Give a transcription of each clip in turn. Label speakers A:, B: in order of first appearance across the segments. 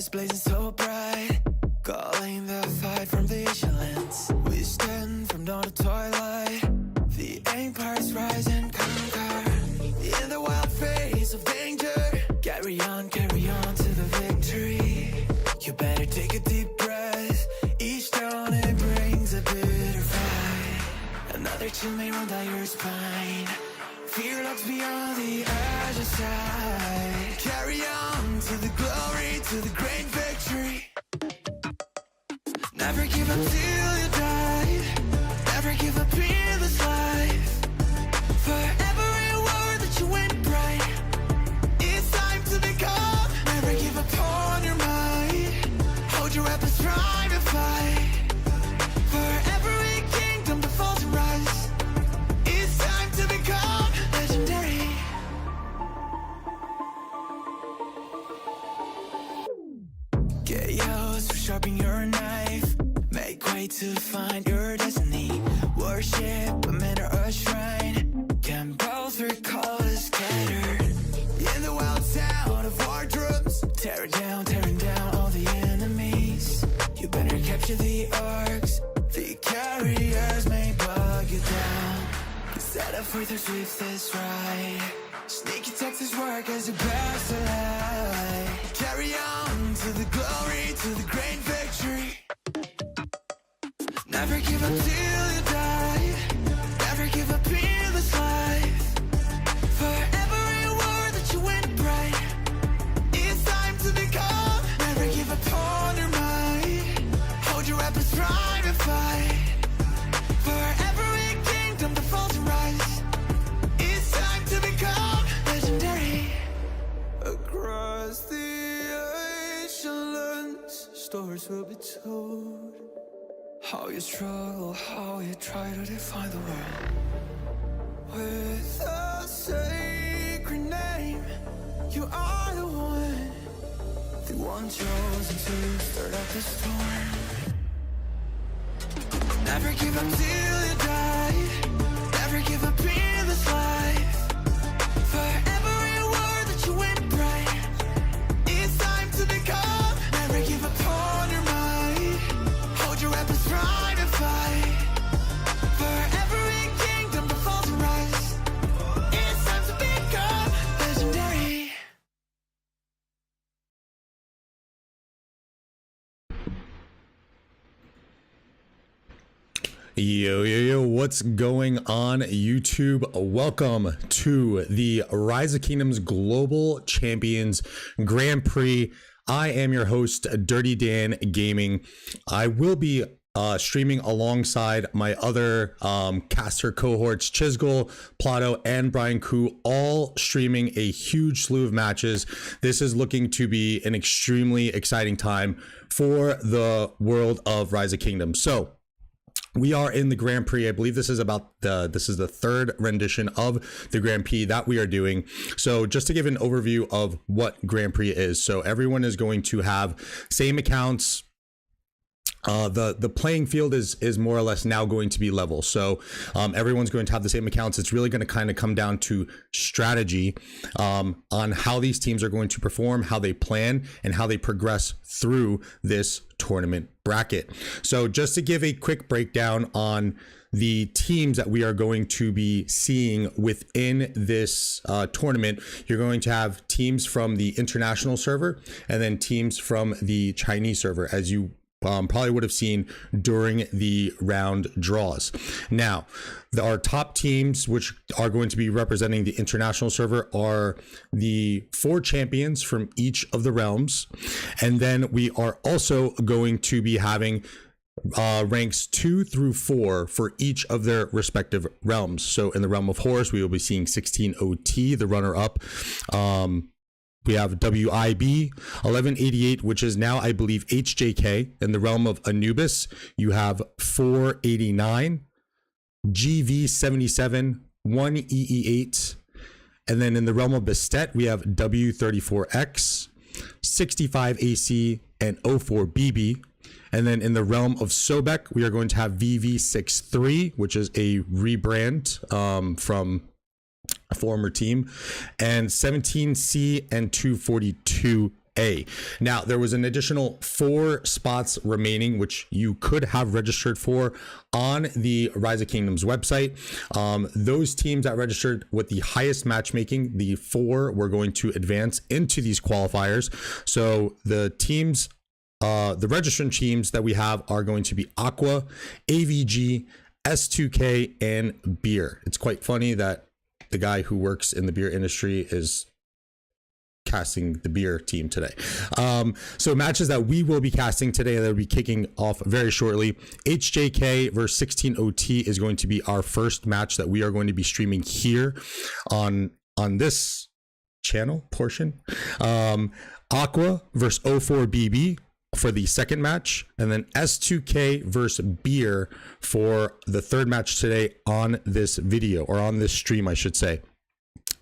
A: stars blazing so bright, calling the fight from the islands. We stand from dawn to twilight, the empires rise and conquer. In the wild face of danger, carry on to the victory. You better take a deep breath, each dawn it brings a bitter fight. Another chill may run down your spine, fear lurks beyond the other side. Carry on to the glory, to the great victory. Never give up till you die, never give up in this life. For every word that you win bright, it's time to become. Never give up on your mind, hold your weapons, strive and fight. For every kingdom that falls and rise, it's time to become legendary. Chaos, sharpen your knife, make way to find your destiny. Worship a man or a shrine, can both recall a scattered. In the wild sound of wardrobes, tearing down all the enemies. You better capture the arcs, the carriers may bug you down. You set up for the swiftest ride, sneaky Texas work as your best ally. Carry on to the glory, to the great victory. Never give up till you die, never give up in this life. For every word that you win bright, it's time to become. Never give up on your mind, hold your weapons, strive and fight. For every kingdom that falls and rise, it's time to become legendary. Across the oceans, stories will be told. How you struggle, how you try to define the world. With a sacred name, you are the one chosen to start up the storm. Never give up till you die, never give up in this life. For every word that you win bright, it's time to become. Never give up on your mind, hold your weapons, strive and fight. For every kingdom that falls and rise, it's time to become legendary.
B: Yo, what's going on YouTube? Welcome to the Rise of Kingdoms Global Champions Grand Prix. I am your host, Dirty Dan Gaming. I will be streaming alongside my other caster cohorts, Chisgul, Plato, and Brian Koo, all streaming a huge slew of matches. This is looking to be an extremely exciting time for the world of Rise of Kingdoms. So we are in the Grand Prix. I believe this is the third rendition of the Grand Prix that we are doing. So just to give an overview of what Grand Prix is. So everyone is going to have same accounts. The playing field is more or less now going to be level. So everyone's going to have the same accounts. It's really going to kind of come down to strategy on how these teams are going to perform, how they plan, and how they progress through this tournament bracket. So just to give a quick breakdown on the teams that we are going to be seeing within this tournament, you're going to have teams from the international server and then teams from the Chinese server, as you probably would have seen during the round draws. Now, our top teams, which are going to be representing the international server, are the 4 champions from each of the realms. And then we are also going to be having ranks 2 through 4 for each of their respective realms. So in the realm of Horus, we will be seeing 16 OT, the runner-up. We have WIB 1188, which is now, I believe, HJK. In the realm of Anubis, you have 489, GV 77, 1EE8. And then in the realm of Bastet, we have W34X, 65 AC, and O4BB. And then in the realm of Sobek, we are going to have VV63, which is a rebrand from a former team, and 17C and 242 A. Now, there was an additional 4 spots remaining, which you could have registered for on the Rise of Kingdoms website. Those teams that registered with the highest matchmaking, the 4 were going to advance into these qualifiers. So the teams, the registrant teams that we have are going to be AQUA, AVG, S2K, and Beer. It's quite funny that the guy who works in the beer industry is casting the beer team today. So matches that we will be casting today that will be kicking off very shortly. HJK versus 16OT is going to be our first match that we are going to be streaming here on this channel portion. AQUA versus O4BB for the second match, and then S2K versus Beer for the third match today on this video, or on this stream, I should say.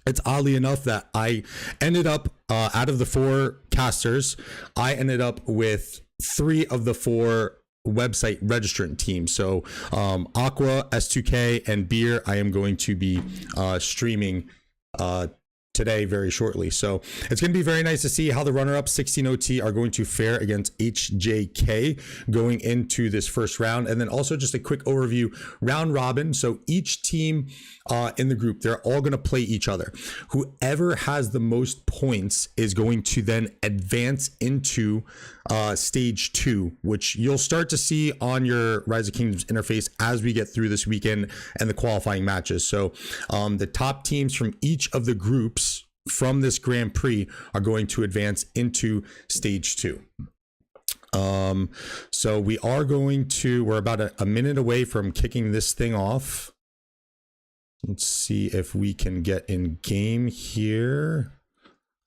B: It's oddly enough that I ended up, out of the 4 casters, I ended up with 3 of the 4 website registrant teams. So AQUA, S2K, and Beer, I am going to be streaming today very shortly. So it's going to be very nice to see how the runner-up 16OT are going to fare against HJK going into this first round. And then also just a quick overview, round robin. So each team in the group, they're all going to play each other. Whoever has the most points is going to then advance into stage 2, which you'll start to see on your Rise of Kingdoms interface as we get through this weekend and the qualifying matches. So the top teams from each of the groups from this Grand Prix are going to advance into stage 2. So we are going to, we're about a minute away from kicking this thing off. Let's see if we can get in game here.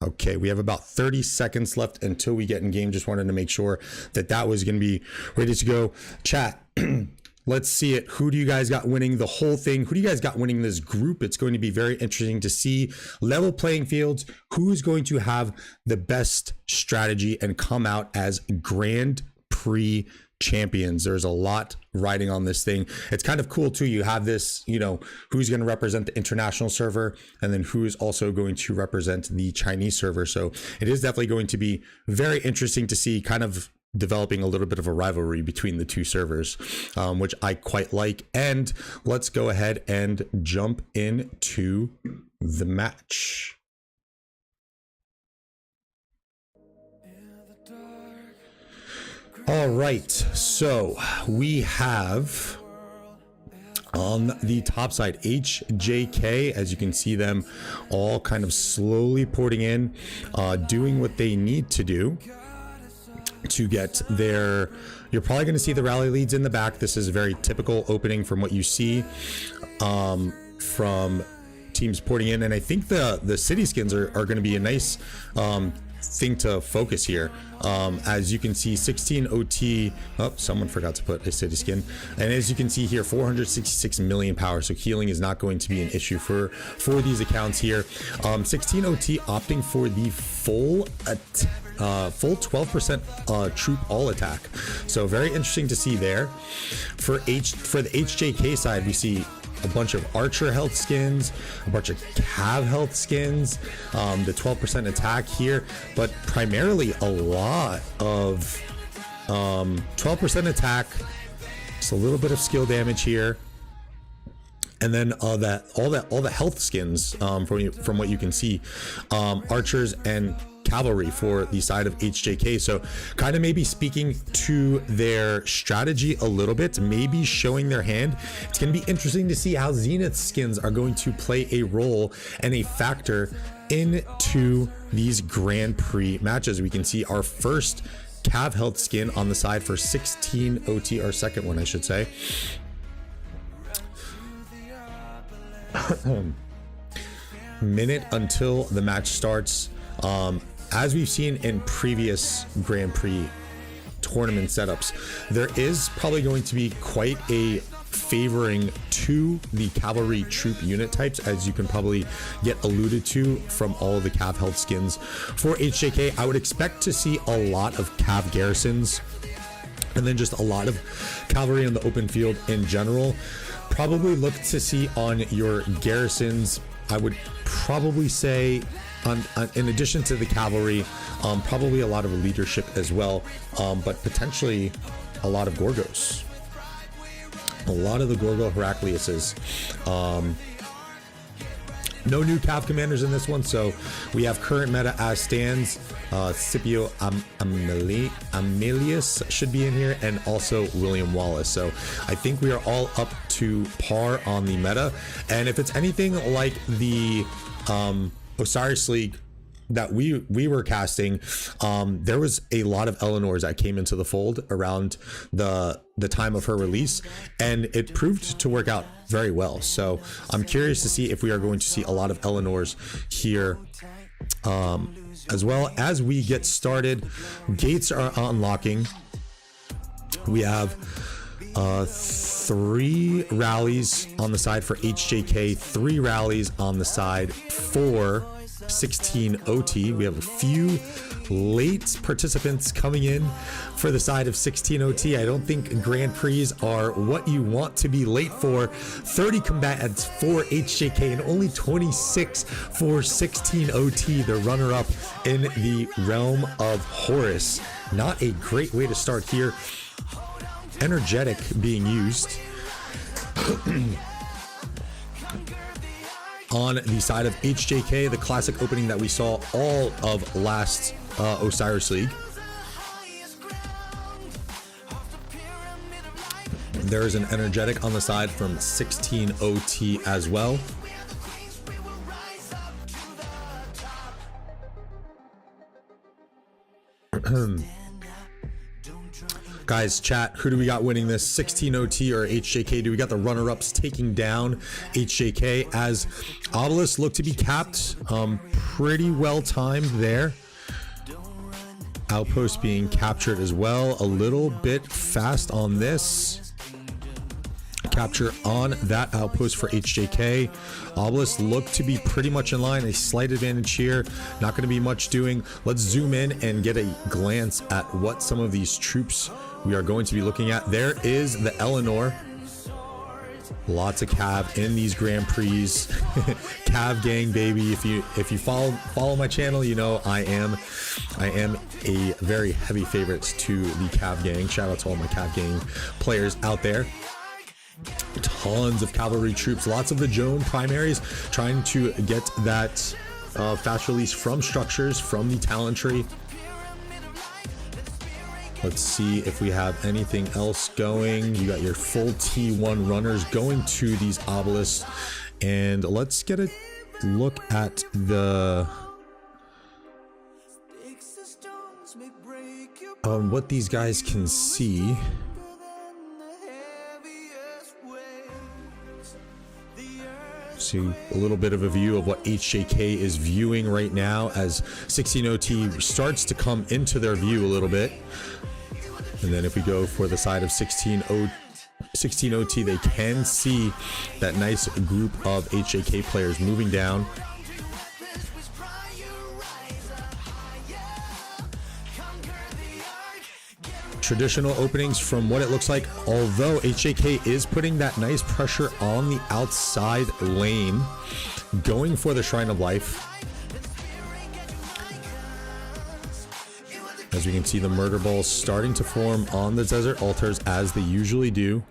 B: Okay, we have about 30 seconds left until we get in game. Just wanted to make sure that that was going to be ready to go. Chat, let's see it. Who do you guys got winning the whole thing? Who do you guys got winning this group? It's going to be very interesting to see level playing fields. Who's going to have the best strategy and come out as Grand Prix champions? There's a lot riding on this thing. It's kind of cool too. You have this, you know, who's going to represent the international server, and then who is also going to represent the Chinese server. So it is definitely going to be very interesting to see, kind of developing a little bit of a rivalry between the 2 servers, which I quite like. And let's go ahead and jump into the match. All right, so we have on the top side HJK, as you can see them all kind of slowly porting in, doing what they need to do to get their, you're probably going to see the rally leads in the back. This is a very typical opening from what you see from teams porting in, and I think the city skins are going to be a nice thing to focus here. As you can see, 16OT, oh, someone forgot to put a city skin, and as you can see here, 466 million power, so healing is not going to be an issue for these accounts here. 16OT opting for the full 12% troop all attack, so very interesting to see there. For the HJK side, we see a bunch of archer health skins, a bunch of cav health skins, the 12% attack here, but primarily a lot of 12% attack, just a little bit of skill damage here, and then all the health skins from what you can see, archers and cavalry for the side of HJK. So kind of maybe speaking to their strategy a little bit, maybe showing their hand. It's going to be interesting to see how Zenith skins are going to play a role and a factor into these Grand Prix matches. We can see our first cav health skin on the side for 16OT, our second one, I should say. Minute until the match starts. As we've seen in previous Grand Prix tournament setups, there is probably going to be quite a favoring to the cavalry troop unit types, as you can probably get alluded to from all of the cav health skins. For HJK, I would expect to see a lot of cav garrisons, and then just a lot of cavalry in the open field in general. Probably look to see on your garrisons, I would probably say in addition to the cavalry, probably a lot of leadership as well, but potentially a lot of Gorgos. A lot of the Gorgo Heracleuses. No new Cav commanders in this one, so we have current meta as stands. Scipio Amelius should be in here, and also William Wallace. So I think we are all up to par on the meta. And if it's anything like the Osiris League that we were casting, there was a lot of Eleanors that came into the fold around the time of her release, and it proved to work out very well. So I'm curious to see if we are going to see a lot of Eleanors here. As well as we get started, gates are unlocking. We have 3 rallies on the side for HJK, 3 rallies on the side for 16 OT. We have a few late participants coming in for the side of 16 OT. I don't think Grand Prix are what you want to be late for. 30 combatants for HJK and only 26 for 16 OT, the runner-up in the realm of Horus. Not a great way to start here. Energetic being used on the side of HJK, the classic opening that we saw all of last Osiris League. There is an energetic on the side from 16 OT as well. Guys, chat, who do we got winning this? 16 OT or HJK? Do we got the runner-ups taking down HJK as Obelisk look to be capped? Pretty well timed there. Outpost being captured as well. A little bit fast on this. Capture on that outpost for HJK. Obelisk look to be pretty much in line. A slight advantage here. Not going to be much doing. Let's zoom in and get a glance at what some of these troops we are going to be looking at. There is the Eleanor. Lots of Cav in these Grand Prix. Cav gang, baby. If you follow my channel, you know I am a very heavy favorite to the Cav gang. Shout out to all my Cav gang players out there. Tons of cavalry troops, lots of the Joan primaries trying to get that fast release from structures from the talent tree. Let's see if we have anything else going. You got your full T1 runners going to these obelisks, and let's get a look at the what these guys can see. See a little bit of a view of what HJK is viewing right now as 16 OT starts to come into their view a little bit. And then if we go for the side of 16 OT, they can see that nice group of HJK players moving down. Traditional openings from what it looks like, although HJK is putting that nice pressure on the outside lane, going for the Shrine of Life. As we can see, the murder balls starting to form on the desert altars as they usually do.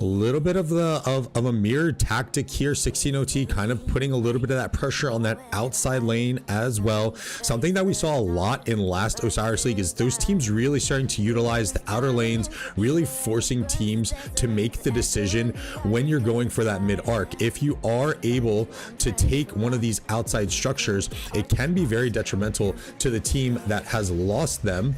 B: A little bit of a mirrored tactic here. 16 OT kind of putting a little bit of that pressure on that outside lane as well. Something that we saw a lot in last Osiris League is those teams really starting to utilize the outer lanes, really forcing teams to make the decision when you're going for that mid arc. If you are able to take one of these outside structures, it can be very detrimental to the team that has lost them.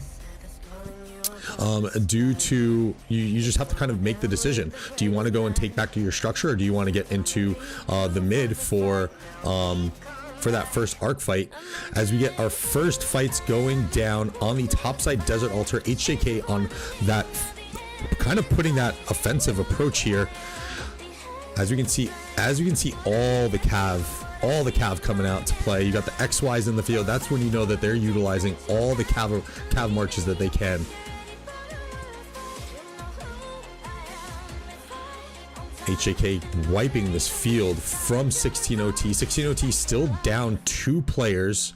B: Due to you just have to kind of make the decision. Do you want to go and take back to your structure, or do you want to get into the mid for that first arc fight? As we get our first fights going down on the topside desert altar, HJK on that kind of putting that offensive approach here. As we can see all the Cav coming out to play. You got the XYs in the field. That's when you know that they're utilizing all the Cav marches that they can. HJK wiping this field from 16OT. 16OT still down 2 players.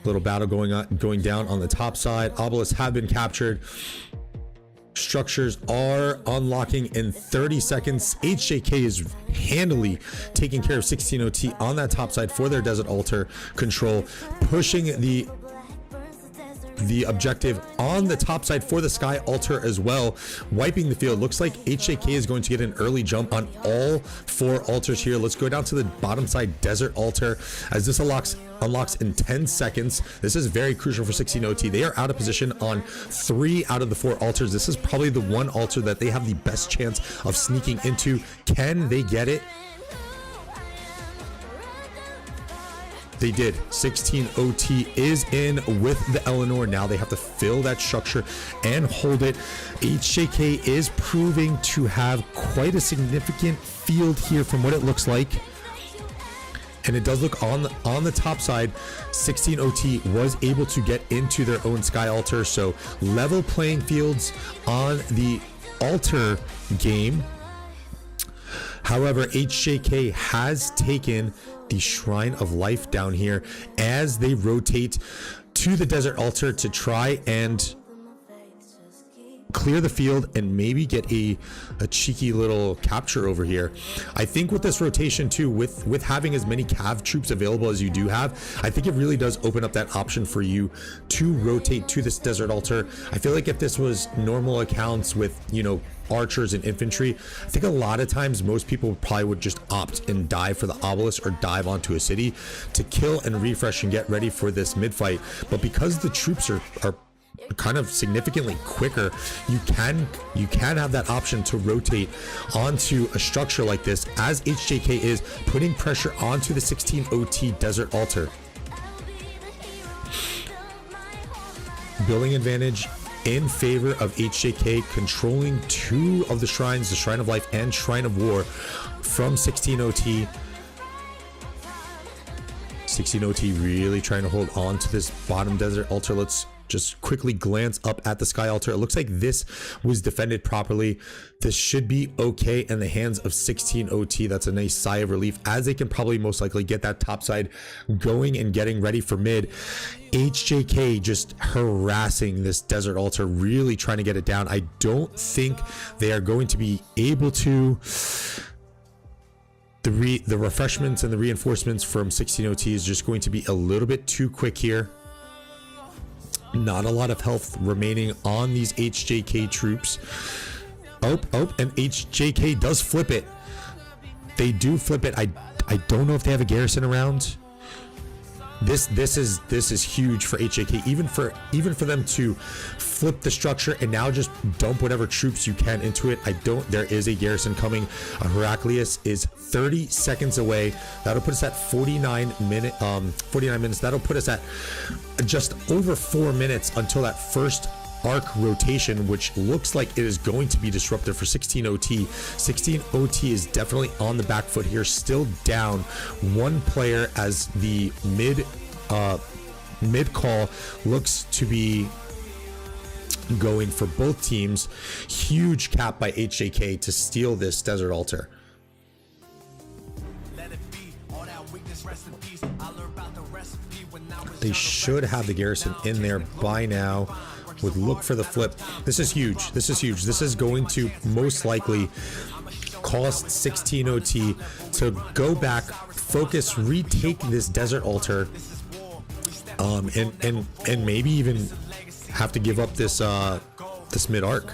B: Little battle going down on the top side. Obelisks have been captured. Structures are unlocking in 30 seconds. HJK is handily taking care of 16OT on that top side for their Desert Altar control, pushing the objective on the top side for the Sky Altar as well, wiping the field. Looks like HJK is going to get an early jump on all 4 altars here. Let's go down to the bottom side Desert Altar as this unlocks in 10 seconds. This is very crucial for 16OT. They are out of position on 3 out of the 4 altars. This is probably the one altar that they have the best chance of sneaking into. Can they get it? They did. 16OT is in with the Eleanor. Now they have to fill that structure and hold it. HJK is proving to have quite a significant field here from what it looks like. And it does look on the top side, 16OT was able to get into their own Sky Altar. So level playing fields on the altar game. However, HJK has taken the Shrine of Life down here as they rotate to the Desert Altar to try and clear the field and maybe get a cheeky little capture over here. I think with this rotation too, with having as many cav troops available as you do have, I think it really does open up that option for you to rotate to this Desert Altar. I feel like if this was normal accounts with, you know, archers and infantry, I think a lot of times most people probably would just opt and dive for the obelisk or dive onto a city to kill and refresh and get ready for this mid fight. But because the troops are kind of significantly quicker, you can have that option to rotate onto a structure like this, as HJK is putting pressure onto the 16OT Desert Altar. Building advantage in favor of HJK, controlling 2 of the shrines, the Shrine of Life and Shrine of War from 16OT. 16OT really trying to hold on to this bottom Desert Altar. Let's just quickly glance up at the Sky Altar. It looks like this was defended properly. This should be okay in the hands of 16OT. That's a nice sigh of relief, as they can probably most likely get that top side going and getting ready for mid. HJK just harassing this Desert Altar, really trying to get it down. I don't think they are going to be able to. The refreshments and the reinforcements from 16OT is just going to be a little bit too quick here. Not a lot of health remaining on these HJK troops. Oh, and HJK does flip it. They do flip it. I don't know if they have a garrison around. This is huge for HJK, even for them to flip the structure and now just dump whatever troops you can into it. There is a garrison coming. Heraclius is 30 seconds away. That'll put us at 49 minutes. That'll put us at just over 4 minutes until that first arc rotation, which looks like it is going to be disruptive for 16OT. 16OT is definitely on the back foot here, still down 1 player as the mid call looks to be going for both teams. Huge cap by HJK to steal this Desert Altar. They should have the garrison in there by now. Would look for the flip. This is huge. This is huge. This is going to most likely cost 16OT to go back, focus, retake this Desert Altar, and maybe even have to give up this this mid arc.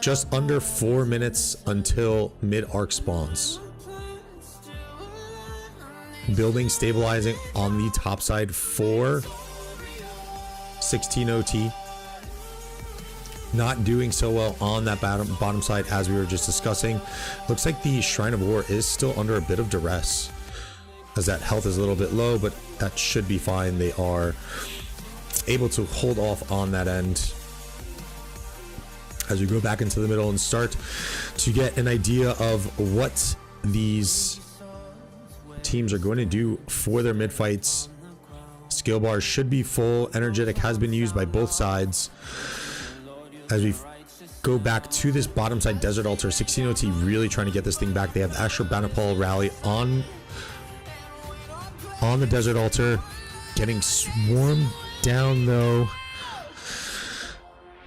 B: Just under 4 minutes until mid arc spawns. Building stabilizing on the top side for 16OT. Not doing so well on that bottom side, as we were just discussing. Looks like the Shrine of War is still under a bit of duress, as that health is a little bit low, but that should be fine. They are able to hold off on that end. As we go back into the middle and start to get an idea of what these teams are going to do for their mid fights. Skill bars should be full. Energetic has been used by both sides. As we go back to this bottom side desert altar. 16OT really trying to get this thing back. They have the Astro Banapal rally on the desert altar, getting swarmed down though.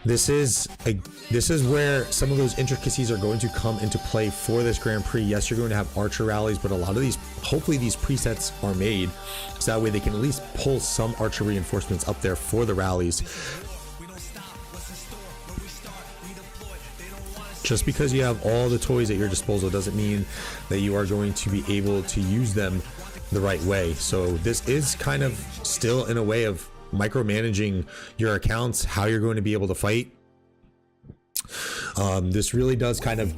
B: This is where some of those intricacies are going to come into play for this Grand Prix. Yes, you're going to have archer rallies, but a lot of these, hopefully these presets are made so that way they can at least pull some archer reinforcements up there for the rallies. Just because you have all the toys at your disposal doesn't mean that you are going to be able to use them the right way. So this is kind of still in a way of micromanaging your accounts, how you're going to be able to fight. This really does kind of,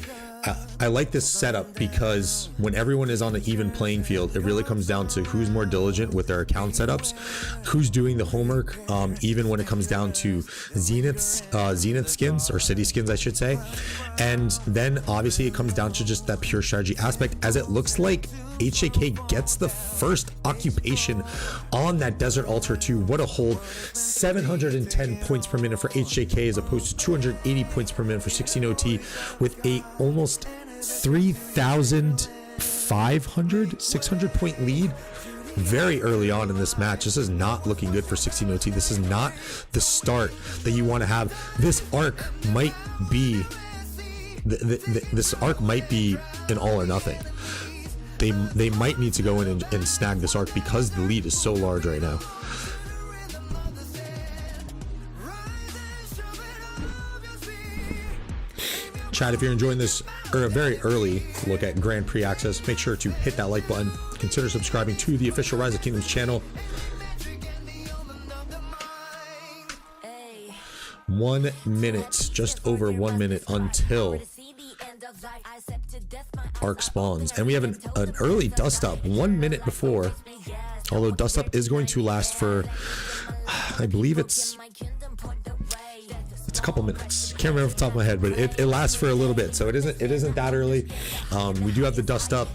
B: I like this setup because when everyone is on an even playing field, it really comes down to who's more diligent with their account setups, who's doing the homework, even when it comes down to Zenith skins, or city skins I should say. And then obviously it comes down to just that pure strategy aspect, as it looks like HJK gets the first occupation on that desert altar to what a hold. 710 points per minute for HJK as opposed to 280 points per minute for 16OT, with a almost 600 point lead very early on in this match. This is not looking good for 16OT. This is not the start that you want to have. This arc might be this arc might be an all or nothing. They might need to go in and snag this arc because the lead is so large right now. Chat, if you're enjoying this, or a very early look at Grand Prix access, make sure to hit that like button. Consider subscribing to the official Rise of Kingdoms channel. 1 minute, just over 1 minute until arc spawns, and we have an early dust up 1 minute before, although dust up is going to last for, I believe it's a couple minutes. Can't remember off the top of my head, but it lasts for a little bit, so it isn't that early. We do have the dust up.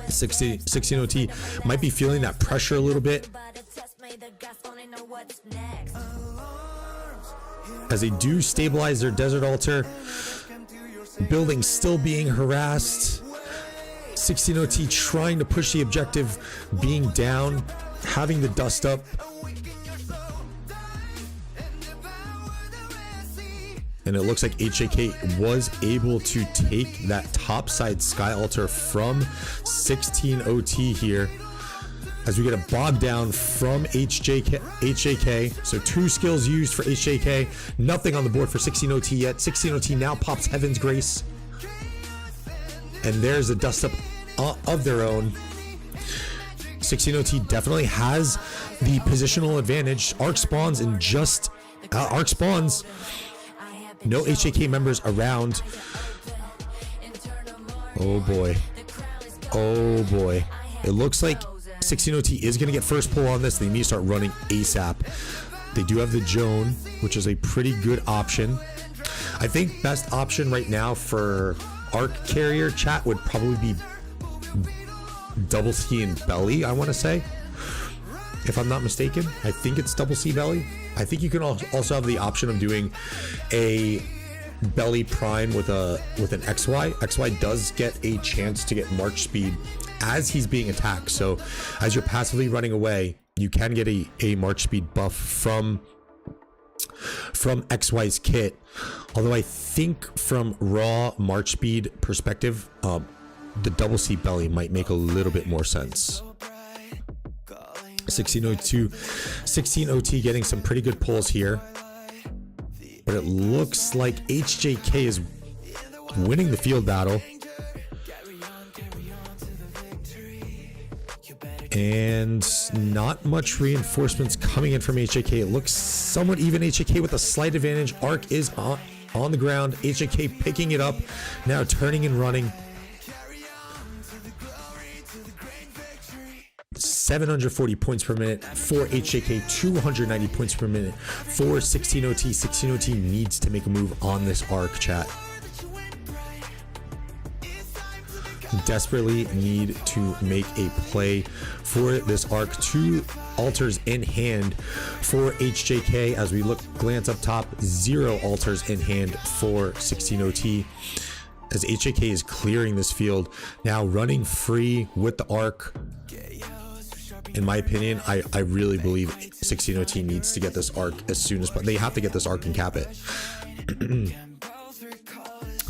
B: 16OT might be feeling that pressure a little bit as they do stabilize their desert altar. Building still being harassed. 16OT trying to push the objective, being down, having the dust up. And it looks like HJK was able to take that topside sky altar from 16OT here, as we get a bog down from HJK. So 2 skills used for HJK, nothing on the board for 16OT yet. 16OT now pops Heaven's Grace, and there's a dust up of their own. 16OT definitely has the positional advantage. Arc spawns in just arc spawns. No HJK members around. Oh boy. Oh boy. It looks like 16OT is going to get first pull on this. They need to start running ASAP. They do have the Joan, which is a pretty good option. I think best option right now for arc carrier, chat, would probably be double C and belly, I want to say, if I'm not mistaken. I think it's double C belly. I think you can also have the option of doing a belly prime with an XY. XY does get a chance to get march speed as he's being attacked. So as you're passively running away, you can get a march speed buff from XY's kit. Although I think from raw march speed perspective, the double C belly might make a little bit more sense. 16OT getting some pretty good pulls here, but it looks like HJK is winning the field battle, and not much reinforcements coming in from HJK. It looks somewhat even. HJK with a slight advantage. Arc is on the ground. HJK picking it up now, turning and running. 740 points per minute for HJK, 290 points per minute for 16OT. 16OT needs to make a move on this arc, chat. desperately need to make a play for this arc. 2 altars in hand for HJK. As we glance up top, 0 altars in hand for 16OT. As HJK is clearing this field, now running free with the arc. In my opinion, I really believe 16OT needs to get this arc as soon as possible. They have to get this arc and cap it.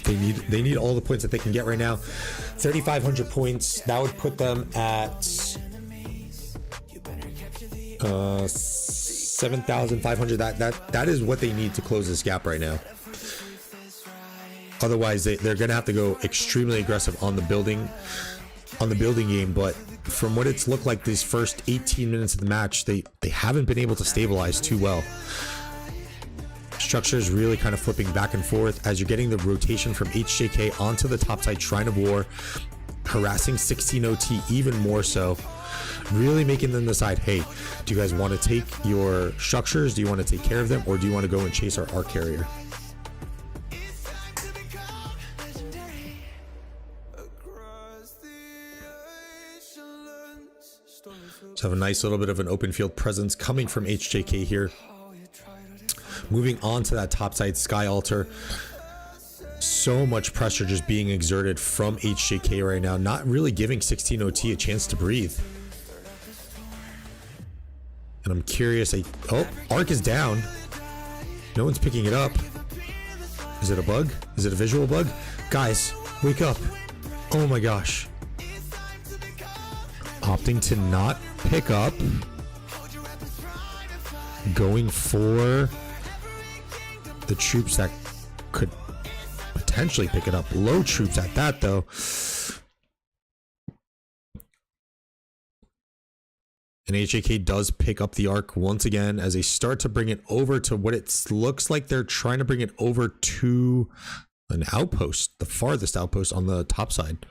B: They need all the points that they can get right now. 3,500 points. That would put them at 7,500. That is what they need to close this gap right now. Otherwise, they're gonna have to go extremely aggressive on the building game. But from what it's looked like these first 18 minutes of the match, they haven't been able to stabilize too well. Structure is really kind of flipping back and forth as you're getting the rotation from HJK onto the topside Shrine of War, harassing 16OT even more so, really making them decide, hey, do you guys want to take your structures? Do you want to take care of them? Or do you want to go and chase our arc carrier? So have a nice little bit of an open field presence coming from HJK here. Moving on to that topside Sky Altar. So much pressure just being exerted from HJK right now, not really giving 16OT a chance to breathe. And I'm curious, oh, arc is down. No one's picking it up. Is it a bug? Is it a visual bug? Guys, wake up. Oh my gosh. Opting to not pick up. Going for the troops that could potentially pick it up. Low troops at that though. And HJK does pick up the arc once again as they start to bring it over to what it looks like they're trying to bring it over to an outpost, the farthest outpost on the top side.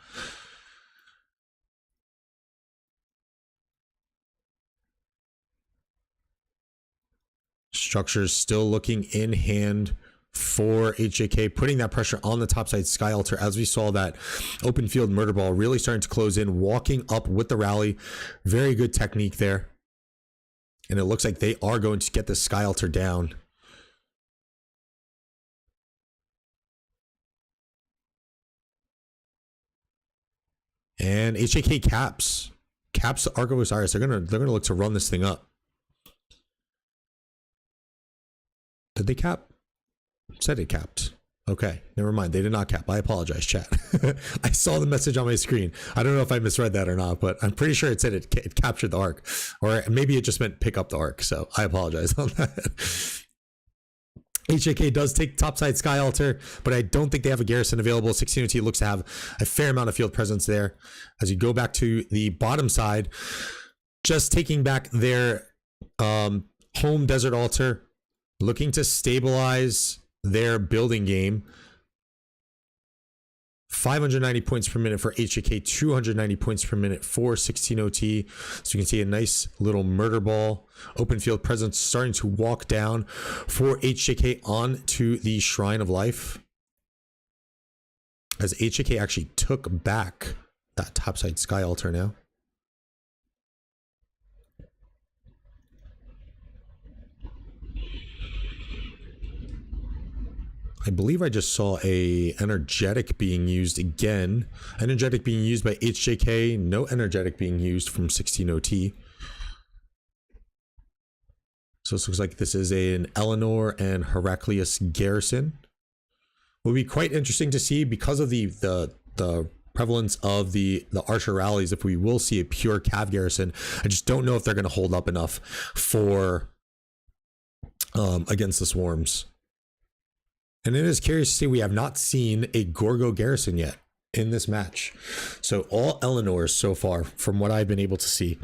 B: Structures still looking in hand for HJK, putting that pressure on the topside Sky Altar as we saw that open field murder ball really starting to close in, walking up with the rally. Very good technique there. And it looks like they are going to get the Sky Altar down. And HJK caps the Arc of Osiris. They're gonna look to run this thing up. Did they cap? Said it capped. Okay, never mind. They did not cap. I apologize, chat. I saw the message on my screen. I don't know if I misread that or not, but I'm pretty sure it said it captured the arc. Or maybe it just meant pick up the arc. So I apologize on that. HJK does take topside Sky Altar, but I don't think they have a garrison available. 16OT looks to have a fair amount of field presence there. As you go back to the bottom side, just taking back their home desert altar, looking to stabilize their building game. 590 points per minute for HJK, 290 points per minute for 16OT. So you can see a nice little murder ball, open field presence starting to walk down for HJK onto the Shrine of Life. As HJK actually took back that topside Sky Altar now. I believe I just saw a energetic being used again. Energetic being used by HJK. No energetic being used from 16OT. So this looks like this is an Eleanor and Heraclius garrison. Will be quite interesting to see because of the prevalence of the archer rallies. If we will see a pure Cav garrison, I just don't know if they're going to hold up enough for against the swarms. And it is curious to see we have not seen a Gorgo garrison yet in this match. So all Eleanors so far from what I've been able to see.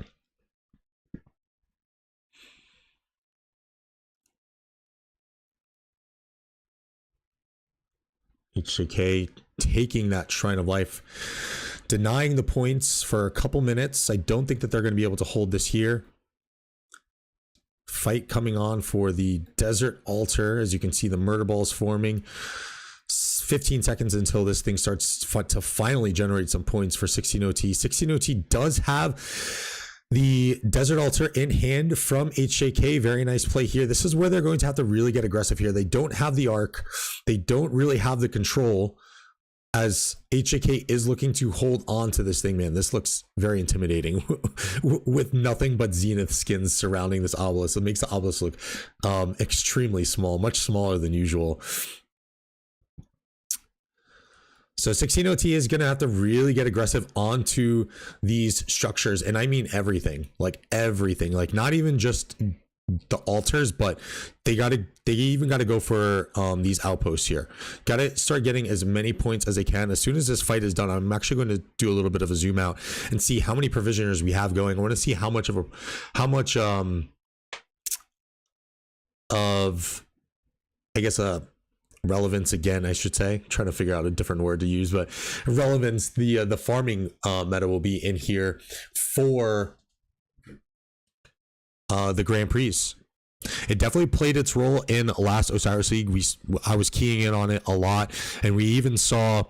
B: HJK taking that Shrine of Life, denying the points for a couple minutes. I don't think that they're going to be able to hold this here. Fight coming on for the desert altar. As you can see, the murder balls forming. 15 seconds until this thing starts to finally generate some points for 16OT. 16OT does have the Desert Altar in hand from HJK. Very nice play here. This is where they're going to have to really get aggressive here. They don't have the arc. They don't really have the control, as HJK is looking to hold on to this thing, man. This looks very intimidating with nothing but Zenith skins surrounding this obelisk. It makes the obelisk look extremely small, much smaller than usual. So 16OT is going to have to really get aggressive onto these structures. And I mean everything, like not even just the altars, but they even got to go for these outposts here. Got to start getting as many points as they can. As soon as this fight is done, I'm actually going to do a little bit of a zoom out and see how many provisioners we have going. I want to see how much I guess relevance, again, I should say, trying to figure out a different word to use, but relevance, the farming meta will be in here for the Grand Prix. It definitely played its role in last Osiris League. I was keying in on it a lot, and we even saw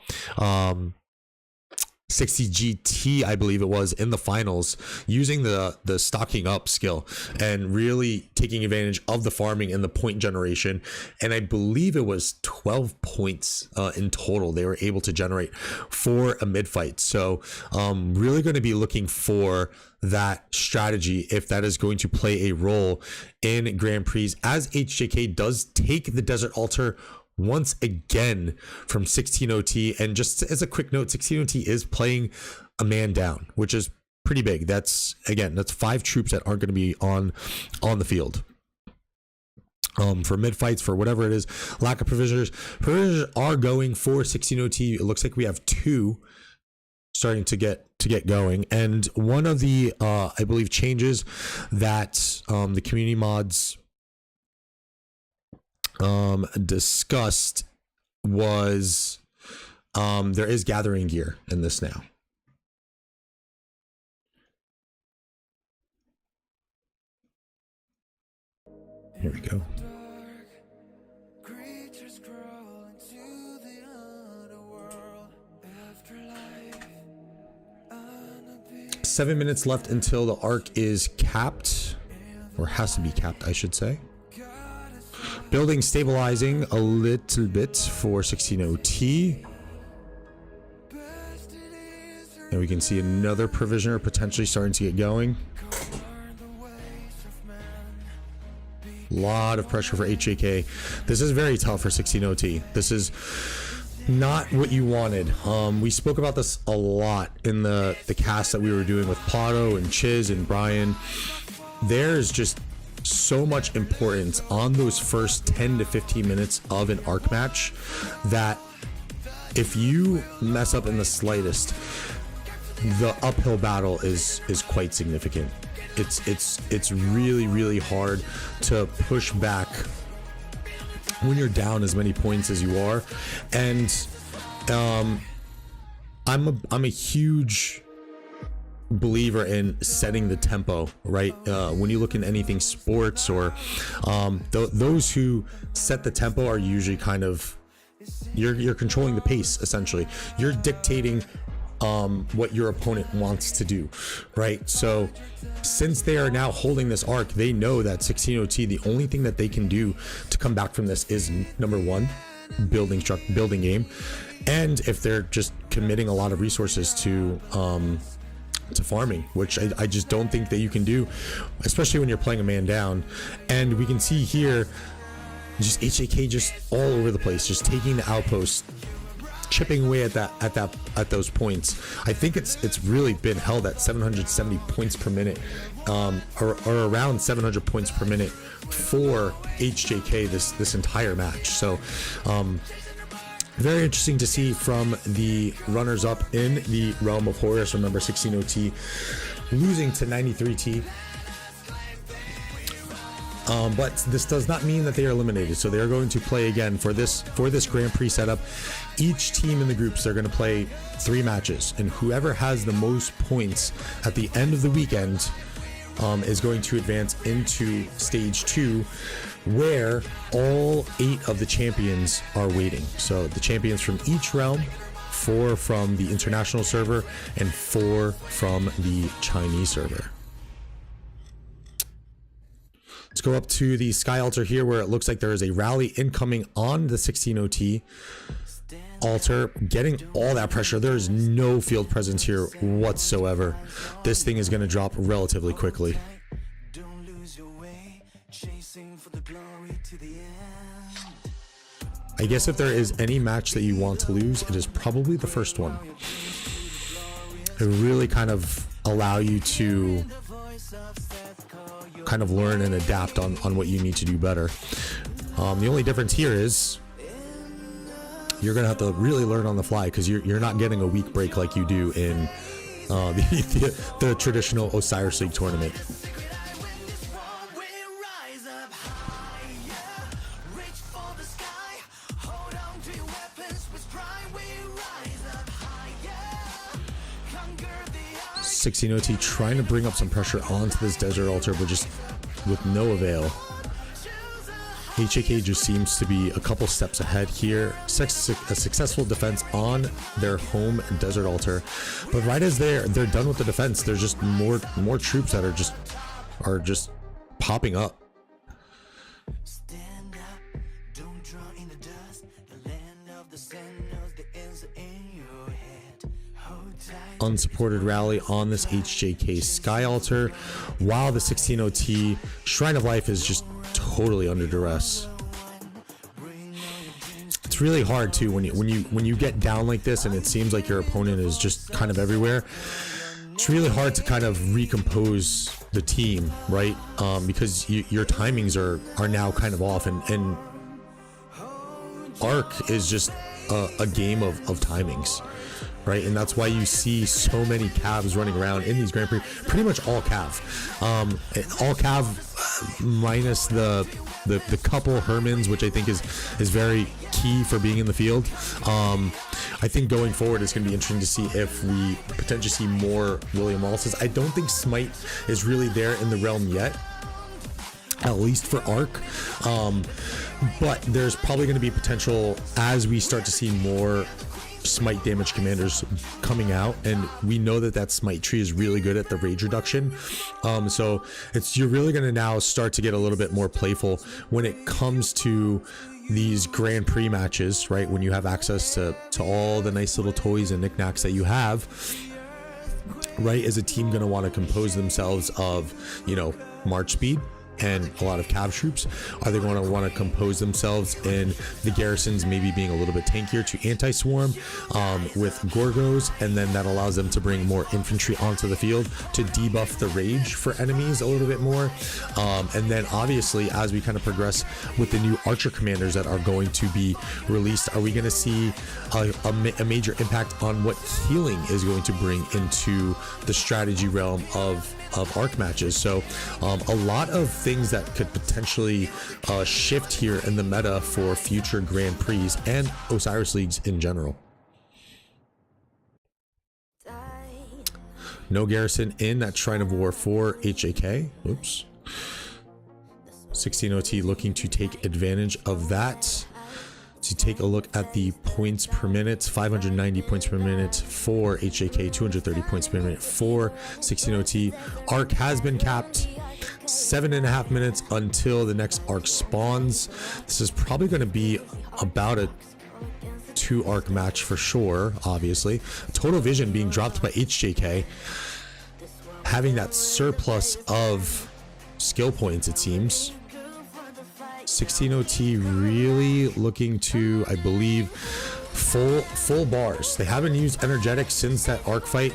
B: 60GT, I believe it was, in the finals, using the stocking up skill and really taking advantage of the farming and the point generation. And I believe it was 12 points in total they were able to generate for a mid fight. So really going to be looking for that strategy if that is going to play a role in Grand Prix, as HJK does take the Desert Altar once again from 16OT. And just as a quick note, 16OT is playing a man down, which is pretty big. That's 5 troops that aren't going to be on the field for mid fights, for whatever it is. Lack of provisioners are going for 16OT. It looks like we have 2 starting to get going, and one of the I believe changes that the community mods discussed was there is gathering gear in this now. Here we go. 7 minutes left until the arc is capped, or has to be capped, I should say. Building stabilizing a little bit for 16OT. And we can see another provisioner potentially starting to get going. A lot of pressure for HJK. This is very tough for 16OT. This is not what you wanted. We spoke about this a lot in the cast that we were doing with Pato and Chiz and Brian. There's just so much importance on those first 10 to 15 minutes of an arc match that if you mess up in the slightest, the uphill battle is quite significant. It's really hard to push back when you're down as many points as you are. And I'm a huge believer in setting the tempo, right? When you look in anything sports or those who set the tempo are usually kind of, you're controlling the pace. Essentially you're dictating what your opponent wants to do, right? So since they are now holding this arc, they know that 16OT, the only thing that they can do to come back from this is, number one, building game, and if they're just committing a lot of resources to farming, which I just don't think that you can do, especially when you're playing a man down. And we can see here just HJK just all over the place, just taking the outpost, chipping away at those points. I think it's really been held at 770 points per minute, or around 700 points per minute for HJK this entire match. So very interesting to see from the runners up in the realm of Horus. Remember, 16OT losing to 93T. But this does not mean that they are eliminated. So they are going to play again for this Grand Prix setup. Each team in the groups, they're going to play 3 matches, and whoever has the most points at the end of the weekend is going to advance into stage 2, where all 8 of the champions are waiting. So the champions from each realm, 4 from the international server and 4 from the Chinese server. Let's go up to the Sky Altar here, where it looks like there is a rally incoming on the 16OT altar, getting all that pressure. There is no field presence here whatsoever. This thing is going to drop relatively quickly. I guess if there is any match that you want to lose, it is probably the first one. It really kind of allow you to kind of learn and adapt on what you need to do better. The only difference here is you're gonna have to really learn on the fly, because you're not getting a week break like you do in the traditional Osiris League tournament. OT trying to bring up some pressure onto this desert altar, but just with no avail. HJK just seems to be a couple steps ahead here. A successful defense on their home desert altar, but right as they're done with the defense, there's just more troops that are just popping up. Unsupported rally on this HJK Sky Altar, while the 16OT Shrine of Life is just totally under duress. It's really hard too when you get down like this and it seems like your opponent is just kind of everywhere. It's really hard to kind of recompose the team, right? Because your timings are now kind of off, and Arc is just a game of timings. Right, and that's why you see so many Cavs running around in these Grand Prix. Pretty much all Cav, all Cav minus the couple Hermans, which I think is very key for being in the field. I think going forward it's going to be interesting to see if we potentially see more William Wallaces. I don't think Smite is really there in the realm yet, at least for Arc, but there's probably going to be potential as we start to see more Smite damage commanders coming out, and we know that Smite tree is really good at the rage reduction. So you're really going to now start to get a little bit more playful when it comes to these Grand Prix matches, right? When you have access to all the nice little toys and knickknacks that you have, right? Is a team going to want to compose themselves of, March speed and a lot of Cav troops? Are they going to want to compose themselves in the garrisons maybe being a little bit tankier to anti-swarm with Gorgos, and then that allows them to bring more infantry onto the field to debuff the rage for enemies a little bit more? And then obviously as we kind of progress with the new archer commanders that are going to be released, are we going to see a major impact on what healing is going to bring into the strategy realm of Arc matches? So a lot of things that could potentially shift here in the meta for future Grand Prix and Osiris Leagues in general. No garrison in that Shrine of War for HJK. Oops. 16OT looking to take advantage of that. To take a look at the points per minute, 590 points per minute for HJK, 230 points per minute for 16OT. Arc has been capped, 7.5 minutes until the next Arc spawns. This is probably going to be about a 2 Arc match for sure, obviously. Total vision being dropped by HJK, having that surplus of skill points, it seems. 16OT really looking to, I believe, full bars. They haven't used energetic since that Arc fight,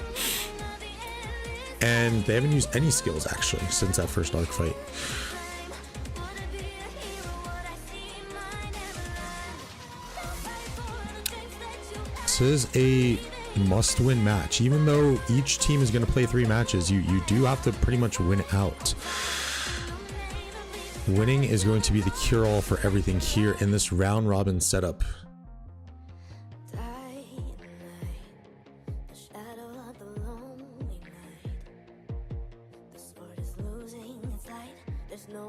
B: and they haven't used any skills actually since that first Arc fight. This is a must-win match. Even though each team is going to play 3 matches, you do have to pretty much win out. Winning is going to be the cure-all for everything here in this round-robin setup.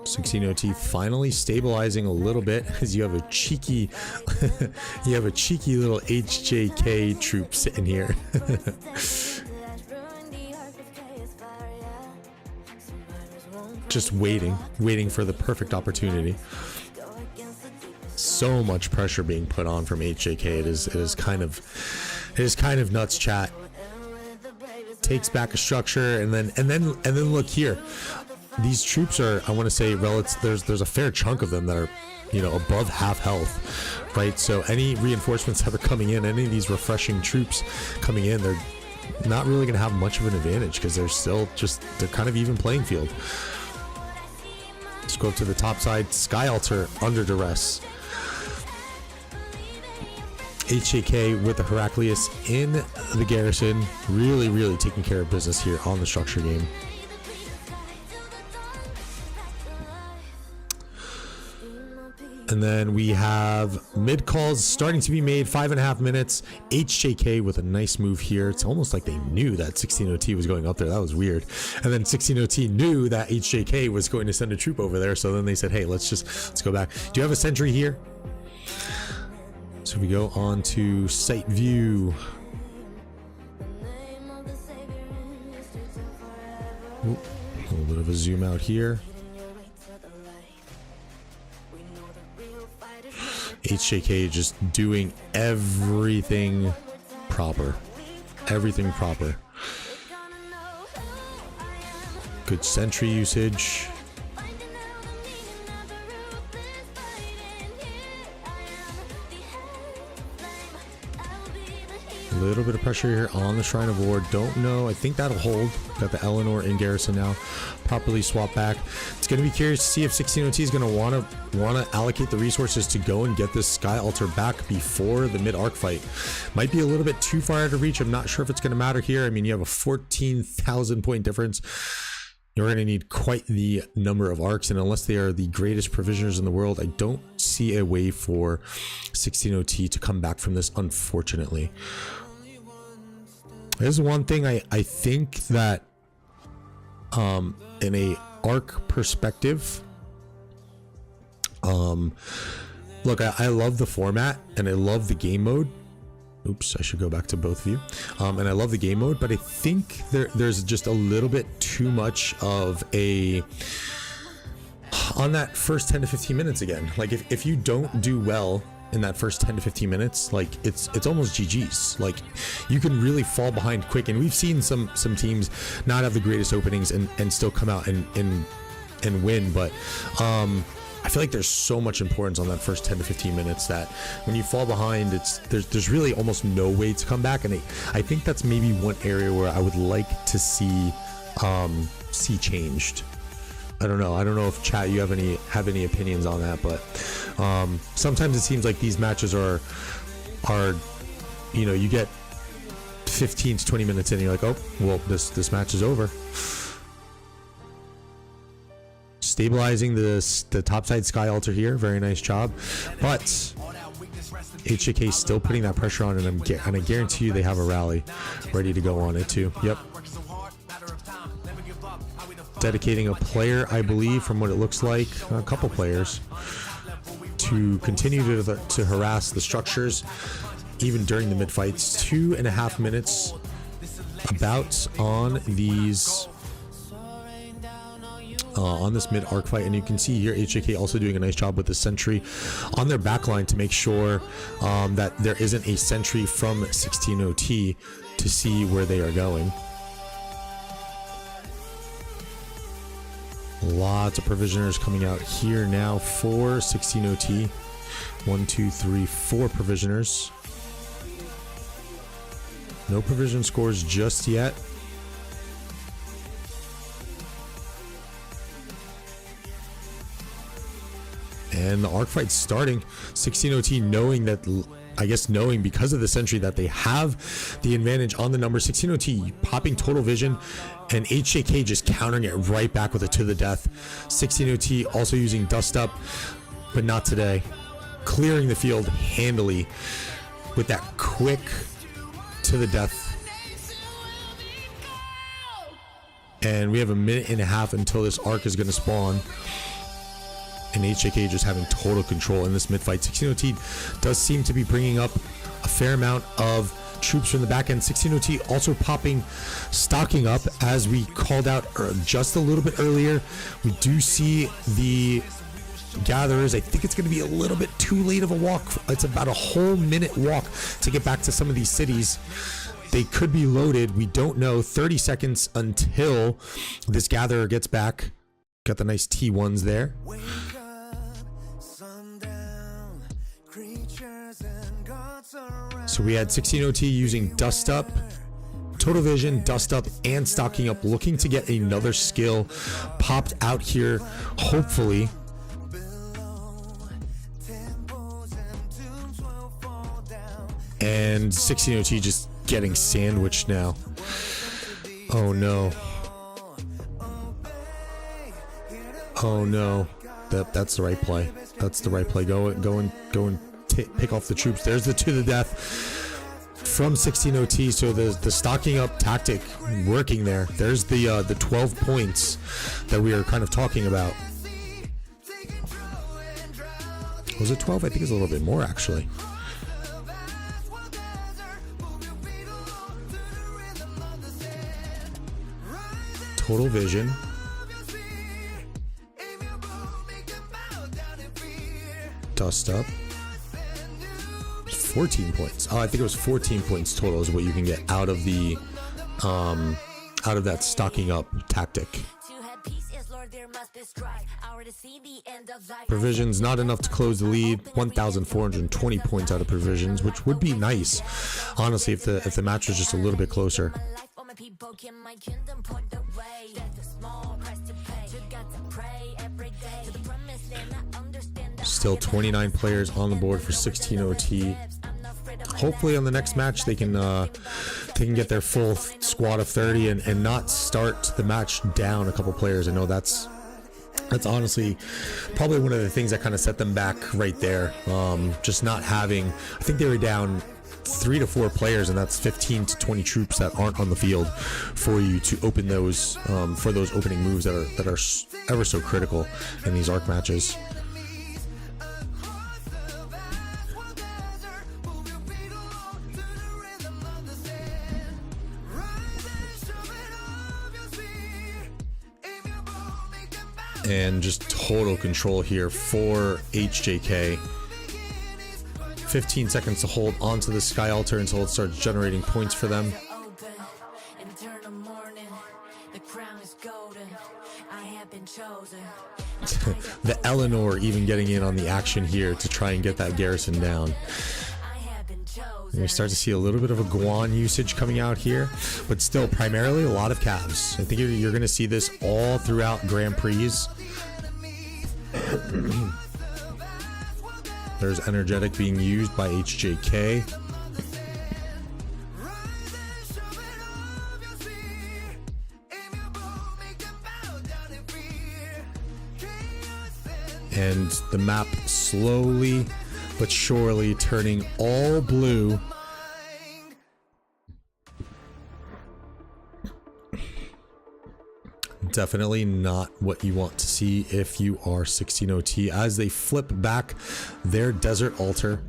B: 16OT finally stabilizing a little bit as you have a cheeky you have a cheeky little HJK troop sitting here. Just waiting for the perfect opportunity. So much pressure being put on from HJK. It is kind of nuts, chat. Takes back a structure and then look here. These troops are, I want to say, there's a fair chunk of them that are, you know, above half health, right? So any reinforcements that are coming in, any of these refreshing troops coming in, they're not really going to have much of an advantage because they're kind of even playing field. Let's go up to the top side. Sky Altar under duress. HJK with the Heraclius in the garrison, really taking care of business here on the structure game. And then we have mid calls starting to be made, 5.5 minutes. HJK with a nice move here. It's almost like they knew that 16OT was going up there. That was weird. And then 16OT knew that HJK was going to send a troop over there. So then they said, hey, let's go back. Do you have a sentry here? So we go on to site view. Ooh, a little bit of a zoom out here. HJK just doing everything proper. Everything proper. Good sentry usage. A little bit of pressure here on the Shrine of War. Don't know. I think that'll hold. Got the Eleanor in garrison now. Properly swap back. It's going to be curious to see if 16OT is going to want to allocate the resources to go and get this Sky Altar back before the mid-arc fight. Might be a little bit too far out of reach. I'm not sure if it's going to matter here. I mean, you have a 14,000 point difference. You're going to need quite the number of arcs, and unless they are the greatest provisioners in the world, I don't see a way for 16OT to come back from this, unfortunately. There's one thing I think that in a arc perspective, look, I love the format and I love the game mode. Oops, I should go back to both of you. And I love the game mode, but I think there's just a little bit too much of a on that first 10 to 15 minutes again. Like if you don't do well in that first 10 to 15 minutes, like it's almost GG's. Like you can really fall behind quick, and we've seen some teams not have the greatest openings and still come out and win, but I feel like there's so much importance on that first 10 to 15 minutes that when you fall behind, there's really almost no way to come back. And I think that's maybe one area where I would like to see changed. I don't know if chat you have any opinions on that, but sometimes it seems like these matches are you know, you get 15 to 20 minutes in and you're like, oh well, this match is over. Stabilizing the topside Sky Altar here, very nice job, but HJK still putting that pressure on, and I guarantee you they have a rally ready to go on it too. Yep. Dedicating a player, I believe, from what it looks like, a couple players, to continue to harass the structures even during the mid fights. 2.5 minutes about on these on this mid arc fight, and you can see here HJK also doing a nice job with the sentry on their backline to make sure that there isn't a sentry from 16OT to see where they are going. Lots of provisioners coming out here now for 16OT. 1, 2, 3, 4 provisioners. No provision scores just yet. And the arc fight's starting. 16OT knowing that, I guess knowing because of the sentry that they have the advantage on the number. 16OT popping total vision, and HJK just countering it right back with a to the death. 16OT also using dust up, but not today. Clearing the field handily with that quick to the death. And we have a minute and a half until this arc is going to spawn. And HJK just having total control in this mid fight. 16OT does seem to be bringing up a fair amount of troops from the back end. 16OT also stocking up, as we called out just a little bit earlier. We do see the gatherers. I think it's going to be a little bit too late of a walk. It's about a whole minute walk to get back to some of these cities. They could be loaded. We don't know. 30 seconds until this gatherer gets back. Got the nice T1s there. So we had 16OT using Dust Up, Total Vision, Dust Up, and Stocking Up, looking to get another skill popped out here, hopefully. And 16OT just getting sandwiched now. Oh no. Oh no. That's the right play. That's the right play. Go and pick off the troops. There's the to the death from 16OT. So the stocking up tactic working there. There's the 12 points that we are kind of talking about. Was it 12? I think it's a little bit more actually. Total Vision. Dust Up. 14 points. Oh, I think it was 14 points total is what you can get out of the out of that stocking up tactic. Provisions not enough to close the lead. 1,420 points out of provisions, which would be nice, honestly, if the match was just a little bit closer. Still 29 players on the board for 16OT. Hopefully on the next match they can get their full squad of 30 and not start the match down a couple players. I know that's honestly probably one of the things that kind of set them back right there. Just not having, I think they were down 3 to 4 players, and that's 15 to 20 troops that aren't on the field for you to open those for those opening moves that are ever so critical in these arc matches. And just total control here for HJK. 15 seconds to hold onto the Sky Altar until it starts generating points for them. The Eleanor even getting in on the action here to try and get that garrison down. And we start to see a little bit of a Guan usage coming out here, but still primarily a lot of Cavs. I think you're going to see this all throughout Grand Prix. There's Energetic being used by HJK. And the map slowly but surely turning all blue. Definitely not what you want to see if you are 16OT as they flip back their desert altar.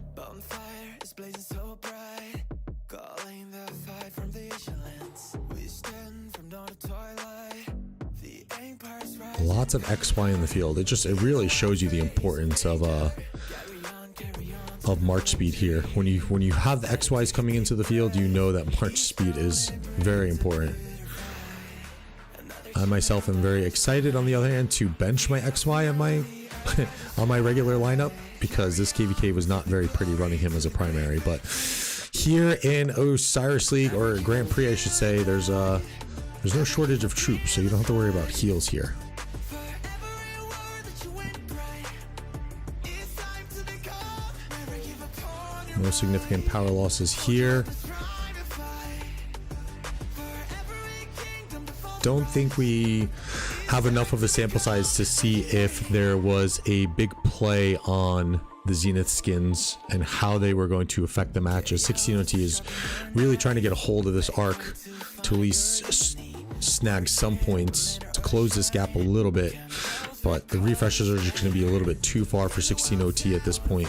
B: Lots of XY in the field. It really shows you the importance of march speed here. When you have the XYs coming into the field, you know that march speed is very important. I myself am very excited, on the other hand, to bench my XY on my on my regular lineup, because this KVK was not very pretty running him as a primary. But here in Osiris League, or Grand Prix I should say, there's no shortage of troops, so you don't have to worry about heals here. No significant power losses here. Don't think we have enough of a sample size to see if there was a big play on the Zenith skins and how they were going to affect the matches. 16OT is really trying to get a hold of this arc to at least snag some points to close this gap a little bit, but the refreshes are just going to be a little bit too far for 16 OT at this point.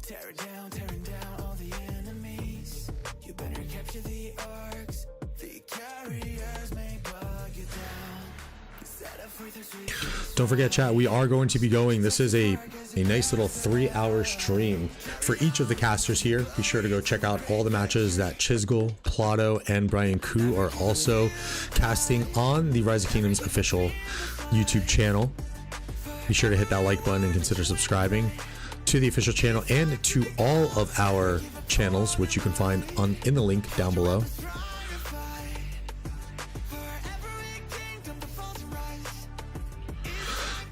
A: Tearing down all the enemies. You better capture the arcs. The carriers may bug you down. Set up for the sweet.
B: Don't forget, chat, we are going to be going. This is a nice little 3-hour stream for each of the casters here. Be sure to go check out all the matches that Chisgul, Plato, and Brian Koo are also casting on the Rise of Kingdoms official YouTube channel. Be sure to hit that like button and consider subscribing to the official channel and to all of our channels, which you can find in the link down below.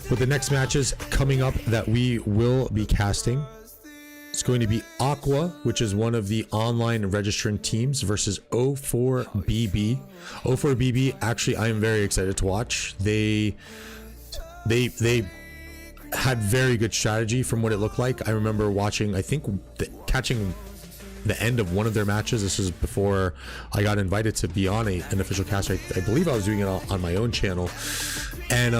B: With the next matches coming up that we will be casting, it's going to be AQUA, which is one of the online registrant teams, versus O4BB. O4BB, actually, I am very excited to watch. They had very good strategy from what it looked like. I remember watching, I think, catching the end of one of their matches. This was before I got invited to be on an official cast. I believe I was doing it on my own channel, and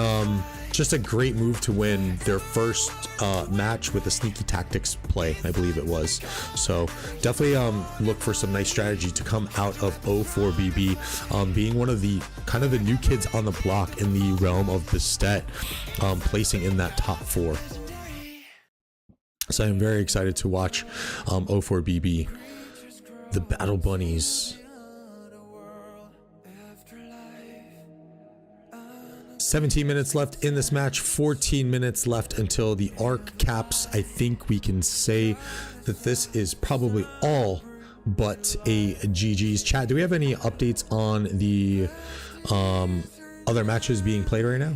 B: just a great move to win their first match with a sneaky tactics play, I believe it was. So definitely look for some nice strategy to come out of O4BB, being one of the kind of the new kids on the block in the realm of Bastet, placing in that top 4. So I'm very excited to watch O4BB, the Battle Bunnies. 17 minutes left in this match, 14 minutes left until the arc caps. I think we can say that this is probably all but a GG's. Chat, do we have any updates on the other matches being played right now?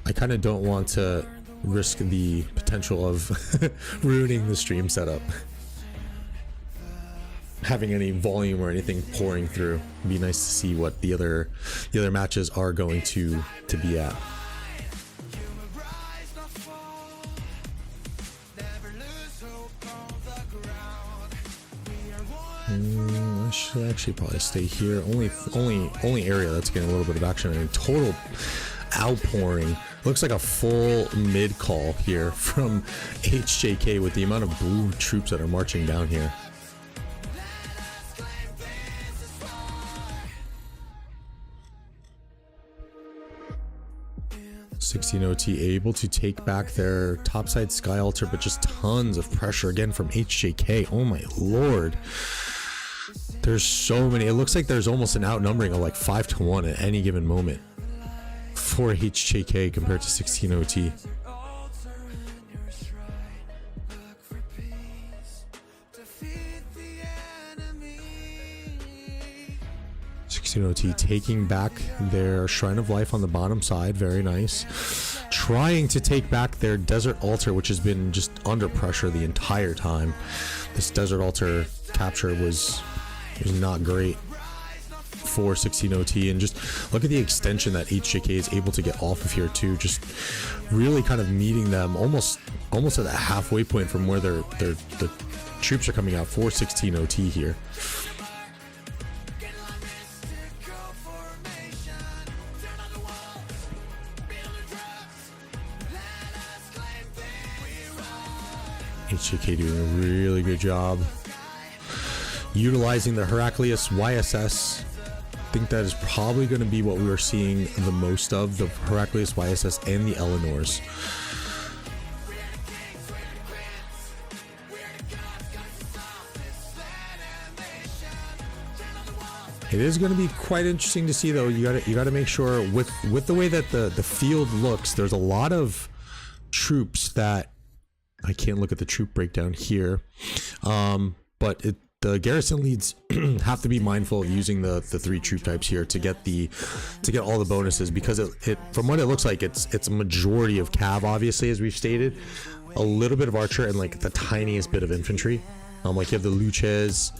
B: I kind of don't want to risk the potential of ruining the stream setup, having any volume or anything pouring through. It'd be nice to see what the other matches are going to be at. I should actually probably stay here. Only area that's getting a little bit of action. And total outpouring. Looks like a full mid call here from HJK with the amount of blue troops that are marching down here. 16 OT able to take back their topside sky altar, but just tons of pressure again from HJK. Oh my lord. There's so many. It looks like there's almost an outnumbering of like 5-1 at any given moment for HJK compared to 16 OT. 16 OT taking back their Shrine of Life on the bottom side. Very nice. Trying to take back their Desert Altar, which has been just under pressure the entire time. This Desert Altar capture was not great for 16 OT, and just look at the extension that HJK is able to get off of here too. Just really kind of meeting them almost at the halfway point from where the troops are coming out for 16 OT here. HJK doing a really good job utilizing the Heraclius YSS. I think that is probably going to be what we are seeing the most of, the Heraclius YSS and the Eleanors. It is going to be quite interesting to see, though. You got to make sure with the way that the field looks, there's a lot of troops that I can't look at the troop breakdown here, but the garrison leads have to be mindful of using the 3 troop types here to get all the bonuses, because it from what it looks like, it's a majority of cav, obviously, as we've stated, a little bit of archer, and like the tiniest bit of infantry. Like you have the Luches,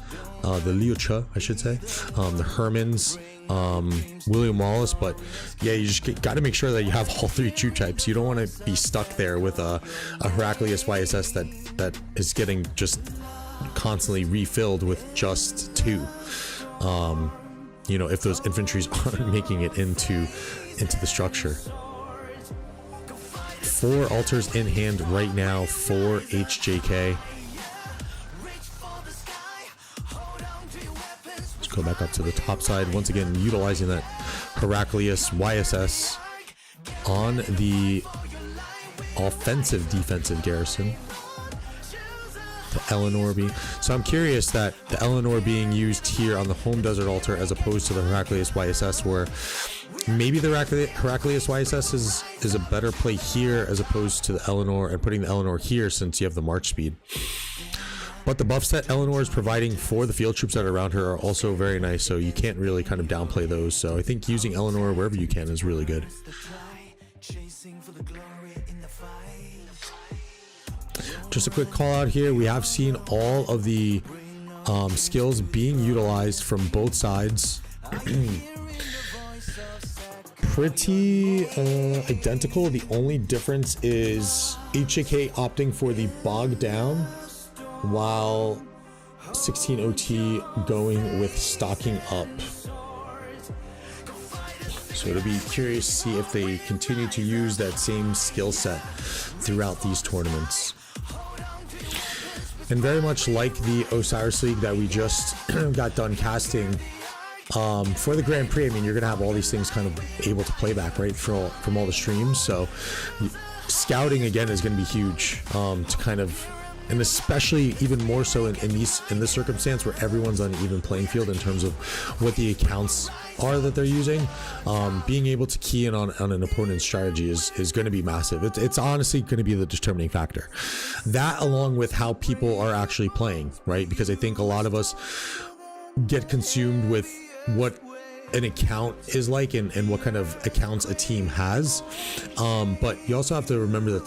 B: the Liucha, I should say, the Hermans, William Wallace. But yeah, you just got to make sure that you have all 3 troop types. You don't want to be stuck there with a Heraclius YSS that is getting just constantly refilled with just 2. you know, if those infantries aren't making it into the structure. 4 altars in hand right now for HJK. Let's go back up to the top side once again, utilizing that Heraclius YSS on the offensive defensive garrison. The Eleanor being, so I'm curious that the Eleanor being used here on the home desert altar as opposed to the Heraclius YSS, where maybe the Heraclius YSS is a better play here as opposed to the Eleanor, and putting the Eleanor here since you have the march speed. But the buffs that Eleanor is providing for the field troops that are around her are also very nice, so you can't really kind of downplay those. So I think using Eleanor wherever you can is really good. Just a quick call out here. We have seen all of the skills being utilized from both sides. Pretty identical. The only difference is HJK opting for the bog down, while 16OT going with stocking up. So it'll be curious to see if they continue to use that same skill set throughout these tournaments. And very much like the Osiris League that we just got done casting, for the Grand Prix, I mean, you're gonna have all these things kind of able to play back, right, from all the streams. So scouting again is gonna be huge, to kind of, and especially even more so in this circumstance where everyone's on an even playing field in terms of what the accounts are that they're using. Being able to key in on an opponent's strategy is going to be massive. It's honestly going to be the determining factor. That, along with how people are actually playing, right? Because I think a lot of us get consumed with what an account is like and what kind of accounts a team has, but you also have to remember that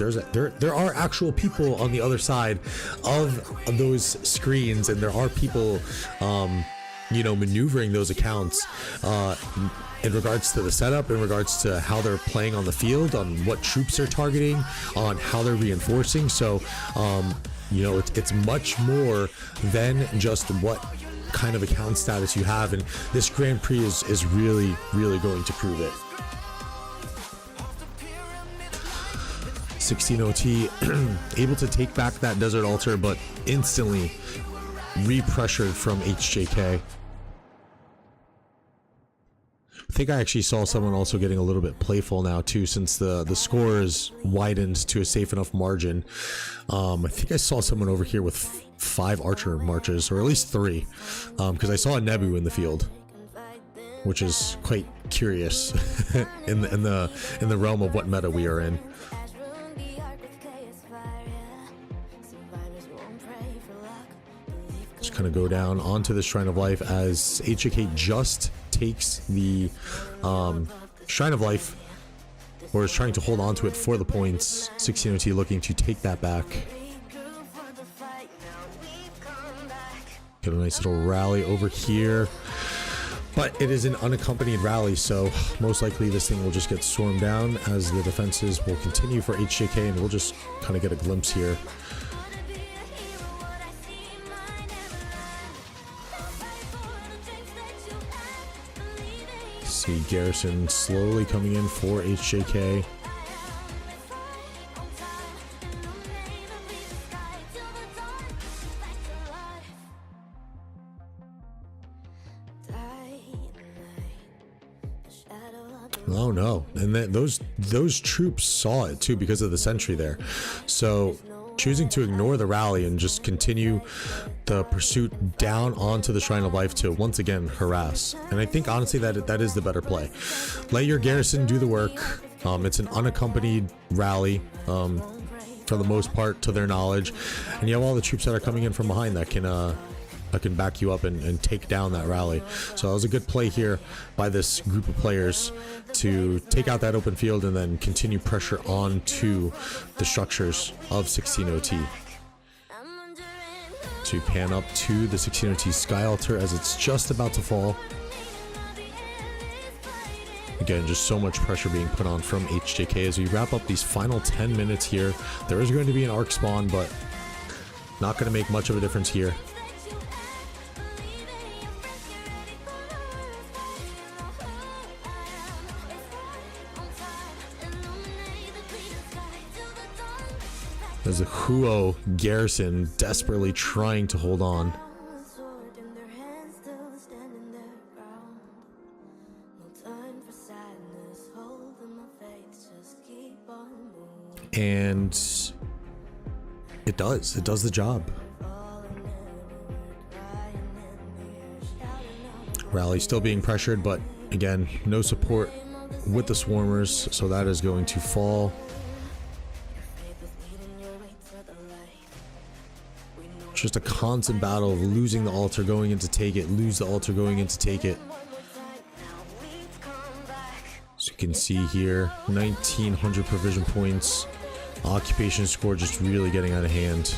B: there are actual people on the other side of those screens, and there are people you know, maneuvering those accounts in regards to the setup, in regards to how they're playing on the field, on what troops they're targeting, on how they're reinforcing. So you know, it's much more than just what kind of account status you have, and this Grand Prix is really going to prove it. 16OT able to take back that desert altar, but instantly re-pressured from HJK. I think I actually saw someone also getting a little bit playful now too, since the score is widened to a safe enough margin. I think I saw someone over here with 5 archer marches, or at least 3, because I saw a Nebu in the field, which is quite curious in the realm of what meta we are in. Just kind of go down onto the Shrine of Life as HJK just takes the Shrine of Life, or is trying to hold on to it for the points. 16OT looking to take that back. Get a nice little rally over here, but it is an unaccompanied rally, so most likely this thing will just get stormed down as the defenses will continue for HJK, and we'll just kind of get a glimpse here. See garrison slowly coming in for HJK. Oh no, and those troops saw it too because of the sentry there, so choosing to ignore the rally and just continue the pursuit down onto the Shrine of Life to once again harass. And I think honestly that is the better play. Let your garrison do the work. It's an unaccompanied rally for the most part, to their knowledge, and you have all the troops that are coming in from behind that can back you up and take down that rally. So that was a good play here by this group of players to take out that open field and then continue pressure on to the structures of 16OT. So we pan up to the 16OT Sky Altar as it's just about to fall. Again, just so much pressure being put on from HJK as we wrap up these final 10 minutes here. There is going to be an arc spawn, but not going to make much of a difference here. There's a Huo garrison desperately trying to hold on. And it does the job. Rally still being pressured, but again, no support with the swarmers, so that is going to fall. Just a constant battle of losing the altar, going in to take it, lose the altar, going in to take it. So you can see here, 1900 provision points. Occupation score just really getting out of hand.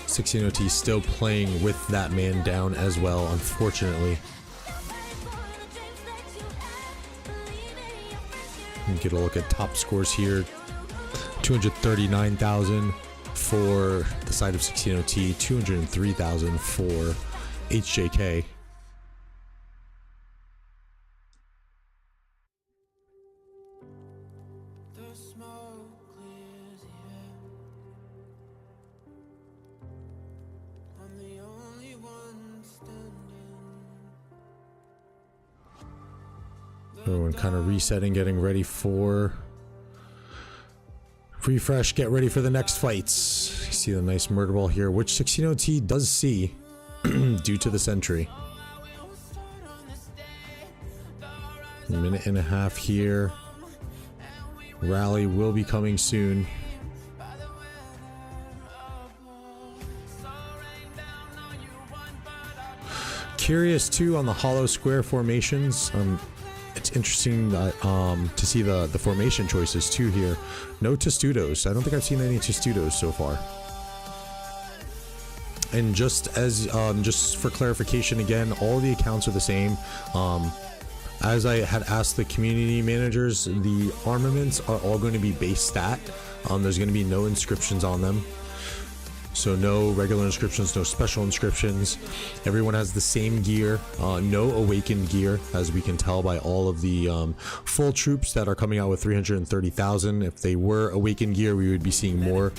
B: 16 OT still playing with that man down as well, unfortunately. Get a look at top scores here. 239,000 for the side of 16 OT, 203,000 for HJK. Everyone kind of resetting, getting ready for refresh, get ready for the next fights. You see the nice murder ball here, which 16 OT does see due to the sentry. A minute and a half here. Rally will be coming soon. Curious too on the hollow square formations. It's interesting that, to see the formation choices too here. No testudos. I don't think I've seen any testudos so far. And just as just for clarification again, all the accounts are the same. As I had asked the community managers, the armaments are all going to be base stat. There's going to be no inscriptions on them. So no regular inscriptions, no special inscriptions. Everyone has the same gear, no awakened gear, as we can tell by all of the full troops that are coming out with 330,000. If they were awakened gear, we would be seeing more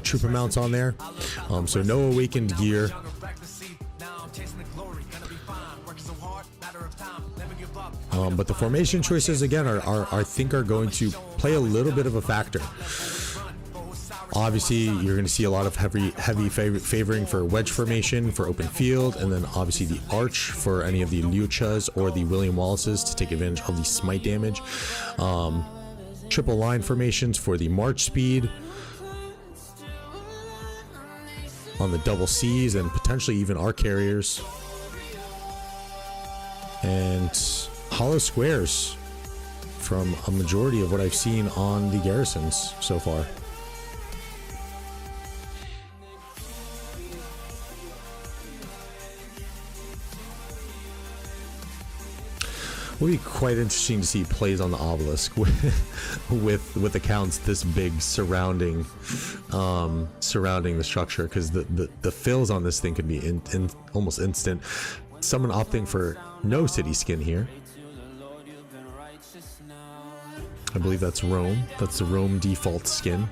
B: troop amounts on there. So no awakened gear. But the formation choices again are I think are going to play a little bit of a factor. Obviously, you're going to see a lot of heavy favoring for wedge formation for open field, and then obviously the arch for any of the Liuchas or the William Wallaces to take advantage of the smite damage. Triple line formations for the march speed on the double C's and potentially even arc carriers. And hollow squares from a majority of what I've seen on the garrisons so far. Will be quite interesting to see plays on the obelisk with accounts this big surrounding the structure, because the fills on this thing could be in almost instant. Someone opting for no city skin here. I believe that's Rome. That's the Rome default skin.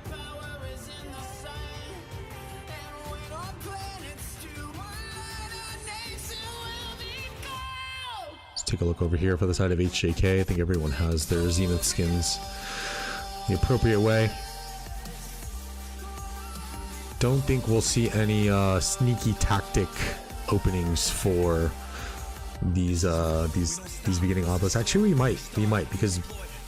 B: Take a look over here for the side of HJK. I think everyone has their Zenith skins the appropriate way. Don't think we'll see any sneaky tactic openings for these beginning obelisks. Actually, we might because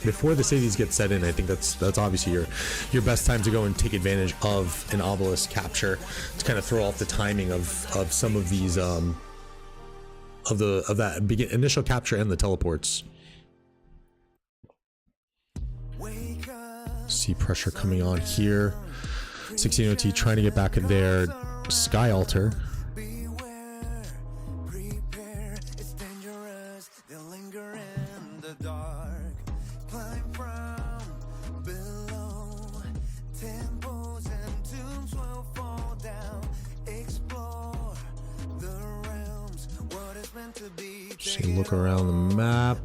B: before the cities get set in, I think that's obviously your best time to go and take advantage of an obelisk capture to kind of throw off the timing of some of these of that initial capture and the teleports. See pressure coming on here. 16 OT trying to get back at their sky altar. Just look around the map.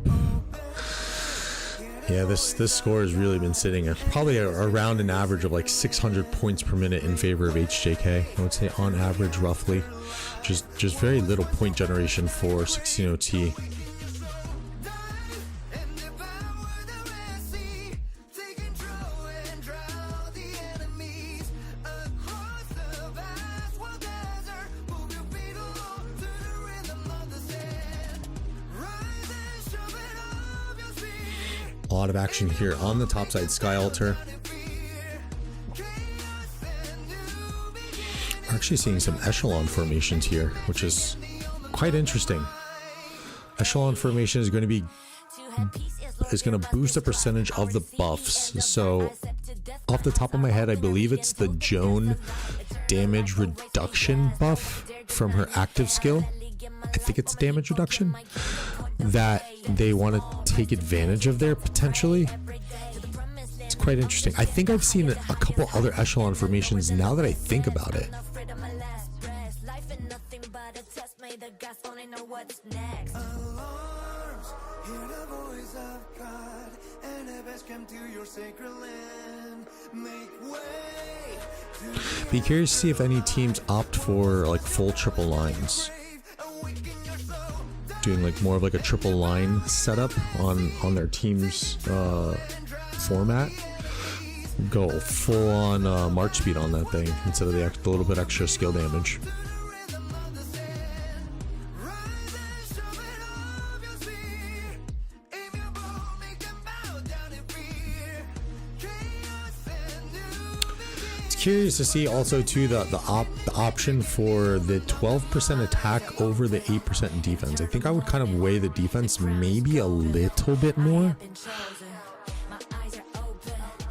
B: Yeah, this score has really been sitting at probably around an average of like 600 points per minute in favor of HJK. I would say on average, roughly. Just very little point generation for 16OT. A lot of action here on the top side Sky Altar. We're actually seeing some echelon formations here, which is quite interesting. Echelon formation is going to boost the percentage of the buffs. So off the top of my head, I believe it's the Joan damage reduction buff from her active skill. I think it's damage reduction that they want to take advantage of there potentially. It's quite interesting. I think I've seen a couple other echelon formations now that I think about it. Be curious to see if any teams opt for like full triple lines. Doing like more of like a triple line setup on their team's format. Go full on march speed on that thing instead of the little bit extra skill damage. Curious to see also too the option for the 12% attack over the 8% in defense. I think I would kind of weigh the defense maybe a little bit more.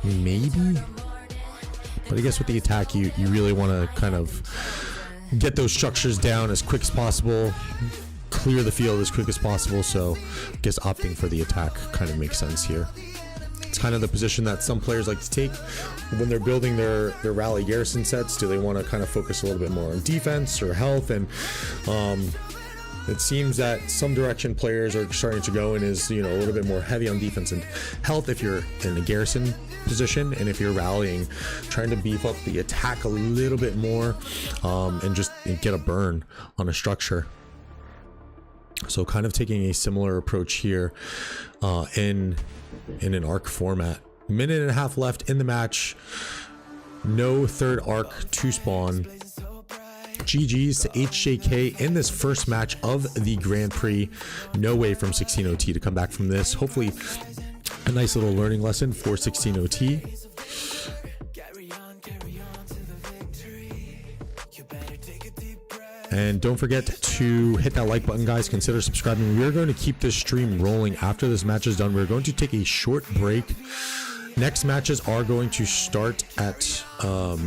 B: Maybe. But I guess with the attack, you really want to kind of get those structures down as quick as possible, clear the field as quick as possible. So I guess opting for the attack kind of makes sense here. It's kind of the position that some players like to take when they're building their rally garrison sets. Do they want to kind of focus a little bit more on defense or health? And it seems that some direction players are starting to go in is, you know, a little bit more heavy on defense and health if you're in the garrison position, and if you're rallying, trying to beef up the attack a little bit more and just get a burn on a structure. So kind of taking a similar approach here in an arc format. Minute and a half left in the match. No third arc to spawn. GG's to HJK in this first match of the Grand Prix. No way from 16OT to come back from this. Hopefully a nice little learning lesson for 16OT. And don't forget to hit that like button, guys. Consider subscribing. We're going to keep this stream rolling after this match is done. We're going to take a short break. Next matches are going to start at I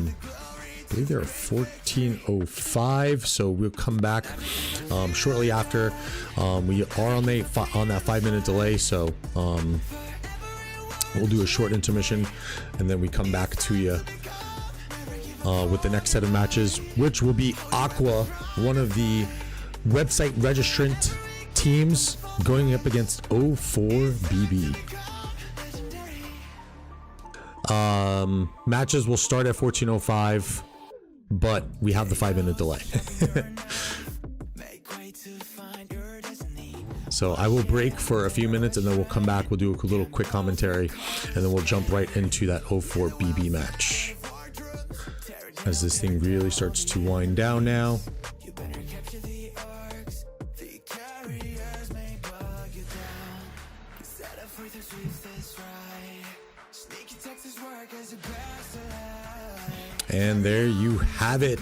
B: believe they're 14:05, so we'll come back shortly after. We are on that 5-minute delay, so we'll do a short intermission and then we come back to you with the next set of matches, which will be AQUA, one of the website registrant teams, going up against O4BB. Matches will start at 14:05, but we have the 5-minute delay. So I will break for a few minutes and then we'll come back. We'll do a little quick commentary and then we'll jump right into that O4BB match, as this thing really starts to wind down now. And there you have it.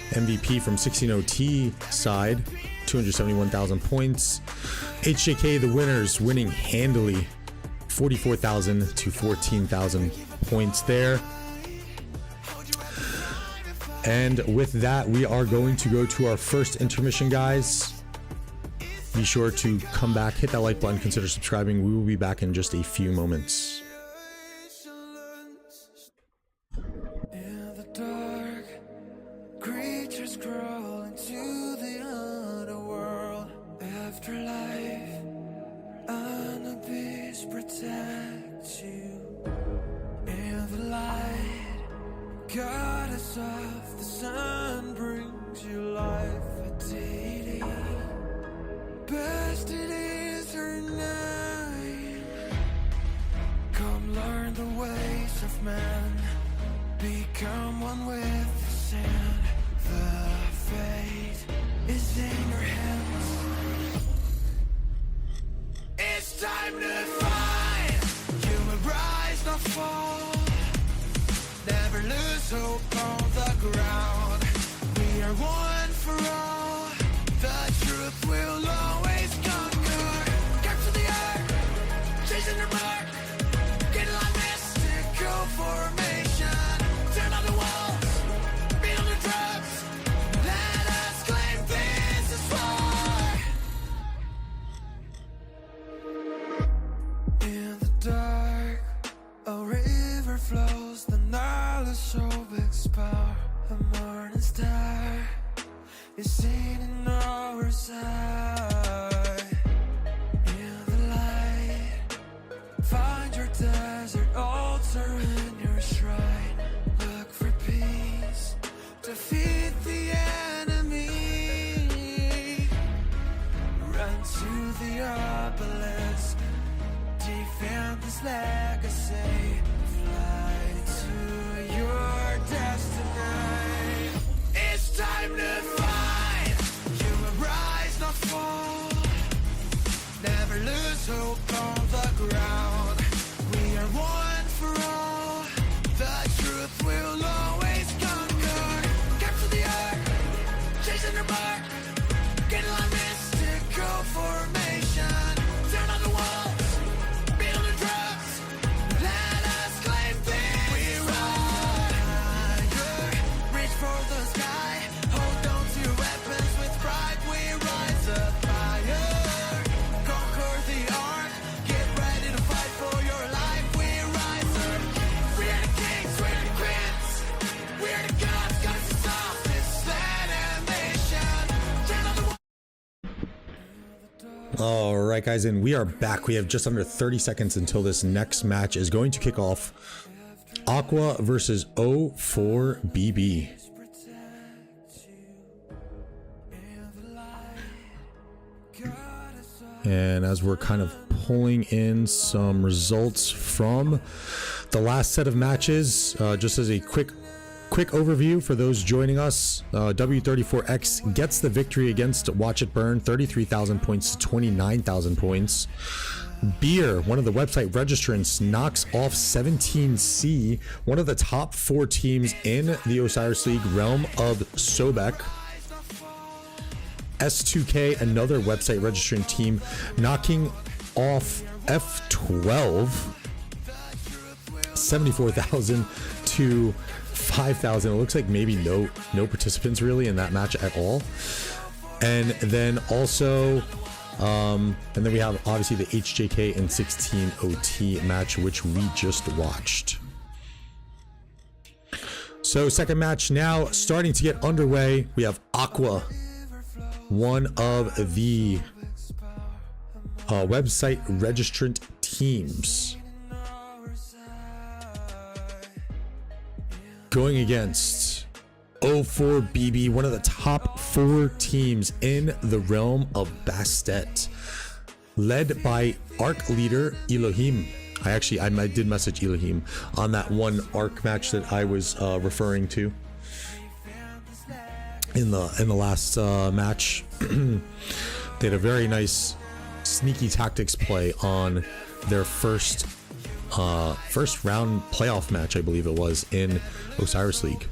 B: MVP from 16OT side, 271,000 points. HJK, the winners, winning handily, 44,000 to 14,000 points there. And with that, we are going to go to our first intermission, guys. Be sure to come back, hit that like button, consider subscribing. We will be back in just a few moments.
A: In the dark, creatures crawl into the underworld. After Goddess of the sun brings you life a deity. Best it is her name. Come learn the ways of man. Become one with the sand. The fate is in your hands. It's time to fight. You will rise, not fall. Never lose hope on the ground. We are one for all. The truth will always conquer. Capture the earth, chasing the mark. Get like mystical formation. Turn on the walls, beat on the drums. Let us claim this is war. In the dark, a river flows. The Nile is so big, power. A morning star is seen in our side. In the light, find your desert altar and your shrine. Look for peace, defeat the enemy. Run to the obelisk, defend this legacy. Fly to your destiny. It's time to fight. You will rise, not fall. Never lose hope on the ground. We are one for all. The truth will always conquer. Capture the earth, chasing the mark. Get like mystical formation. Turn on the walls, beat on the drums. Let us claim this. We run higher, reach for the sky. Hold on to your weapons with pride. We rise up higher, conquer the ark. Get ready to fight for your life. We rise up. We are the kings, we are the queens. We are the gods, goddesses of this animation. Turn on the wall.
B: All right, guys, and we are back. We have just under 30 seconds until this next match is going to kick off. Aqua versus O4BB. And as we're kind of pulling in some results from the last set of matches, just as a quick overview for those joining us, W34X gets the victory against Watch It Burn, 33,000 points to 29,000 points. Beer, one of the website registrants, knocks off 17C, one of the top 4 teams in the Osiris League realm of Sobek. S2K, another website registrant team, knocking off F12, 74,000 to 5,000. It looks like maybe no participants really in that match at all. And then also and then we have obviously the HJK and 16 OT match, which we just watched. So second match now starting to get underway. We have AQUA, one of the website registrant teams, going against O4BB, one of the top 4 teams in the realm of Bastet, led by ARC leader Elohim. I did message Elohim on that one ARC match that I was referring to in the last match. They had a very nice sneaky tactics play on their first round playoff match, I believe it was, in Osiris League.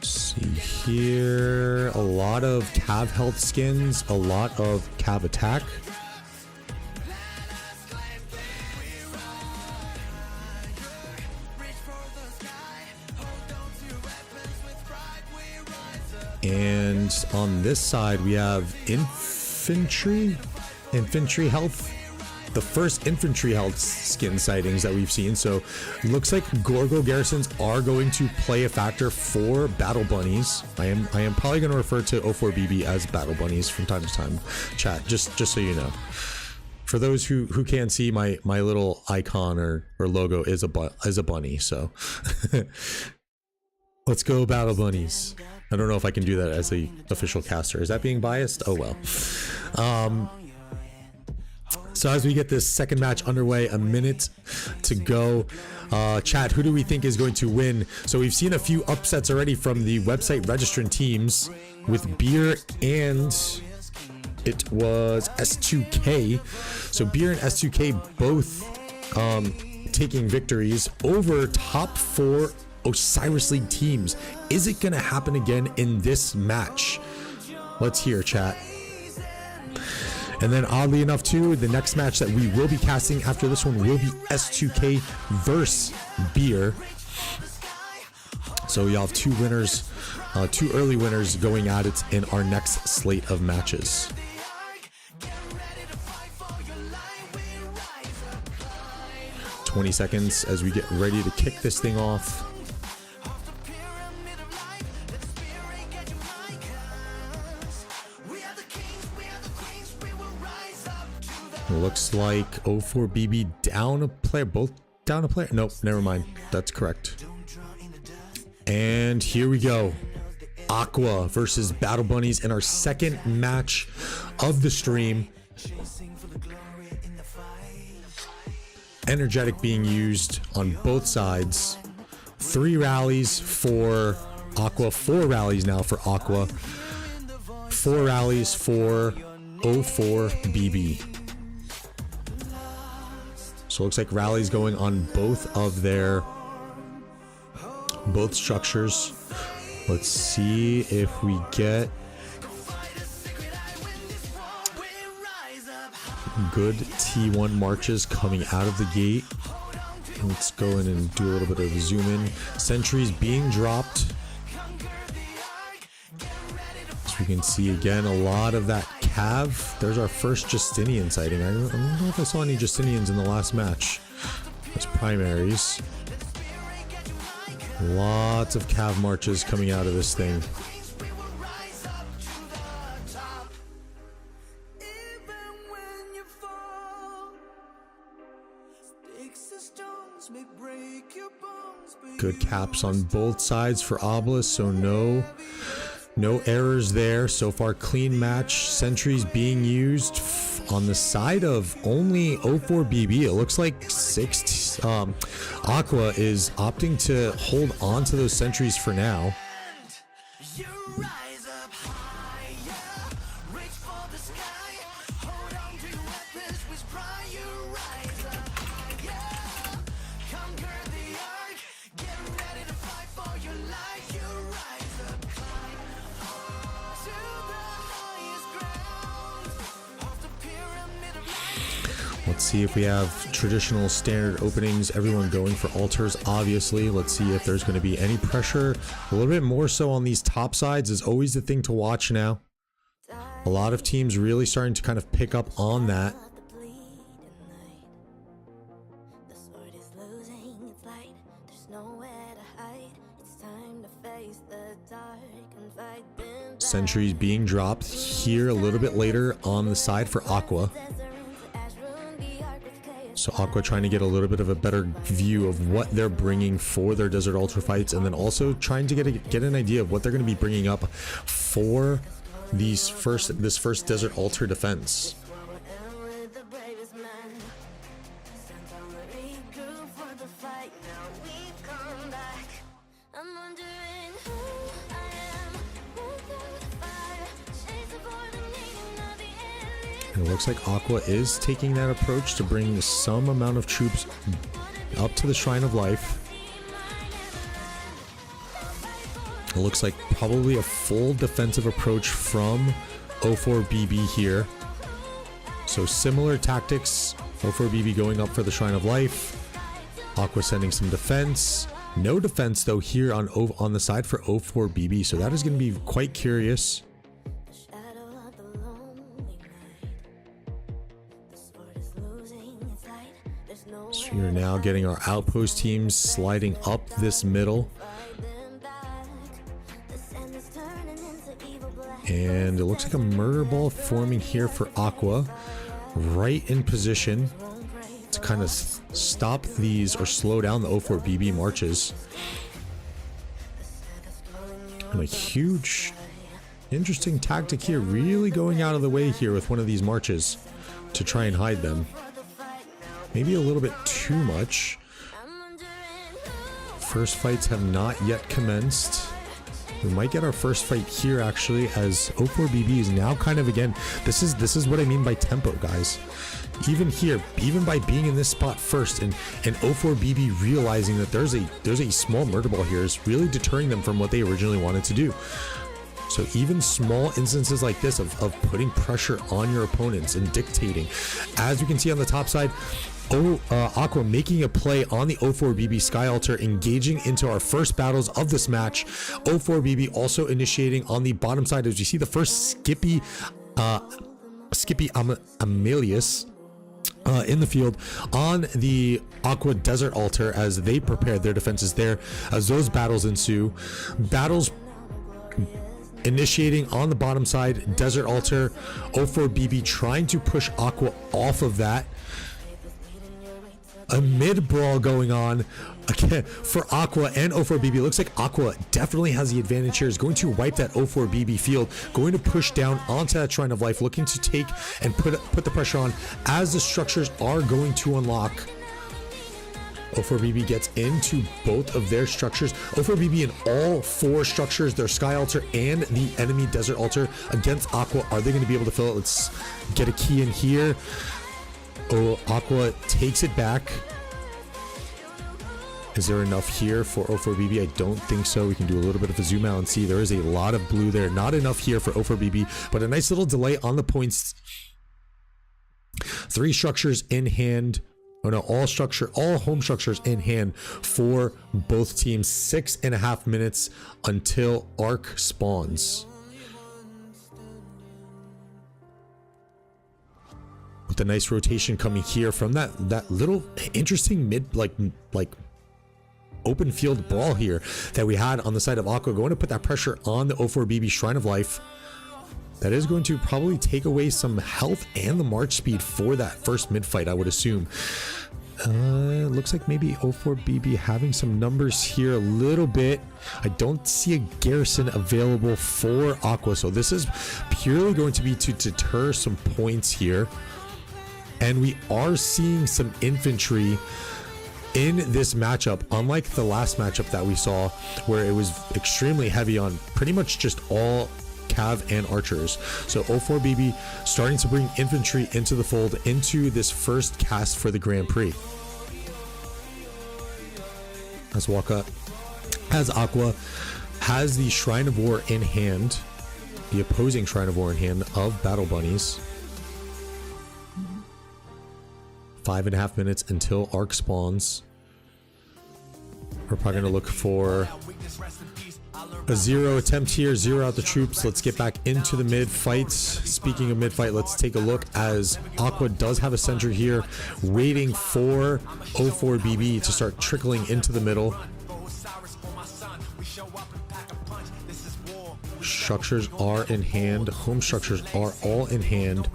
B: See here, a lot of Cav health skins, a lot of Cav attack. And on this side we have infantry health, the first infantry health skin sightings that we've seen. So looks like Gorgo garrisons are going to play a factor for battle bunnies. I am probably going to refer to O4BB as battle bunnies from time to time, chat, just so you know. For those who can't see, my little icon or logo is a bunny. So let's go battle bunnies. I don't know if I can do that as the official caster. Is that being biased? Oh well. So as we get this second match underway, a minute to go. Chat, who do we think is going to win? So we've seen a few upsets already from the website registrant teams with Beer and it was S2K. So Beer and S2K both taking victories over top 4 Osiris League teams. Is it going to happen again in this match? Let's hear, chat. And then oddly enough too, the next match that we will be casting after this one will be S2K versus Beer. So we have 2 winners, 2 early winners going at it in our next slate of matches. "20 seconds as we get ready to kick this thing off. Looks like O4BB down a player, both down a player. Nope, never mind. That's correct. And here we go. AQUA versus Battle Bunnies in our second match of the stream. Energetic being used on both sides. 3 rallies for AQUA, 4 rallies now for AQUA, 4 rallies for O4BB. So it looks like rallies going on both of their structures. Let's see if we get good T1 marches coming out of the gate. Let's go in and do a little bit of a zoom in. Sentries being dropped. So we can see again a lot of that cav. There's our first Justinian sighting. I don't know if I saw any Justinians in the last match. That's primaries. Lots of cav marches coming out of this thing. Good caps on both sides for Obelisk, so no errors there. So far, clean match. Sentries being used on the side of only O4BB. It looks like AQUA is opting to hold on to those sentries for now. Let's see if we have traditional standard openings, everyone going for altars, obviously. Let's see if there's going to be any pressure. A little bit more so on these top sides is always the thing to watch now. A lot of teams really starting to kind of pick up on that. Sentries being dropped here a little bit later on the side for AQUA. So AQUA trying to get a little bit of a better view of what they're bringing for their Desert Ultra fights, and then also trying to get an idea of what they're going to be bringing up for this first Desert Ultra defense. It looks like AQUA is taking that approach to bring some amount of troops up to the Shrine of Life. It looks like probably a full defensive approach from O4BB here. So similar tactics. O4BB going up for the Shrine of Life. AQUA sending some defense. No defense though here on the side for O4BB. So that is going to be quite curious. So you're now getting our outpost teams sliding up this middle. And it looks like a murder ball forming here for Aqua, right in position to kind of stop these or slow down the O4BB marches. And a huge, interesting tactic here, really going out of the way here with one of these marches to try and hide them. Maybe a little bit too much. First fights have not yet commenced. We might get our first fight here actually, as O4BB is now kind of, again, this is what I mean by tempo, guys. Even here, even by being in this spot first, and O4BB realizing that there's a small murder ball here is really deterring them from what they originally wanted to do. So even small instances like this of putting pressure on your opponents and dictating, as we can see on the top side, Aqua making a play on the O4BB Sky Altar, engaging into our first battles of this match. O4BB also initiating on the bottom side, as you see the first Skippy Amelius in the field on the Aqua Desert Altar, as they prepare their defenses there, as those battles ensue. Battles initiating on the bottom side, Desert Altar, O4BB trying to push Aqua off of that. A mid brawl going on again for Aqua and O4BB. Looks like Aqua definitely has the advantage here. Is going to wipe that O4BB field, going to push down onto that Shrine of Life, looking to take and put the pressure on as the structures are going to unlock. O4BB gets into both of their structures. O4BB in all four structures, their Sky Altar and the enemy Desert Altar against Aqua. Are they going to be able to fill it? Let's get a key in here. Oh, Aqua takes it back. Is there enough here for O4BB? I don't think so. We can do a little bit of a zoom out and see there is a lot of blue there. Not enough here for O4BB, but a nice little delay on the points. 3 structures in hand. Oh no, all home structures in hand for both teams. 6.5 minutes until Arc spawns. With a nice rotation coming here from that little interesting mid like open field brawl here that we had on the side of Aqua, going to put that pressure on the O4BB Shrine of Life. That is going to probably take away some health and the march speed for that first mid fight, I would assume. Looks like maybe O4BB having some numbers here a little bit. I don't see a garrison available for Aqua, so this is purely going to be to deter some points here. And we are seeing some infantry in this matchup, unlike the last matchup that we saw, where it was extremely heavy on pretty much just all Cav and archers. So O4BB starting to bring infantry into the fold into this first cast for the Grand Prix. As Aqua has the Shrine of War in hand, the opposing Shrine of War in hand of Battle Bunnies. 5.5 minutes until Arc spawns. We're probably going to look for a 0 attempt here, 0 out the troops. Let's get back into the mid fight. Speaking of mid fight, let's take a look as Aqua does have a sentry here, waiting for O4BB to start trickling into the middle. Structures are in hand. Home structures are all in hand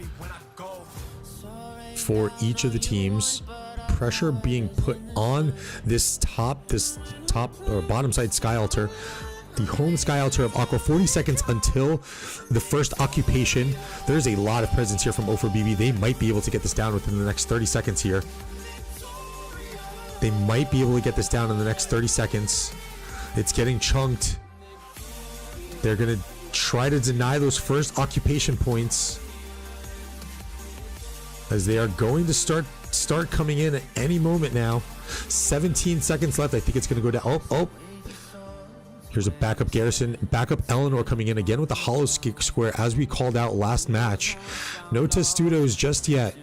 B: for each of the teams. Pressure being put on this top or bottom side Sky Altar, the home Sky Altar of Aqua. 40 seconds until the first occupation. There's a lot of presence here from O4BB. They might be able to get this down within the next 30 seconds here. They might be able to get this down in the next 30 seconds. It's getting chunked. They're gonna try to deny those first occupation points, as they are going to start coming in at any moment now. 17 seconds left. I think it's going to go down. Oh, here's a backup garrison, backup Eleanor coming in again with the hollow square, as we called out last match. No testudos just yet.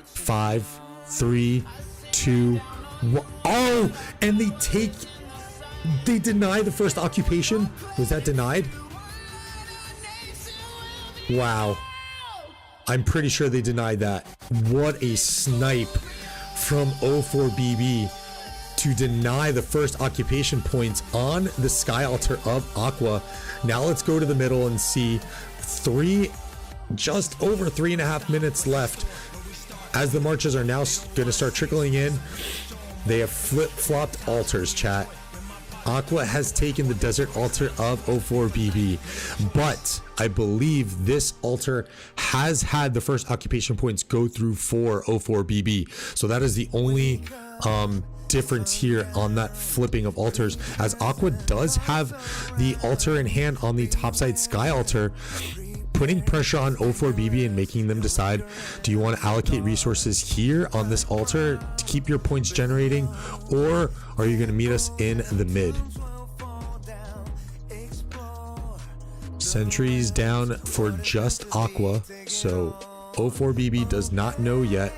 B: 5, 3, 2, 1. Oh, and they deny the first occupation. Was that denied? Wow. I'm pretty sure they denied that. What a snipe from O4BB to deny the first occupation points on the Sky Altar of AQUA. Now let's go to the middle and see just over 3.5 minutes left as the marches are now going to start trickling in. They have flip-flopped altars, chat. AQUA has taken the desert altar of O4BB, but I believe this altar has had the first occupation points go through for O4BB. So that is the only difference here on that flipping of altars, as AQUA does have the altar in hand on the topside Sky altar, putting pressure on O4BB and making them decide, do you want to allocate resources here on this altar to keep your points generating, or are you going to meet us in the mid? Sentries down for just AQUA, so O4BB does not know yet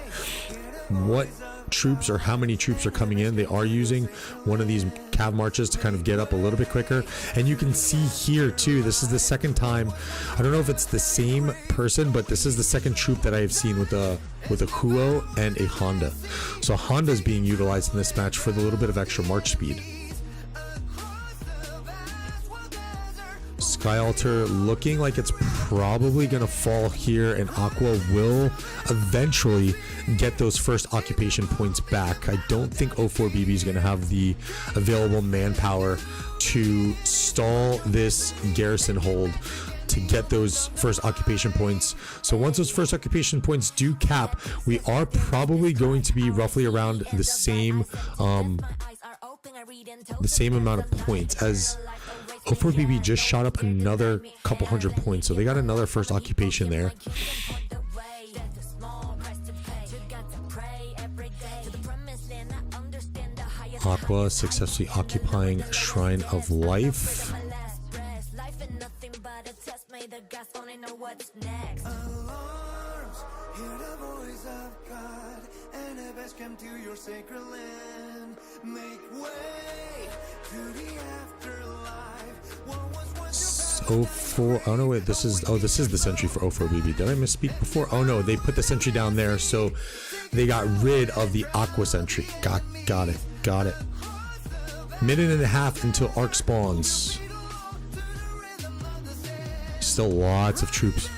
B: what troops or how many troops are coming in. They are using one of these cav marches to kind of get up a little bit quicker, and you can see here too, this is the second time, I don't know if it's the same person, but this is the second troop that I have seen with a Kuo and a Honda. So Honda is being utilized in this match for the little bit of extra march speed. Sky altar looking like it's probably going to fall here, and AQUA will eventually get those first occupation points back. I don't think O4BB is going to have the available manpower to stall this garrison hold to get those first occupation points. So once those first occupation points do cap, we are probably going to be roughly around the same amount of points, as O4BB just shot up another couple hundred points, so they got another first occupation there. AQUA successfully occupying Shrine of Life. Oh no, wait, this is the sentry for O4BB. Did I misspeak before? Oh no, they put the sentry down there, so they got rid of the AQUA sentry. Got it. Minute and a half until arc spawns. Still lots of troops.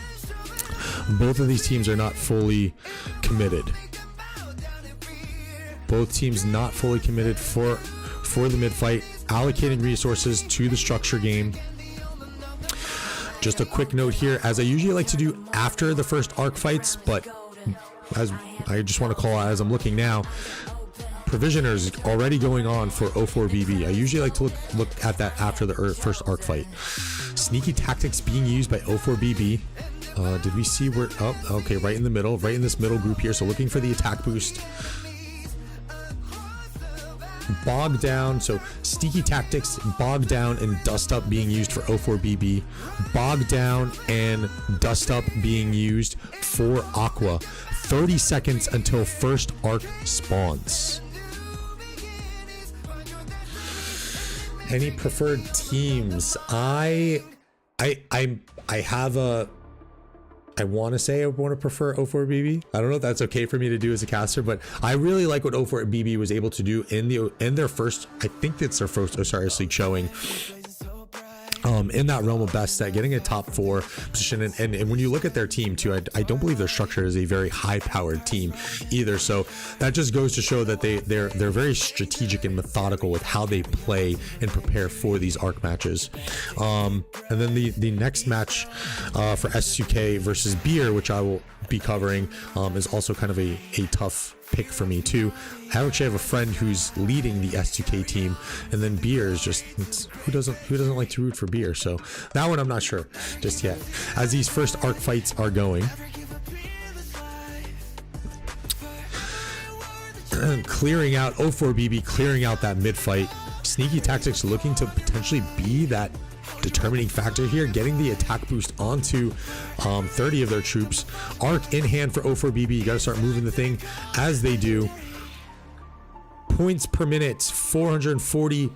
B: Both of these teams are not fully committed. Both teams not fully committed for the mid fight, allocating resources to the structure game. Just a quick note here, as I usually like to do after the first arc fights, but as I just want to call out as I'm looking now, provisioners already going on for O4BB. I usually like to look at that after the first arc fight. Sneaky tactics being used by O4BB. Did we see where? Oh, okay, right in the middle, right in this middle group here. So looking for the attack boost. Bog down, so sneaky tactics, bog down and dust up being used for O4BB, bog down and dust up being used for AQUA. 30 seconds until first arc spawns. Any preferred teams? I have a, I want to say I want to prefer O4BB. I don't know if that's okay for me to do as a caster, but I really like what O4BB was able to do in their first, I think it's their first Osiris League showing. In that realm of best set, getting a top 4 position, and when you look at their team too, I don't believe their structure is a very high-powered team either. So that just goes to show that they're very strategic and methodical with how they play and prepare for these arc matches. And then the next match for S2K versus Beer, which I will be covering, is also kind of a tough pick for me too. I actually have a friend who's leading the S2K team, and then Beer is just, who doesn't like to root for Beer? So that one I'm not sure just yet, as these first arc fights are going. Clearing out O4BB, clearing out that mid fight. Sneaky tactics looking to potentially be that determining factor here, getting the attack boost onto 30 of their troops. Arc in hand for O4BB. You got to start moving the thing as they do. Points per minute, 440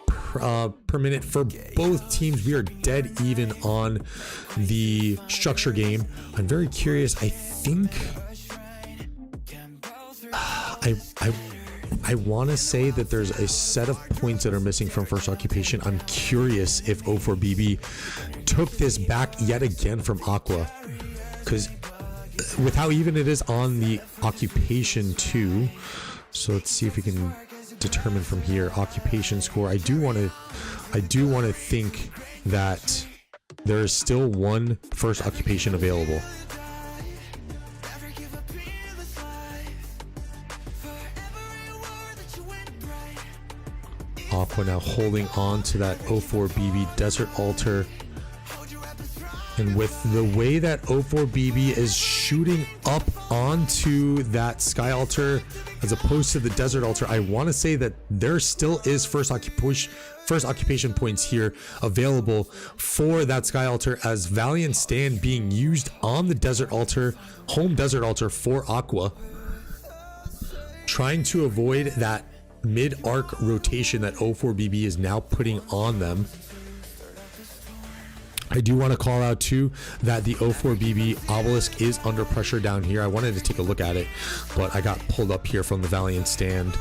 B: per minute for both teams. We are dead even on the structure game. I'm very curious. I I want to say that there's a set of points that are missing from first occupation. I'm curious if O4BB took this back yet again from AQUA, because with how even it is on the occupation 2. So let's see if we can determine from here occupation score. I do want to think that there is still one first occupation available. AQUA now holding on to that O4BB Desert Altar. And with the way that O4BB is shooting up onto that Sky Altar as opposed to the Desert Altar, I want to say that there still is first occupation points here available for that Sky Altar, as Valiant Stand being used on the Desert Altar, home Desert Altar for AQUA, trying to avoid that mid-arc rotation that O4BB is now putting on them. I do want to call out too that the O4BB obelisk is under pressure down here. I wanted to take a look at it, but I got pulled up here from the Valiant Stand.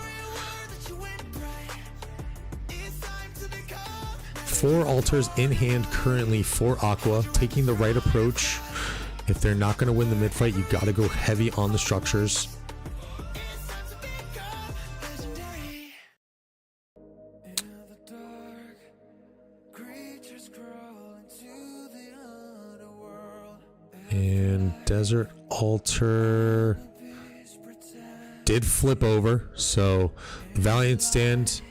B: 4 altars in hand currently for AQUA, taking the right approach. If they're not going to win the mid-fight, you got to go heavy on the structures. And Desert Altar did flip over, so Valiant Stand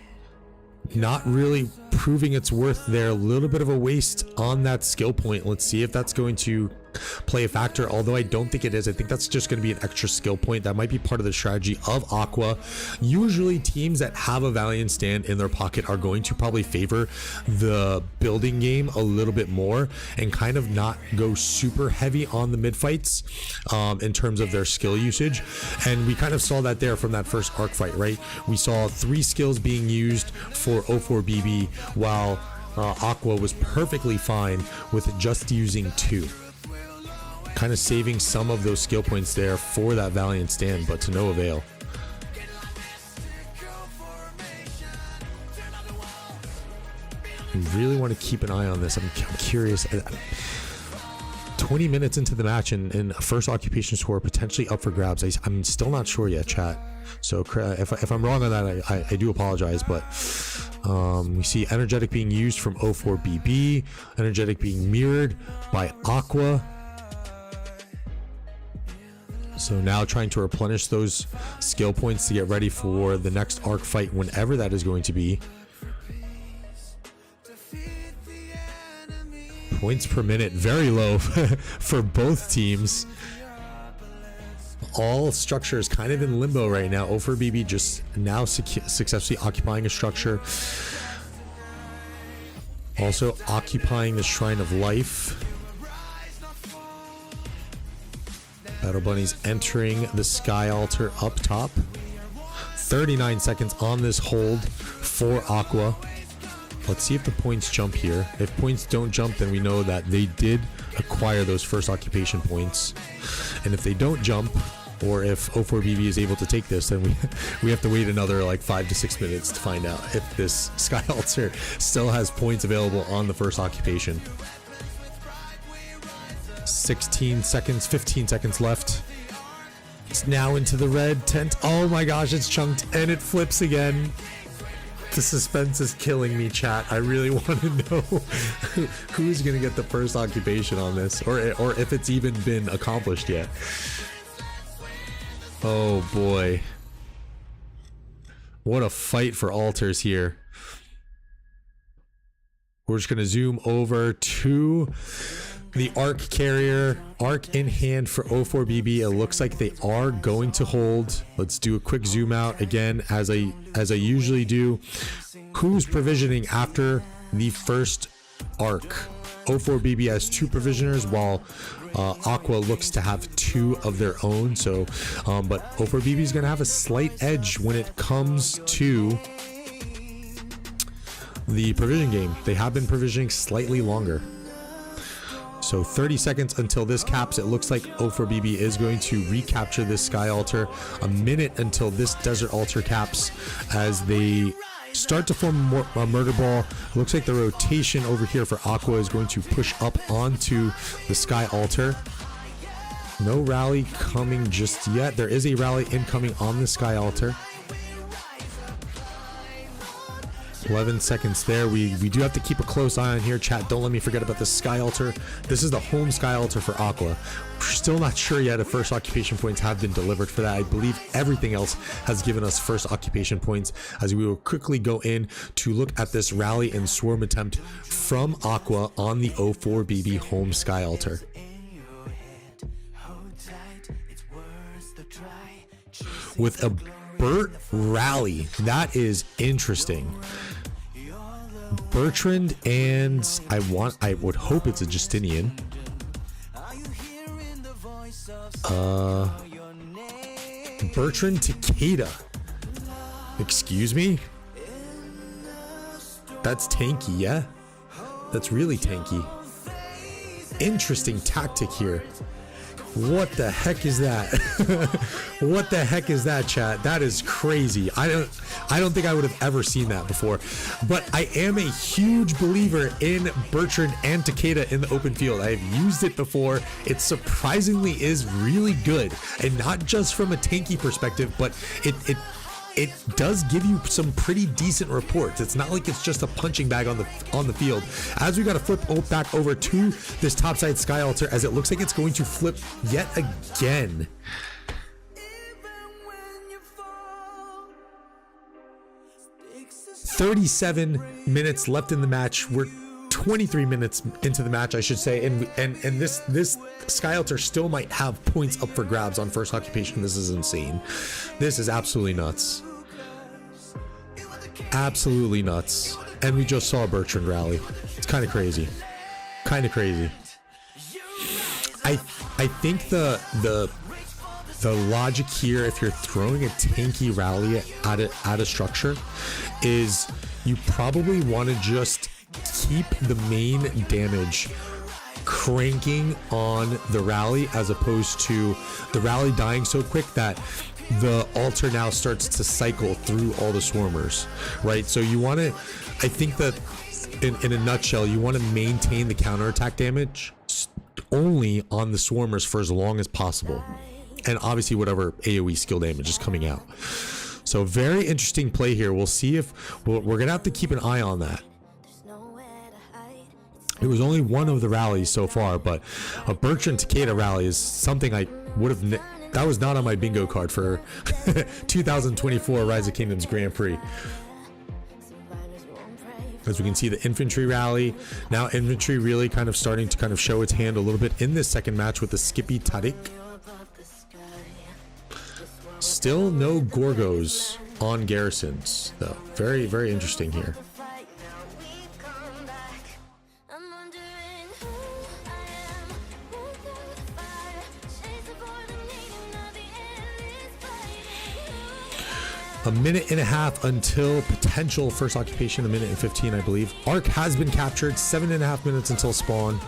B: not really proving its worth there. A little bit of a waste on that skill point. Let's see if that's going to play a factor, although I don't think it is. I think that's just going to be an extra skill point. That might be part of the strategy of AQUA. Usually teams that have a Valiant Stand in their pocket are going to probably favor the building game a little bit more and kind of not go super heavy on the mid fights in terms of their skill usage. And we kind of saw that there from that first arc fight, right? We saw 3 skills being used for O4BB, while AQUA was perfectly fine with just using 2. Kind of saving some of those skill points there for that Valiant Stand, but to no avail. I really want to keep an eye on this. I'm curious. 20 minutes into the match and first occupation score potentially up for grabs. I'm still not sure yet, chat. So if I'm wrong on that, I do apologize, but we see energetic being used from O4BB, energetic being mirrored by AQUA. So now trying to replenish those skill points to get ready for the next arc fight, whenever that is going to be. Points per minute, very low for both teams. All structures kind of in limbo right now. O4BB just now successfully occupying a structure. Also occupying the Shrine of Life. Battle Bunnies entering the Sky Altar up top. 39 seconds on this hold for AQUA. Let's see if the points jump here. If points don't jump, then we know that they did acquire those first occupation points. And if they don't jump, or if O4BB is able to take this, then we have to wait another like 5 to 6 minutes to find out if this Sky Altar still has points available on the first occupation. 16 seconds, 15 seconds left. It's now into the red tent. Oh my gosh, it's chunked and it flips again. The suspense is killing me, chat. I really want to know who's going to get the first occupation on this, or if it's even been accomplished yet. Oh boy. What a fight for altars here. We're just going to zoom over to the arc carrier, arc in hand for O4BB. It looks like they are going to hold. Let's do a quick zoom out again, as I usually do. Who's provisioning after the first arc? O4BB has 2 provisioners, while AQUA looks to have 2 of their own. So, but O4BB is going to have a slight edge when it comes to the provision game. They have been provisioning slightly longer. So 30 seconds until this caps. It looks like O4BB is going to recapture this Sky Altar. A minute until this Desert Altar caps as they start to form a murder ball. It looks like the rotation over here for AQUA is going to push up onto the Sky Altar. No rally coming just yet. There is a rally incoming on the Sky Altar. 11 seconds there. We do have to keep a close eye on here, chat. Don't let me forget about the Sky Altar. This is the home Sky Altar for AQUA. We're still not sure yet if first occupation points have been delivered for that. I believe everything else has given us first occupation points, as we will quickly go in to look at this rally and swarm attempt from AQUA on the O4BB home Sky Altar. With a Burt rally, that is interesting. Bertrand and I would hope it's a Justinian. Bertrand Takeda. Excuse me? That's tanky, yeah? That's really tanky. Interesting tactic here. What the heck is that? What the heck is that, chat? That is crazy. I don't think I would have ever seen that before. But I am a huge believer in Bertrand and Takeda in the open field. I have used it before. It surprisingly is really good, and not just from a tanky perspective, but it does give you some pretty decent reports. It's not like it's just a punching bag on the field. As we got to flip back over to this topside Sky Altar, as it looks like it's going to flip yet again. 37 minutes left in the match. We're 23 minutes into the match, I should say, and this Sky Altar still might have points up for grabs on first occupation. This is insane. This is absolutely nuts. Absolutely nuts. And we just saw a Bertrand rally. It's kind of crazy. Kind of crazy. I think the logic here, if you're throwing a tanky rally at a structure, is you probably want to just keep the main damage cranking on the rally, as opposed to the rally dying so quick that the altar now starts to cycle through all the swarmers, right? So you want to, I think that in a nutshell, you want to maintain the counterattack damage only on the swarmers for as long as possible, and obviously whatever AoE skill damage is coming out. So very interesting play here. We'll see if we're gonna have to keep an eye on that. It was only one of the rallies so far, but a Bertrand Takeda rally is something I would have. That was not on my bingo card for 2024 Rise of Kingdoms Grand Prix. As we can see, the infantry rally. Now infantry really kind of starting to kind of show its hand a little bit in this second match with the Skippy Tariq. Still no Gorgos on garrisons, though. Very, very interesting here. A minute and a half until potential first occupation, a minute and 15, I believe. Arc has been captured, 7.5 minutes until spawn.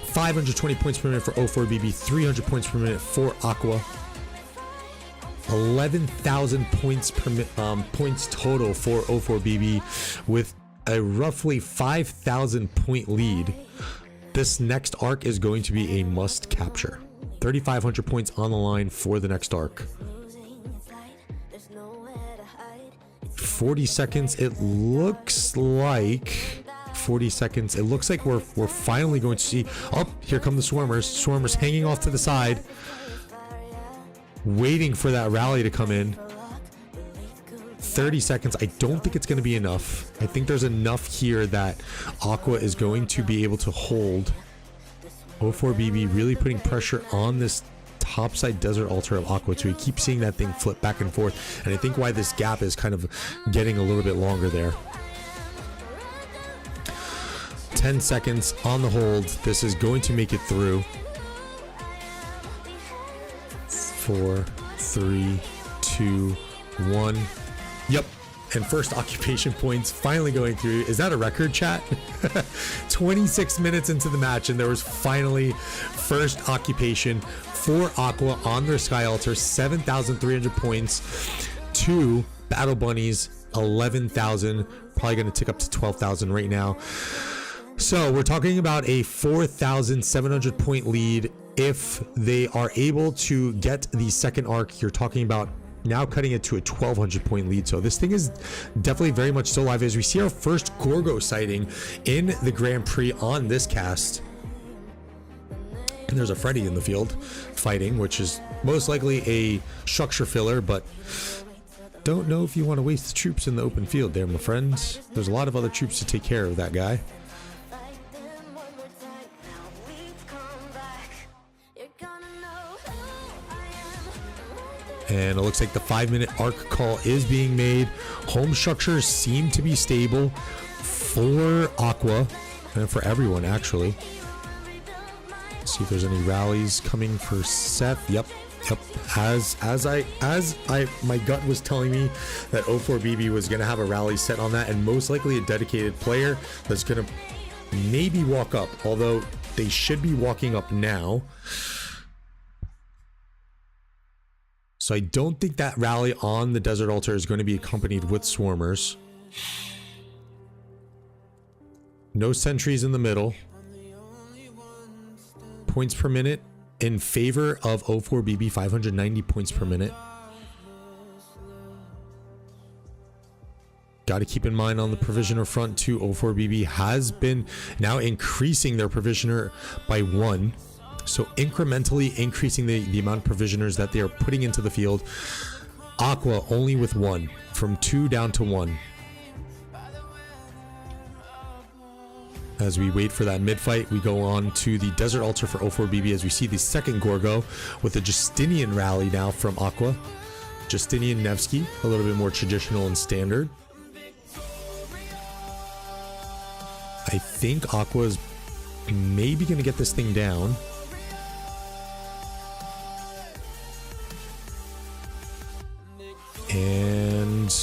B: 520 points per minute for O4BB, 300 points per minute for AQUA. 11,000 points per points total for O4BB, with a roughly 5,000 point lead. This next arc is going to be a must capture. 3,500 points on the line for the next arc. 40 seconds. It looks like 40 seconds. It looks like we're finally going to see. Oh, here come the swarmers. Swarmers hanging off to the side, waiting for that rally to come in. 30 seconds. I don't think it's going to be enough. I think there's enough here that AQUA is going to be able to hold. O4BB really putting pressure on this topside desert altar of AQUA, so we keep seeing that thing flip back and forth, and I think why this gap is kind of getting a little bit longer there. 10 seconds on the hold. This is going to make it through. 4, 3, 2, 1. Yep, and first occupation points finally going through. Is that a record, chat? 26 minutes into the match, and there was finally first occupation for Aqua on their Sky Altar. 7,300 points to Battle Bunnies 11,000. Probably going to tick up to 12,000 right now. So we're talking about a 4,700 point lead. If they are able to get the second arc, you're talking about now cutting it to a 1,200 point lead. So this thing is definitely very much still alive as we see our first Gorgo sighting in the Grand Prix on this cast. And there's a Freddy in the field fighting, which is most likely a structure filler, but don't know if you want to waste the troops in the open field there, my friends. There's a lot of other troops to take care of that guy. And it looks like the 5-minute arc call is being made. Home structures seem to be stable for Aqua and for everyone, actually. Let's see if there's any rallies coming for Seth. Yep. As my gut was telling me that O4BB was gonna have a rally set on that, and most likely a dedicated player that's gonna maybe walk up, although they should be walking up now. So I don't think that rally on the Desert Altar is going to be accompanied with Swarmers. No sentries in the middle. Points per minute in favor of O4BB, 590 points per minute. Got to keep in mind on the provisioner front too, O4BB has been now increasing their provisioner by 1. So incrementally increasing the amount of provisioners that they are putting into the field. Aqua only with 1, from 2 down to 1. As we wait for that mid-fight, we go on to the Desert Altar for O4BB as we see the second Gorgo with the Justinian rally now from Aqua. Justinian Nevsky, a little bit more traditional and standard. I think Aqua is maybe going to get this thing down. And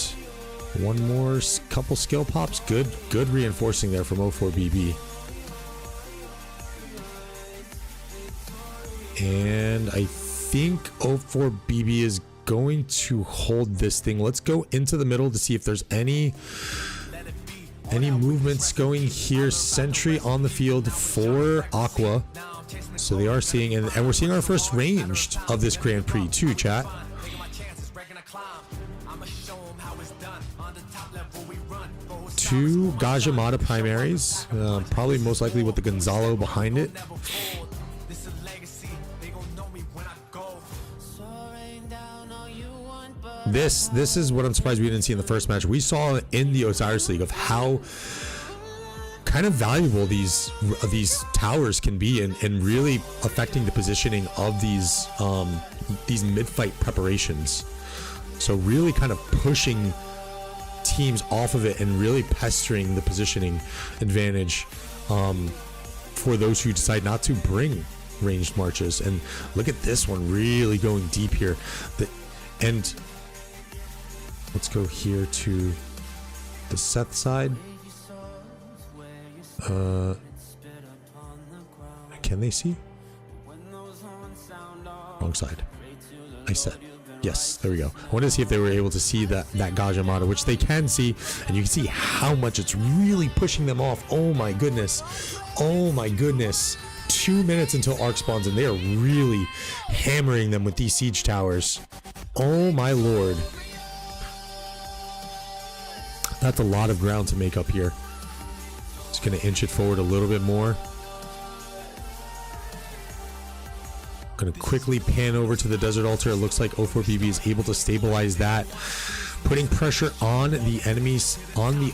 B: one more couple skill pops. Good reinforcing there from O4BB. And I think O4BB is going to hold this thing. Let's go into the middle to see if there's any movements going here. Sentry on the field for Aqua. So they are seeing, and we're seeing our first ranged of this Grand Prix too, chat. 2 Gajamada primaries, probably most likely with the Gonzalo behind it. This is what I'm surprised we didn't see in the first match. We saw in the Osiris League of how kind of valuable these towers can be and really affecting the positioning of these mid-fight preparations. So really kind of pushing teams off of it and really pestering the positioning advantage for those who decide not to bring ranged marches. And look at this one really going deep here. And let's go here to the Seth side. Can they see? Wrong side. I said. Yes, there we go. I wanted to see if they were able to see that Gajamada, which they can see, and you can see how much it's really pushing them off. Oh my goodness. Oh my goodness. 2 minutes until arc spawns, and they are really hammering them with these siege towers. Oh my lord. That's a lot of ground to make up here. Just gonna inch it forward a little bit more. Gonna quickly pan over to the Desert Altar. It looks like O4BB is able to stabilize that, putting pressure on the enemies on the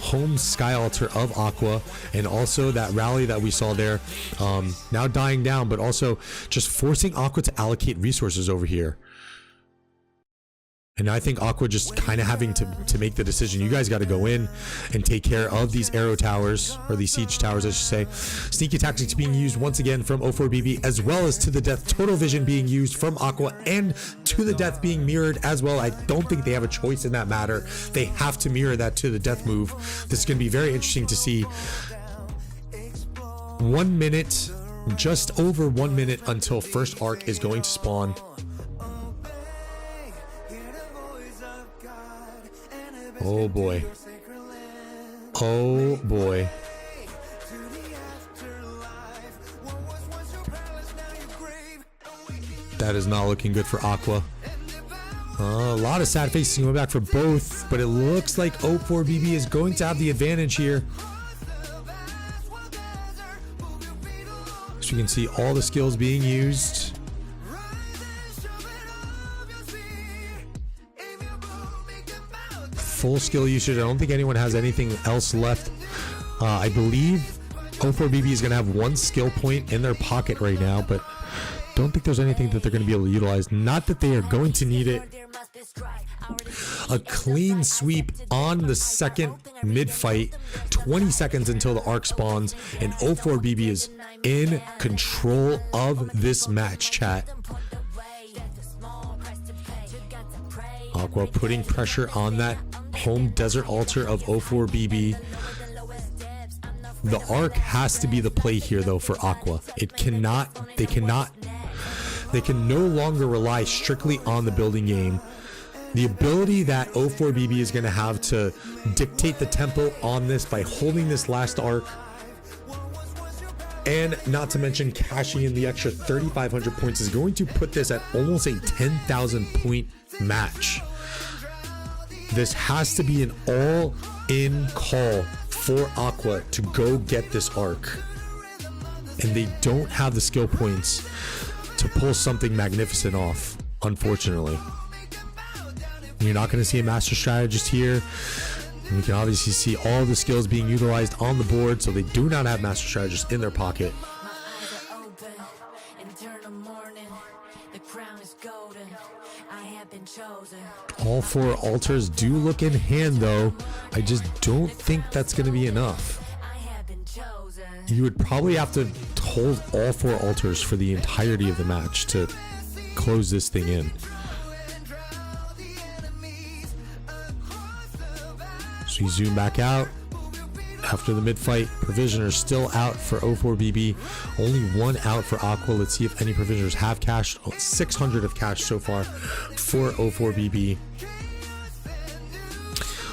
B: home Sky Altar of Aqua, and also that rally that we saw there now dying down, but also just forcing Aqua to allocate resources over here. And I think Aqua just kind of having to make the decision. You guys got to go in and take care of these arrow towers, or these siege towers, I should say. Sneaky tactics being used once again from O4BB, as well as to the death. Total vision being used from Aqua, and to the death being mirrored as well. I don't think they have a choice in that matter. They have to mirror that to the death move. This is going to be very interesting to see. 1 minute, just over 1 minute until first arc is going to spawn. Oh boy. Oh boy. That is not looking good for Aqua. A lot of sad faces going back for both, but it looks like O4BB is going to have the advantage here. So you can see all the skills being used. Full skill usage. I don't think anyone has anything else left. I believe O4BB is going to have 1 skill point in their pocket right now, but don't think there's anything that they're going to be able to utilize. Not that they are going to need it. A clean sweep on the second mid-fight, 20 seconds until the arc spawns, and O4BB is in control of this match, chat. Aqua putting pressure on that home desert altar of O4BB. The arc has to be the play here though for Aqua. They can no longer rely strictly on the building game. The ability that O4BB is going to have to dictate the tempo on this by holding this last arc, and not to mention cashing in the extra 3,500 points, is going to put this at almost a 10,000 point match. This has to be an all-in call for Aqua to go get this arc, and they don't have the skill points to pull something magnificent off, unfortunately. You're not going to see a master strategist here. We can obviously see all the skills being utilized on the board, so they do not have master strategists in their pocket. All 4 altars do look in hand though. I just don't think that's going to be enough. You would probably have to hold all 4 altars for the entirety of the match to close this thing in. So you zoom back out. After the mid-fight, Provisioners still out for O4BB. Only 1 out for Aqua. Let's see if any Provisioners have cashed. 600 have cashed so far for O4BB.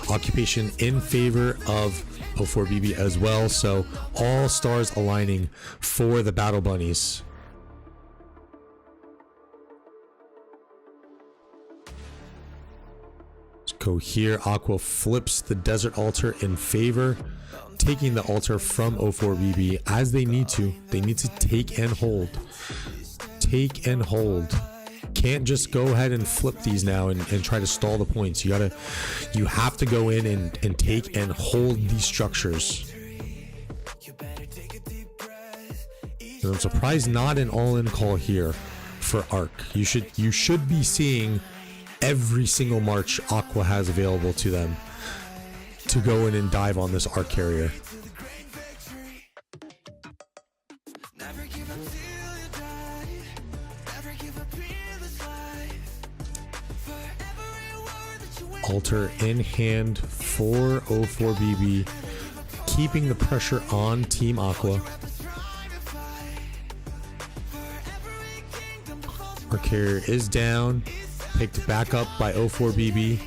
B: Occupation in favor of O4BB as well. So all stars aligning for the Battle Bunnies. Let's go here. Aqua flips the Desert Altar in favor, taking the altar from O4BB as they need to. They need to take and hold. Take and hold. Can't just go ahead and flip these now and try to stall the points. You have to go in and take and hold these structures. And I'm surprised not an all-in call here for Arc. You should be seeing every single march Aqua has available to them to go in and dive on this Arc carrier. Altar in hand for O4BB, keeping the pressure on Team Aqua. Our carrier is down, picked back up by O4BB.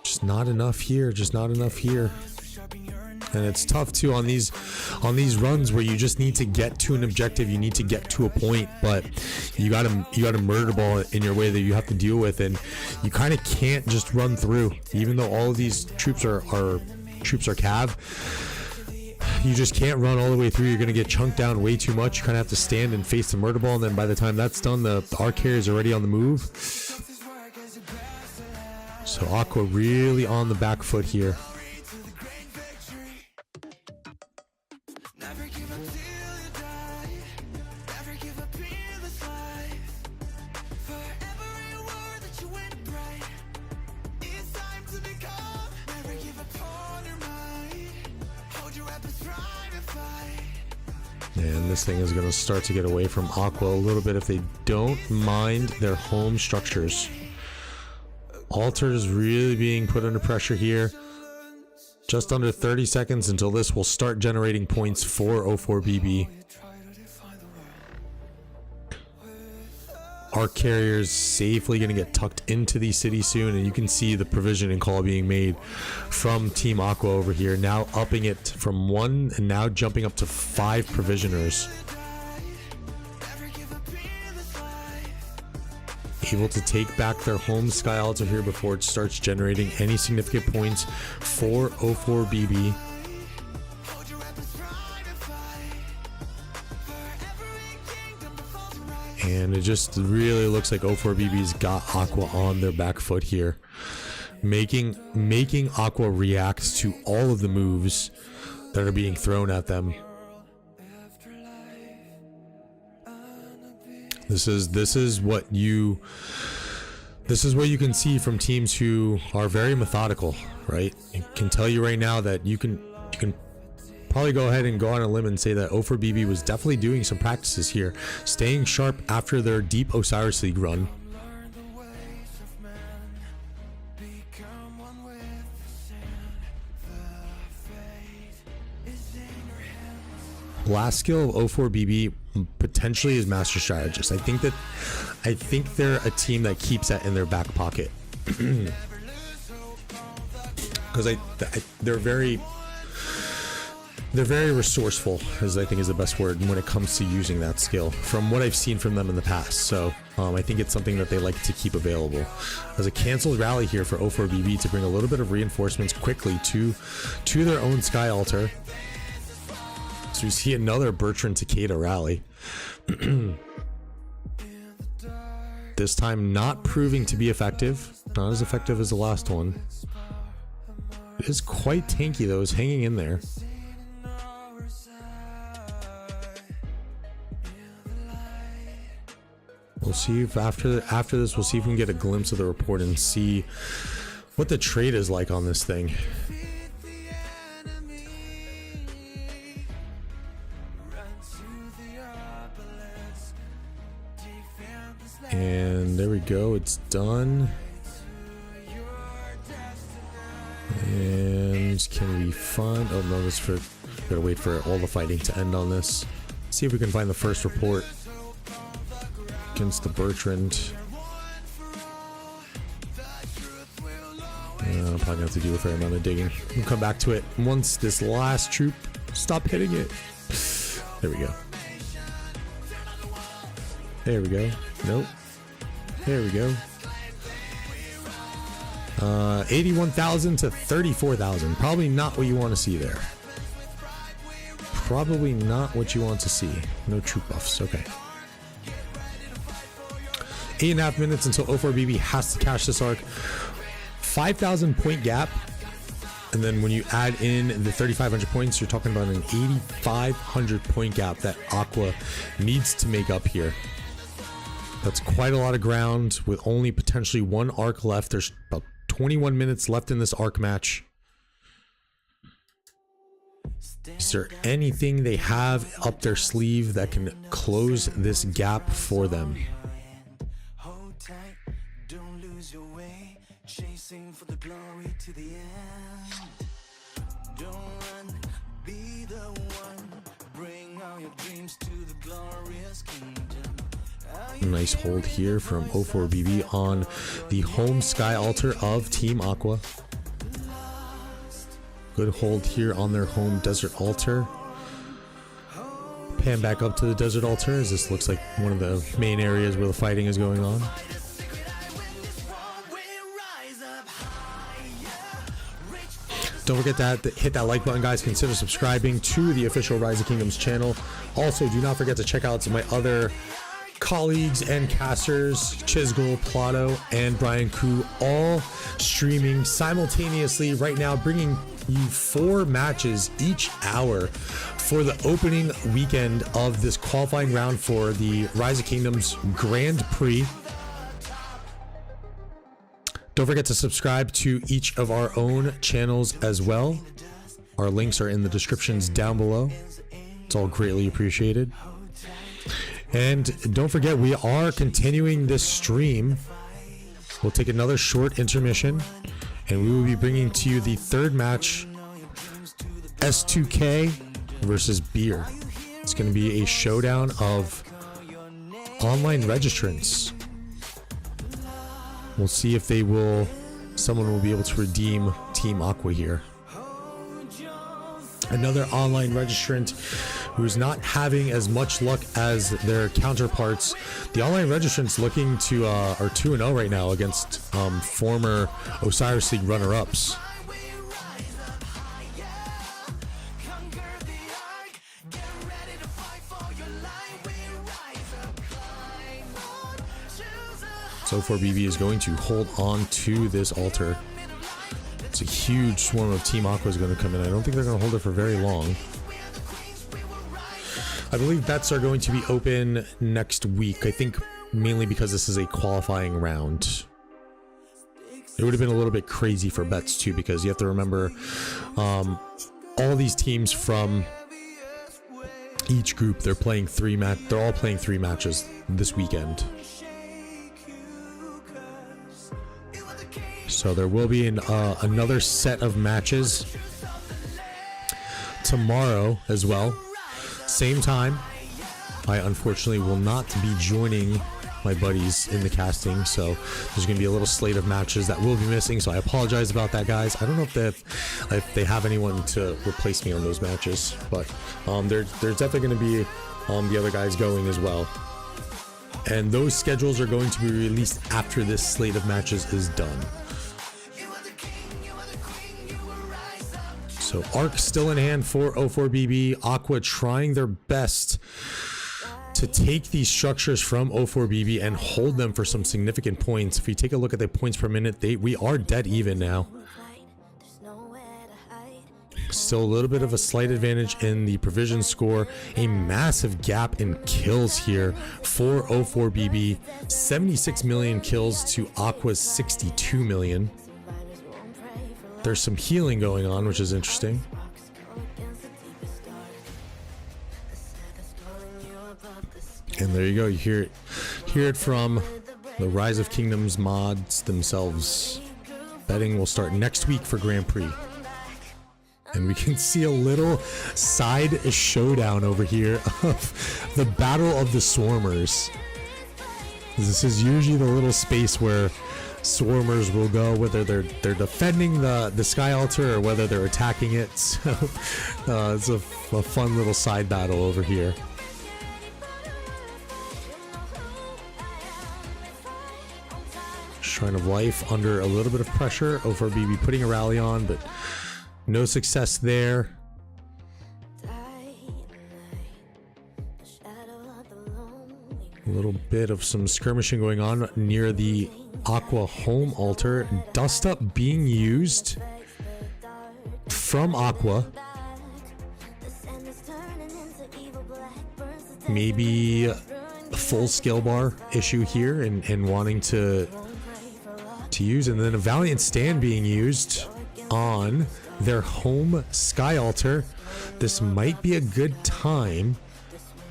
B: Just not enough here, just not enough here. And it's tough too on these runs where you just need to get to an objective, you need to get to a point, but you got a murder ball in your way that you have to deal with, and you kind of can't just run through. Even though all of these troops are cav, you just can't run all the way through. You're gonna get chunked down way too much. You kind of have to stand and face the murder ball, and then by the time that's done, the arc carrier is already on the move. So Aqua really on the back foot here. And this thing is going to start to get away from Aqua a little bit if they don't mind their home structures. Alter is really being put under pressure here. Just under 30 seconds until this will start generating points for O4BB. Arc carriers safely going to get tucked into the city soon, and you can see the provisioning call being made from Team Aqua over here, now upping it from 1 and now jumping up to 5 provisioners. Able to take back their home Sky Altar here before it starts generating any significant points for O4BB. And it just really looks like O4BB's got Aqua on their back foot here, making Aqua react to all of the moves that are being thrown at them. This is what you can see from teams who are very methodical, right? I can tell you right now that you can probably go ahead and go on a limb and say that O4BB was definitely doing some practices here, staying sharp after their deep Osiris League run. Last skill of O4BB potentially is Master Strategist. I think they're a team that keeps that in their back pocket because they're very resourceful, as I think is the best word when it comes to using that skill from what I've seen from them in the past. So I think it's something that they like to keep available. As a canceled rally here for O4BB to bring a little bit of reinforcements quickly to their own Sky Altar. So we see another Bertrand Takeda rally. This time not proving to be effective. Not as effective as the last one. It is quite tanky though, it's hanging in there. We'll see if after this, we'll see if we can get a glimpse of the report and see what the trade is like on this thing. And there we go, it's done. And can we find, oh no, this for, gotta wait for all the fighting to end on this. See if we can find the first report against the Bertrand. I'm probably gonna have to do a fair amount of digging. We'll come back to it once this last troop stop hitting it. There we go. There we go. Nope. There we go. 81,000 to 34,000. Probably not what you want to see there. Probably not what you want to see. No troop buffs. Okay. 8.5 minutes until O4BB has to cash this arc. 5,000 point gap. And then when you add in the 3,500 points, you're talking about an 8,500 point gap that Aqua needs to make up here. That's quite a lot of ground with only potentially one arc left. There's about 21 minutes left in this arc match. Is there anything they have up their sleeve that can close this gap for them? Chasing for the glory to the end. Don't run, be the one. Bring all your dreams to the glorious kingdom. Nice hold here from O4BB on the home Sky Altar of Team Aqua. Good hold here on their home Desert Altar. Pan back up to the Desert Altar as this looks like one of the main areas where the fighting is going on. Don't forget to hit that like button, guys. Consider subscribing to the official Rise of Kingdoms channel. Also, do not forget to check out some of my other colleagues and casters, Chisgul, Plato, and Brian Koo, all streaming simultaneously right now, bringing you 4 matches each hour for the opening weekend of this qualifying round for the Rise of Kingdoms Grand Prix. Don't forget to subscribe to each of our own channels as well. Our links are in the descriptions down below. It's all greatly appreciated. And don't forget, we are continuing this stream. We'll take another short intermission, and we will be bringing to you the third match, S2K versus Beer. It's going to be a showdown of online registrants. We'll see if someone will be able to redeem Team AQUA here. Another online registrant who's not having as much luck as their counterparts. The online registrants looking to are 2-0 right now against former Osiris League runner-ups. So O4BB is going to hold on to this altar. It's a huge swarm of Team AQUA is going to come in. I don't think they're going to hold it for very long. I believe bets are going to be open next week. I think mainly because this is a qualifying round. It would have been a little bit crazy for bets too, because you have to remember all these teams from each group, they're all playing 3 matches this weekend. So there will be another set of matches tomorrow as well. Same time. I unfortunately will not be joining my buddies in the casting, so there's going to be a little slate of matches that will be missing, so I apologize about that, guys. I don't know if they have anyone to replace me on those matches, but there's definitely going to be the other guys going as well. And those schedules are going to be released after this slate of matches is done. So Arc still in hand for O4BB. AQUA trying their best to take these structures from O4BB and hold them for some significant points. If you take a look at the points per minute, we are dead even now. Still a little bit of a slight advantage in the provision score. A massive gap in kills here for O4BB. 76 million kills to AQUA's 62 million. There's some healing going on, which is interesting. And there you go. You hear it from the Rise of Kingdoms mods themselves. Betting will start next week for Grand Prix. And we can see a little side showdown over here of the Battle of the Swarmers. This is usually the little space where Swarmers will go, whether they're defending the Sky Altar or whether they're attacking it. So it's a fun little side battle over here. Shrine of Life under a little bit of pressure. O4BB putting a rally on, but no success there. A little bit of some skirmishing going on near the AQUA home altar. Dust up being used from AQUA. Maybe a full skill bar issue here and wanting to use, and then a Valiant Stand being used on their home Sky Altar. This might be a good time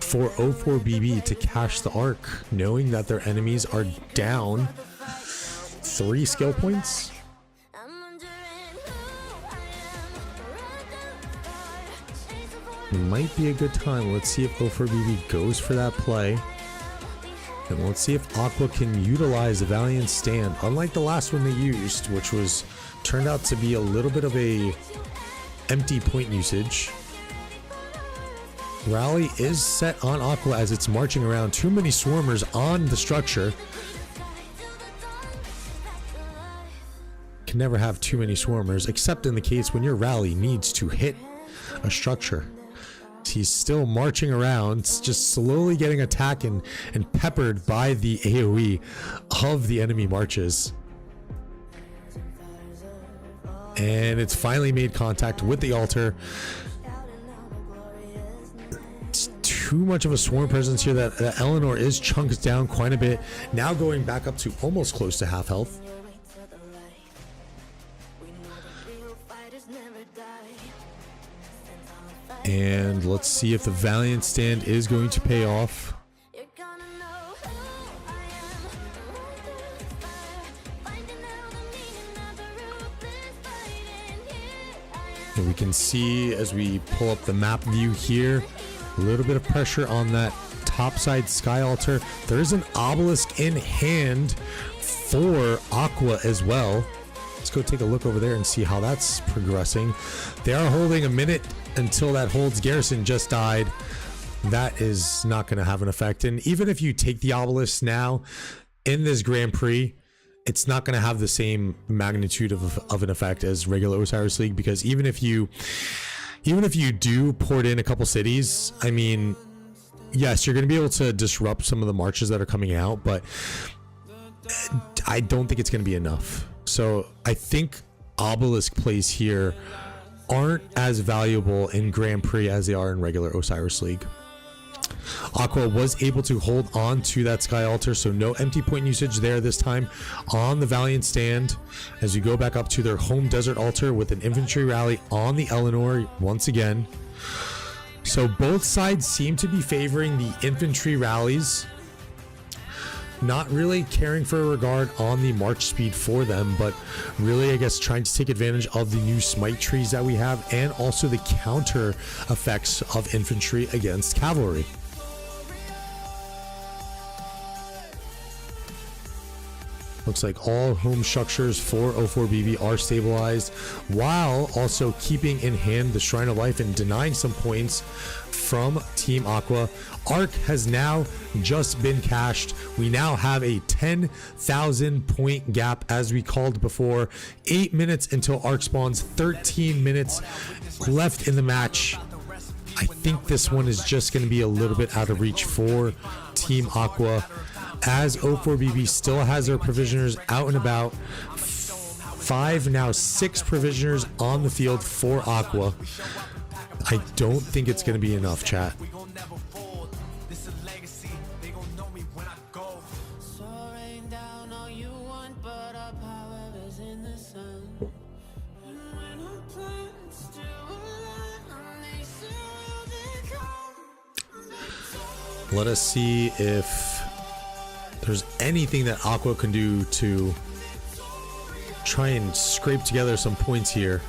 B: for O4BB to cash the Arc, knowing that their enemies are down 3 skill points. It might be a good time. Let's see if O4BB goes for that play. And let's see if AQUA can utilize the Valiant Stand, unlike the last one they used, which turned out to be a little bit of a empty point usage. Rally is set on AQUA as it's marching around. Too many Swarmers on the structure. Can never have too many Swarmers, except in the case when your rally needs to hit a structure. He's still marching around, just slowly getting attacked and peppered by the AoE of the enemy marches. And it's finally made contact with the altar. It's too much of a swarm presence here that Eleanor is chunked down quite a bit. Now going back up to almost close to half health. And let's see if the Valiant stand is going to pay off.
A: You're gonna know who I am. Finding out the meaning of the ruthless fighting. Here I am.
B: And we can see as we pull up the map view here, a little bit of pressure on that topside sky altar. There is an obelisk in hand for Aqua as well. Let's go take a look over there and see how that's progressing. They are holding a minute until that holds. Garrison just died. That is not going to have an effect. And even if you take the obelisk now in this Grand Prix, it's not going to have the same magnitude of an effect as regular Osiris League, because even if you do port in a couple cities, I mean, yes, you're going to be able to disrupt some of the marches that are coming out, but I don't think it's going to be enough. So I think obelisk plays here aren't as valuable in Grand Prix as they are in regular Osiris League. Aqua was able to hold on to that sky altar, so no empty point usage there this time on the Valiant stand as you go back up to their home desert altar with an infantry rally on the Eleanor once again. So both sides seem to be favoring the infantry rallies, not really caring for a regard on the march speed for them, but really, I guess, trying to take advantage of the new smite trees that we have and also the counter effects of infantry against cavalry. Looks like all home structures for O4BB are stabilized, while also keeping in hand the Shrine of Life and denying some points from Team Aqua. Arc has now just been cashed. We now have a 10,000 point gap as we called before. 8 minutes until Arc spawns, 13 minutes left in the match. I think this one is just going to be a little bit out of reach for Team Aqua, as O4BB still has their provisioners out and about. 5, now 6 provisioners on the field for Aqua. I don't think it's going to be enough, chat. Let us see if there's anything that Aqua can do to try and scrape together some points here.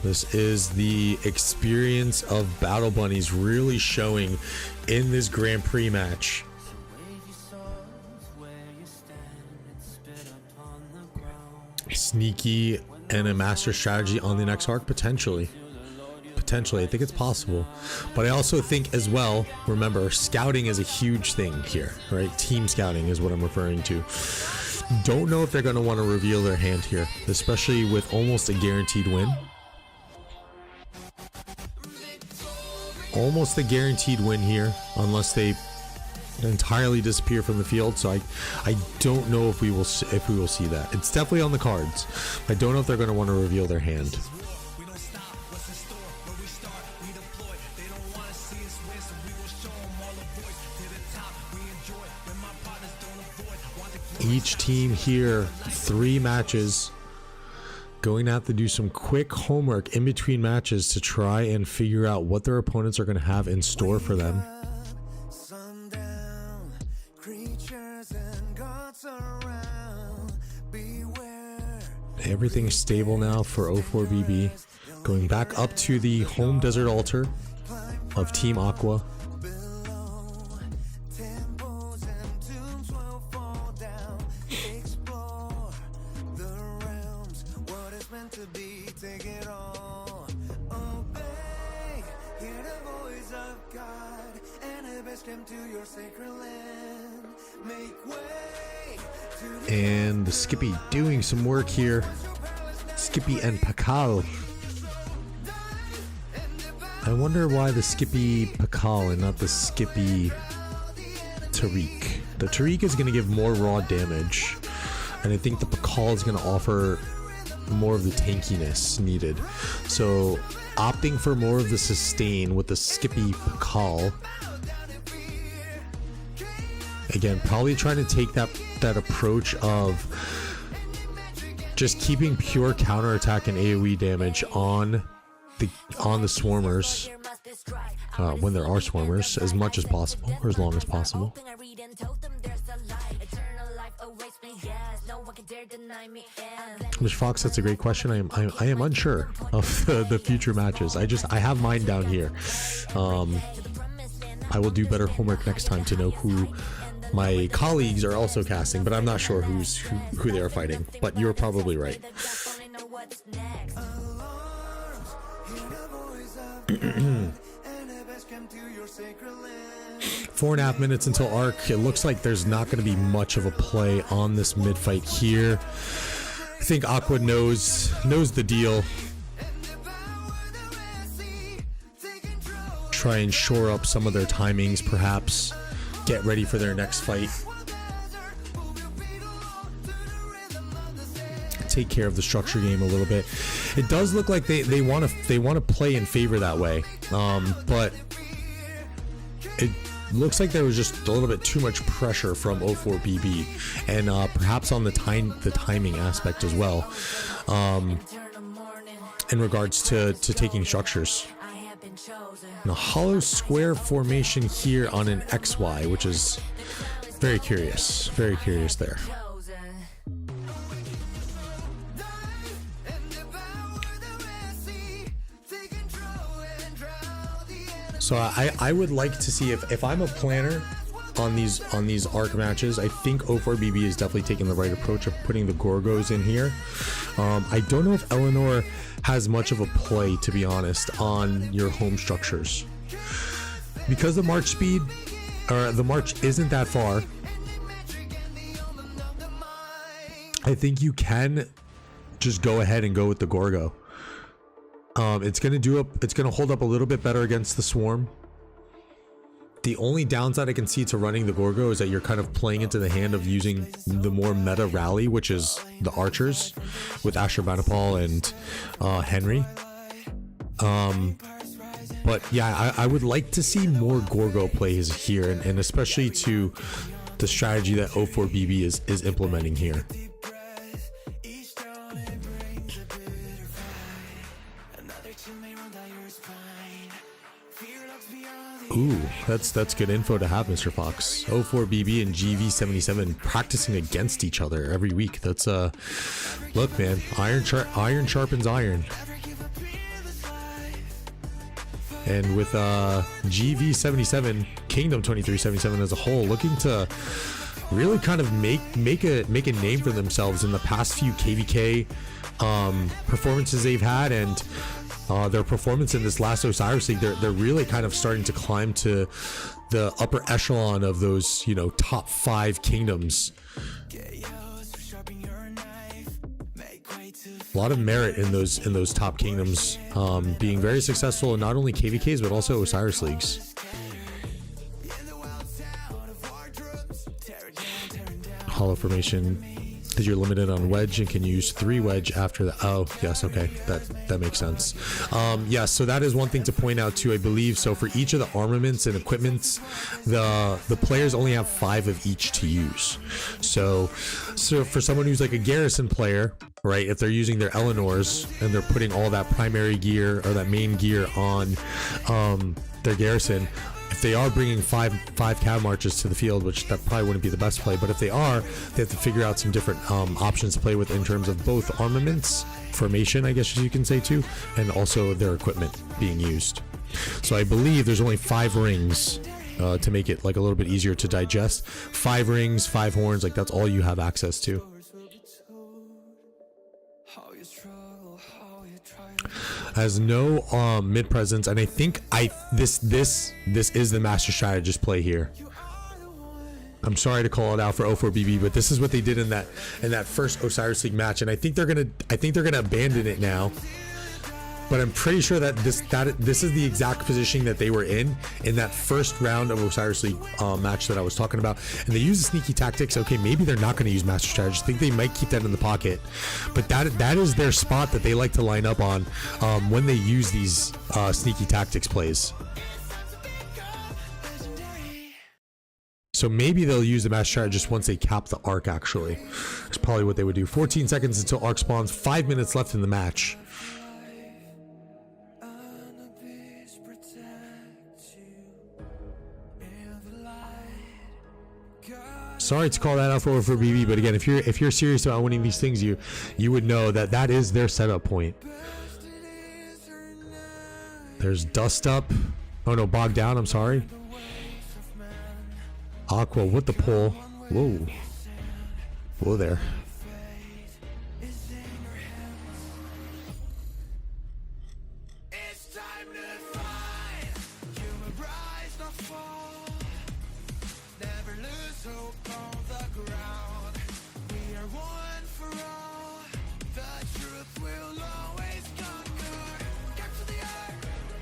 B: This is the experience of Battle Bunnies really showing in this Grand Prix match. Sneaky and a master strategy on the next arc, potentially. I think it's possible, but I also think as well, remember, scouting is a huge thing here, right? Team scouting is what I'm referring to. Don't know if they're going to want to reveal their hand here, especially with almost a guaranteed win. Almost a guaranteed win here, unless they entirely disappear from the field. So I don't know if we will see that. It's definitely on the cards. I don't know if they're going to want to reveal their hand. Each team here, 3 matches, going to have to do some quick homework in between matches to try and figure out what their opponents are going to have in store for them. Everything's stable now for O4BB. Going back up to the home desert altar of Team Aqua. And the Skippy doing some work here. Skippy and Pakal. I wonder why the Skippy Pakal and not the Skippy Tariq. The Tariq is going to give more raw damage, and I think the Pakal is going to offer more of the tankiness needed. So opting for more of the sustain with the Skippy Pakal. Again, probably trying to take that approach of just keeping pure counterattack and AoE damage on the swarmers when there are swarmers, as much as possible or as long as possible. Mr. Fox, that's a great question. I am unsure of the future matches. I have mine down here. I will do better homework next time to know who my colleagues are also casting, but I'm not sure who they are fighting. But you're probably right. 4.5 minutes until arc. It looks like there's not going to be much of a play on this mid fight here. I think AQUA knows the deal. Try and shore up some of their timings, perhaps get ready for their next fight. Take care of the structure game a little bit. It does look like they want to play in favor that way, but it looks like there was just a little bit too much pressure from O4BB, and perhaps on the timing aspect as well, in regards to taking structures. And a hollow square formation here on an XY, which is very curious there. So I would like to see if I'm a planner on these arc matches. I think O4BB is definitely taking the right approach of putting the Gorgos in here. I don't know if Eleanor has much of a play, to be honest, on your home structures, because the march speed or the march isn't that far. I think you can just go ahead and go with the Gorgo. It's gonna hold up a little bit better against the swarm. The only downside I can see to running the Gorgo is that you're kind of playing into the hand of using the more meta rally, which is the archers with Ashurbanipal and Henry. But yeah, I would like to see more Gorgo plays here, and especially to the strategy that O4BB is implementing here. Ooh, that's good info to have, Mr. Fox. O4BB and GV77 practicing against each other every week. That's look, man, iron sharpens iron. And with GV77, Kingdom 2377 as a whole, looking to really kind of make a name for themselves in the past few KVK performances they've had, and their performance in this last Osiris League, they're really kind of starting to climb to the upper echelon of those, you know, top 5 kingdoms. A lot of merit in those top kingdoms, being very successful in not only KVKs but also Osiris Leagues. Hollow formation. Because you're limited on wedge and can use 3 wedge after that. Oh, yes, okay, that makes sense. Yeah, so that is one thing to point out too, I believe. So for each of the armaments and equipments, the players only have 5 of each to use. So for someone who's like a garrison player, right, if they're using their Eleanors and they're putting all that primary gear or that main gear on their garrison, if they are bringing five cav marches to the field, which that probably wouldn't be the best play, but if they are, they have to figure out some different options to play with in terms of both armaments, formation, I guess you can say too, and also their equipment being used. So I believe there's only 5 rings to make it like a little bit easier to digest. 5 rings, 5 horns, like that's all you have access to. Has no mid presence, and I think this is the master strategist play here. I'm sorry to call it out for O4BB, but this is what they did in that first Osiris League match, and I think they're gonna abandon it now. But I'm pretty sure that this is the exact positioning that they were in that first round of Osiris League match that I was talking about. And they use the sneaky tactics. Okay, maybe they're not going to use Master Strategy. I think they might keep that in the pocket. But that is their spot that they like to line up on when they use these sneaky tactics plays. So maybe they'll use the master strategist once they cap the arc, actually. That's probably what they would do. 14 seconds until arc spawns. 5 minutes left in the match. Sorry to call that out for O4BB, but again, if you're serious about winning these things, you would know that that is their setup point. There's Dust Up. Oh no, Bog Down, I'm sorry. Aqua with the pull. Whoa. Whoa there.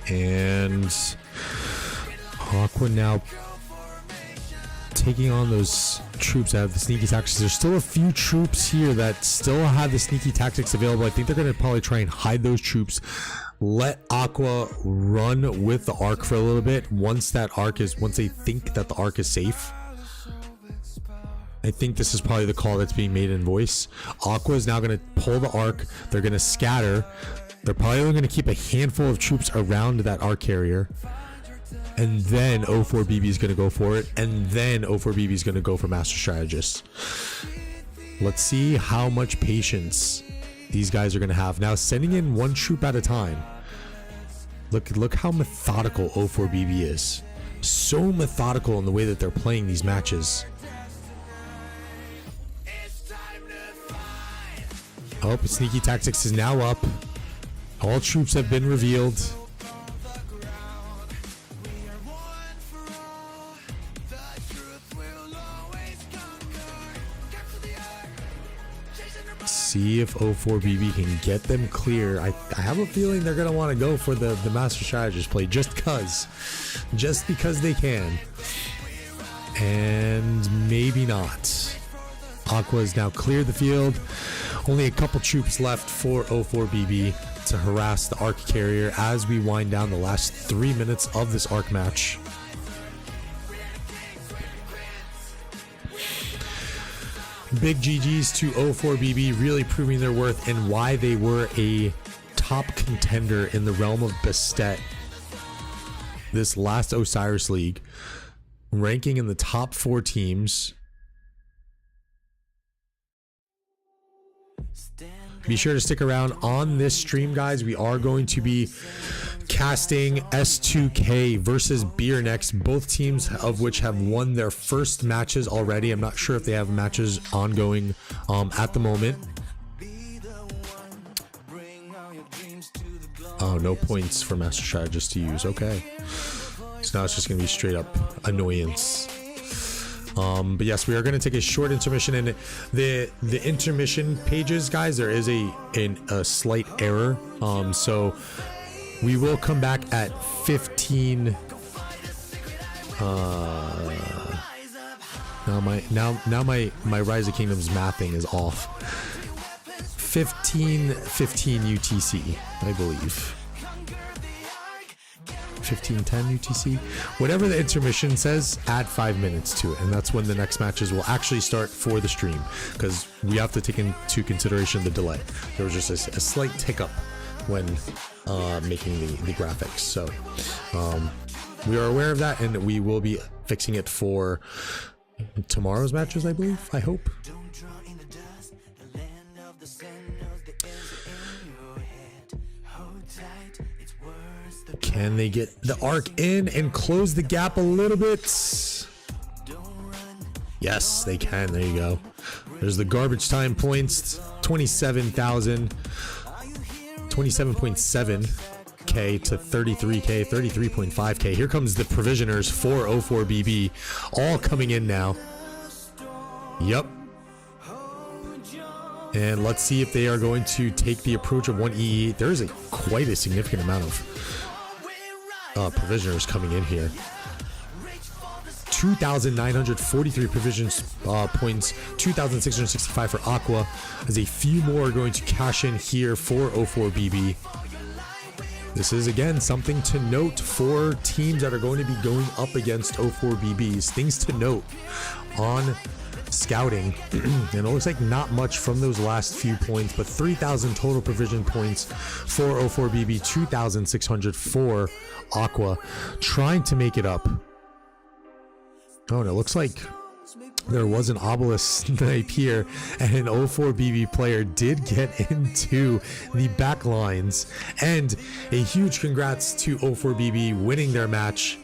B: And Aqua now taking on those troops that have the sneaky tactics. There's still a few troops here that still have the sneaky tactics available. I think they're going to probably try and hide those troops. Let Aqua run with the arc for a little bit. Once they think that the arc is safe. I think this is probably the call that's being made in voice. Aqua is now going to pull the arc. They're going to scatter. They're probably only going to keep a handful of troops around that arc carrier. And then O4BB is going to go for it. And then O4BB is going to go for Master Strategist. Let's see how much patience these guys are going to have. Now sending in one troop at a time. Look how methodical O4BB is. So methodical in the way that they're playing these matches. Oh, Sneaky Tactics is now up. All troops have been revealed. See if O4BB can get them clear. I have a feeling they're going to want to go for the Master Strategist play just because they can. And maybe not. Aqua has now cleared the field. Only a couple troops left for O4BB to harass the arc carrier as we wind down the last 3 minutes of this arc match. Big GG's to O4BB, really proving their worth and why they were a top contender in the realm of Bastet this last Osiris League, ranking in the top 4 teams. Be sure to stick around on this stream, guys. We are going to be casting S2K versus Beer next, both teams of which have won their first matches already. I'm not sure if they have matches ongoing at the moment. Oh, no points for Master Strategist to use. Okay, so now it's just gonna be straight up annoyance. But yes, we are going to take a short intermission, and the intermission pages, guys, there is a slight error. So we will come back at 15. Now my Rise of Kingdoms mathing is off. 15 UTC, I believe. 15:10 UTC, whatever the intermission says, add 5 minutes to it, and that's when the next matches will actually start for the stream, because we have to take into consideration the delay. There was just a slight hiccup when making the graphics, so we are aware of that, and we will be fixing it for tomorrow's matches, I believe. I hope. Can they get the arc in and close the gap a little bit? Yes, they can. There you go. There's the garbage time points. 27,000. 27.7k to 33k, 33.5k. Here comes the provisioners for O4BB, all coming in now. Yep. And let's see if they are going to take the approach of 1EE. There is quite a significant amount of provisioners coming in here. 2,943 provisions points, 2,665 for Aqua, as a few more are going to cash in here for O4BB. This is, again, something to note for teams that are going to be going up against O4BBs. Things to note on scouting. And it looks like not much from those last few points, but 3,000 total provision points for O4BB, 2,600 for AQUA, trying to make it up. Oh, and it looks like there was an obelisk snipe here, and an O4BB player did get into the back lines. And a huge congrats to O4BB winning their match.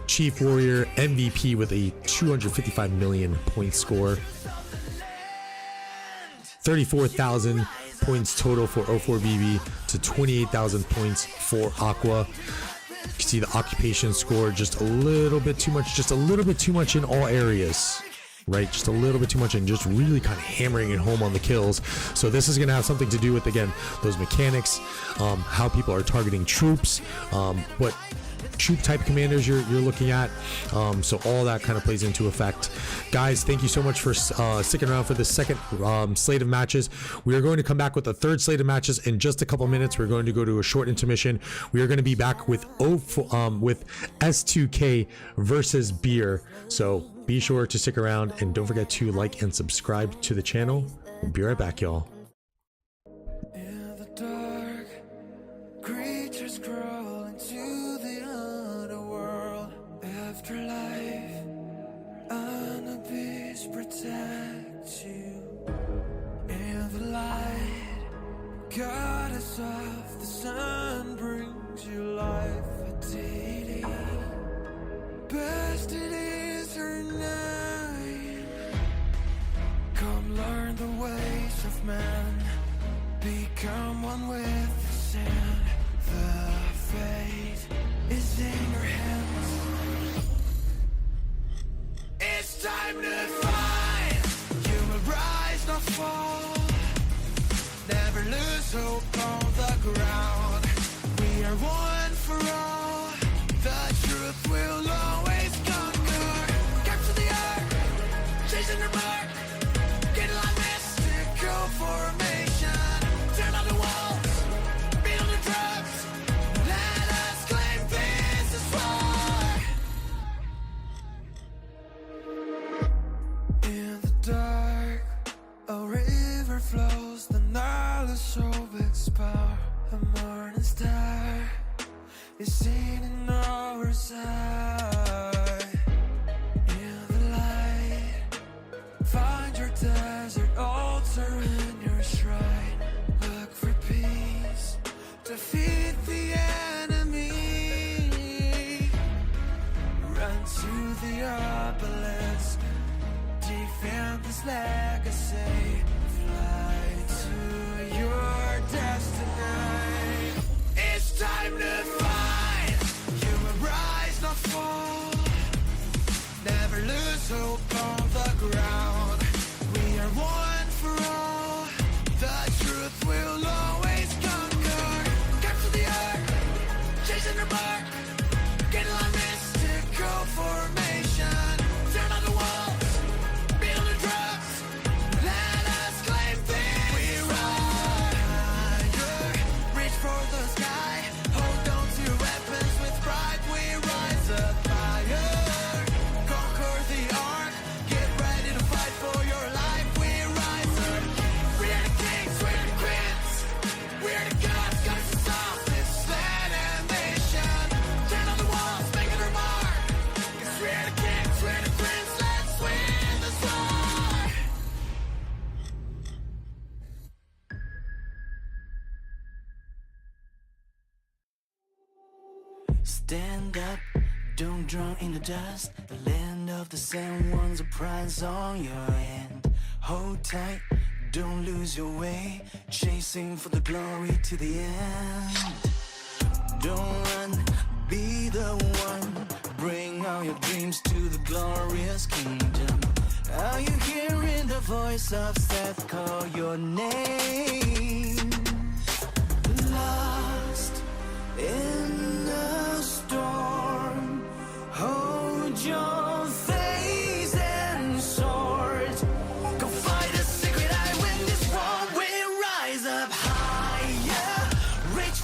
B: Chief Warrior MVP with a 255 million point score. 34,000 points total for O4BB to 28,000 points for AQUA. You can see the occupation score just a little bit too much in all areas, right? Just a little bit too much, and just really kind of hammering it home on the kills. So this is going to have something to do with, again, those mechanics, how people are targeting troops, what troop type commanders you're looking at. So all that kind of plays into effect. Guys, thank you so much for sticking around for the second slate of matches. We are going to come back with the third slate of matches in just a couple minutes. We're going to go to a short intermission. We are going to be back with S2K versus Beer. So be sure to stick around, and don't forget to like and subscribe to the channel. We'll be right back, y'all.
A: In the dark, creatures crawl into the underworld. Afterlife, an abyss protects you. In the light, goddess of the sun brings you life. A deity, best it is her name. Come learn the ways of man, become one with the sand. The fate is in your hands. It's time to fight. You will rise, not fall. Never lose hope on the ground. We are one for all. The truth will always conquer. Capture the earth, chasing the mark. Get like mystical formation. Turn on the walls, beat on the drums. Let us claim this is war. In the dark, a river flows. The Nile is so expound. A morning star is seen in our side. In the light, find your desert altar and your shrine. Look for peace, defeat the enemy. Run to the obelisk, defend this legacy. Fly to your destiny. It's time to fight. You will rise, not fall. Never lose hope on the ground. We are one for all. The truth will always conquer. Capture the earth, chasing the mark. Get like mystical formation. Turn on the walls, beat on the drums. Let us claim this. We rise higher, reach for the sky. Hold on to your weapons with pride. We rise up higher. Conquer the ark, get ready to fight for your life. We rise up. We are the kings, we are the queens. We are the gods, goddess of this land and nation. Turn on the walls, make it our mark. 'Cause we are the kings, we are the queens. Let's win this war. Stand up, don't drown in the dust. The land of the sand ones, a prize on your hand. Hold tight, don't lose your way. Chasing for the glory to the end. Don't run, be the one. Bring all your dreams to the glorious kingdom. Are you hearing the voice of Seth call your name? Lost in the storm, hold your face and sword. Go fight a secret, I win this war. We rise up higher, reach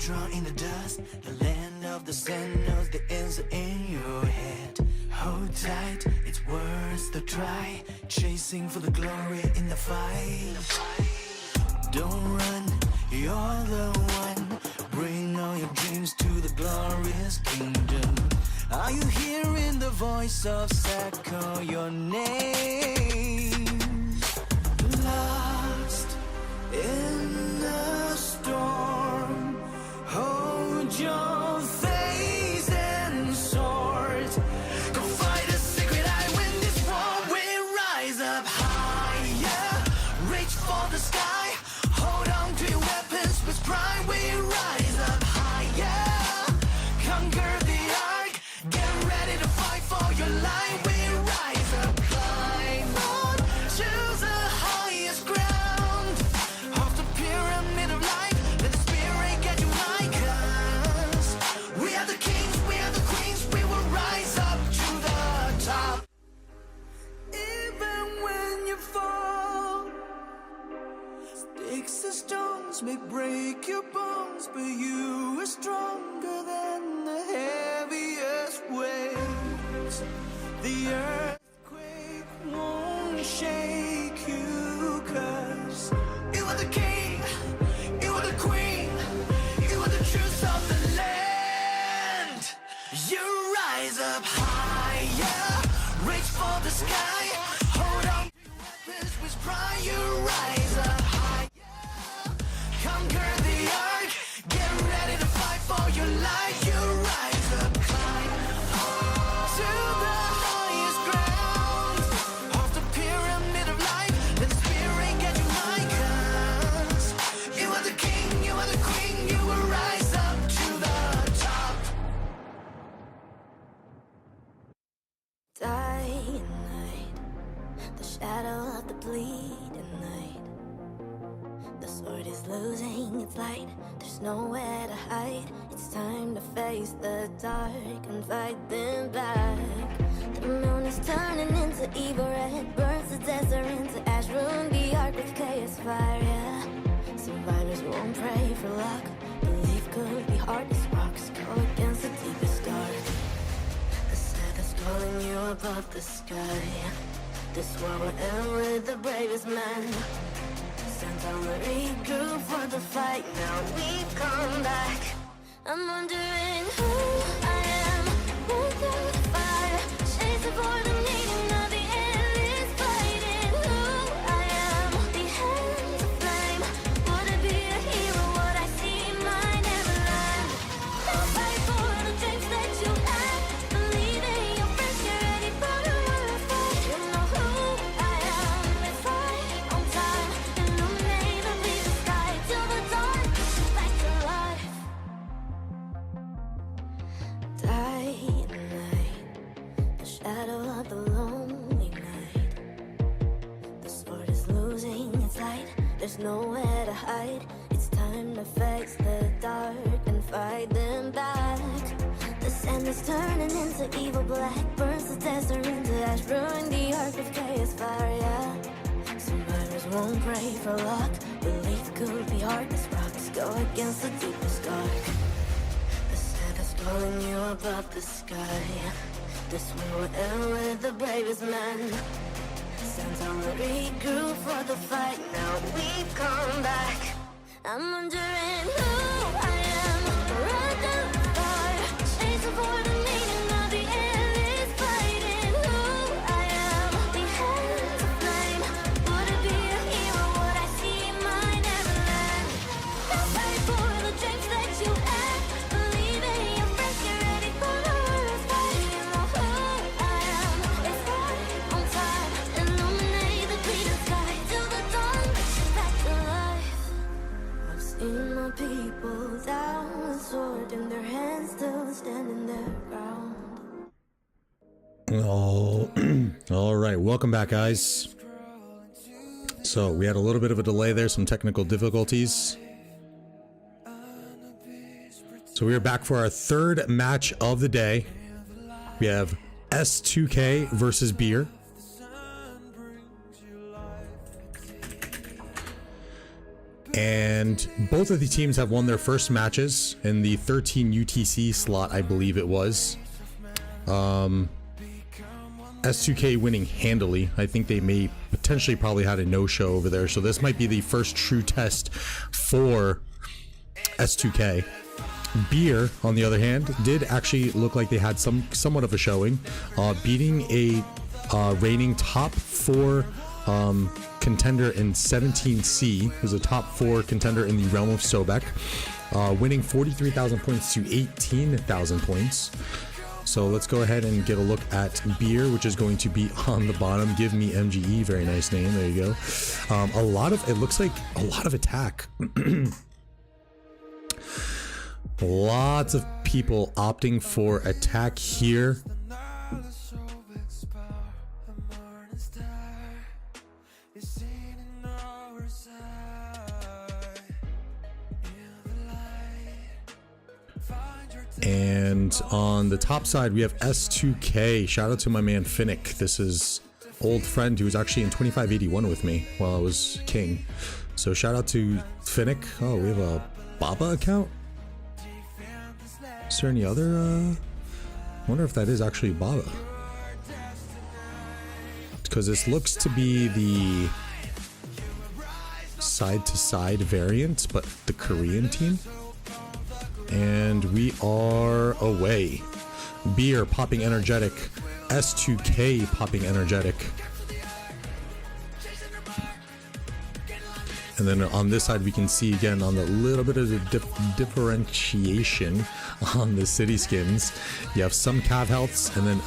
A: drawn in the dust. The land of the sand knows the answer in your head. Hold tight, it's worth the try. Chasing for the glory in the fight. Don't run, you're the one. Bring all your dreams to the glorious kingdom. Are you hearing the voice of sad call your name? Lost in the storm, hold your face and sword. Go fight a secret, I win this war. We rise up higher, reach for the sky. Hold on to your weapons with pride. We rise up higher, conquer the arc. Get ready to fight for your life. We rise up, climb on to the highest ground of the pyramid of life. Let the spirit get you like us. We are the kings, we are the queens. We will rise up to the top. Even when you fall, sticks and stones may break your bones, but you are stronger than the heaviest waves. The earthquake won't shake you, 'cause you are the king, you are the queen, you are the truth of the land. You rise up higher, reach for the sky. Hold on to your weapons with pride. You rise up higher, conquer the arc. Get ready to fight for your life. You rise up, climb to the highest ground of the pyramid of life. Let the spirit get you like us. You are the king, you are the queen. You will rise up to the top.
C: Dying night, the shadow of the bleeding night. The sword is losing its light, there's nowhere to hide. It's time to face the dark and fight them back. The moon is turning into evil red, burns the desert into ash, ruin the ark with chaos fire, yeah. Survivors won't pray for luck, belief could be hard as rocks. Go against the deepest dark. The sagas calling you above the sky. This war will end with the bravest man. Sent on the regroup for the fight. Now we've come back. I'm wondering who I am. Born through the fire, chasing for the meaning of the endless fighting. Who I am, the hands of flame. Would I be a hero? Would I see my neverland? I'll fight for the dreams that you had. Believe in your friends, get ready for the fight. You know who I am. Let's fight on time. Illuminate the bleeding sky till the dawn. Back to life. Dying night, the shadow of the lonely night. The sword is losing its light, there's nowhere to hide. It's time to face the dark and fight them back. The sand is turning into evil black, burns the desert into ash, ruin the ark with chaos fire, yeah. Survivors won't pray for luck, belief could be hard as rocks. Go against the deepest dark. The sagas calling you above the sky. This war will end with the bravest man. Sent on the regroup for the fight. Now we've come back. I'm wondering who I am. Run through the fire, chasing for the meaning of the endless fighting. Who I am, the hands of flame. Would I be a hero? Would I see my neverland? I'll fight for the dreams that you had. Believe in your friends, get ready for the fight. You know who I am. It's right on time. Illuminate the bleeding sky till the dawn. Back to life. I've seen my people down with sword in their hands, still standing their ground.
B: Oh, all right. Welcome back, guys. So we had a little bit of a delay there, some technical difficulties. So we are back for our third match of the day. We have S2K versus Beer. And both of the teams have won their first matches in the 13 UTC slot, I believe it was. S2K winning handily. I think they may potentially probably had a no-show over there. So this might be the first true test for S2K. Beer, on the other hand, did actually look like they had somewhat of a showing, beating a reigning top 4 contender in 17C, who's a top 4 contender in the realm of Sobek, winning 43,000 points to 18,000 points. So let's go ahead and get a look at Beer, which is going to be on the bottom. Give me MGE, very nice name. There you go. It looks like a lot of attack. Lots of people opting for attack here. And on the top side, we have S2K. Shout out to my man Finnick. This is old friend who was actually in 2581 with me while I was king. So shout out to Finnick. Oh, we have a Baba account? Is there any other? I wonder if that is actually Baba. Because this looks to be the side-to-side variant, but the Korean team. And we are away. Beer popping energetic. S2K popping energetic. And then on this side, we can see again on the little bit of the differentiation on the city skins. You have some cav healths, and then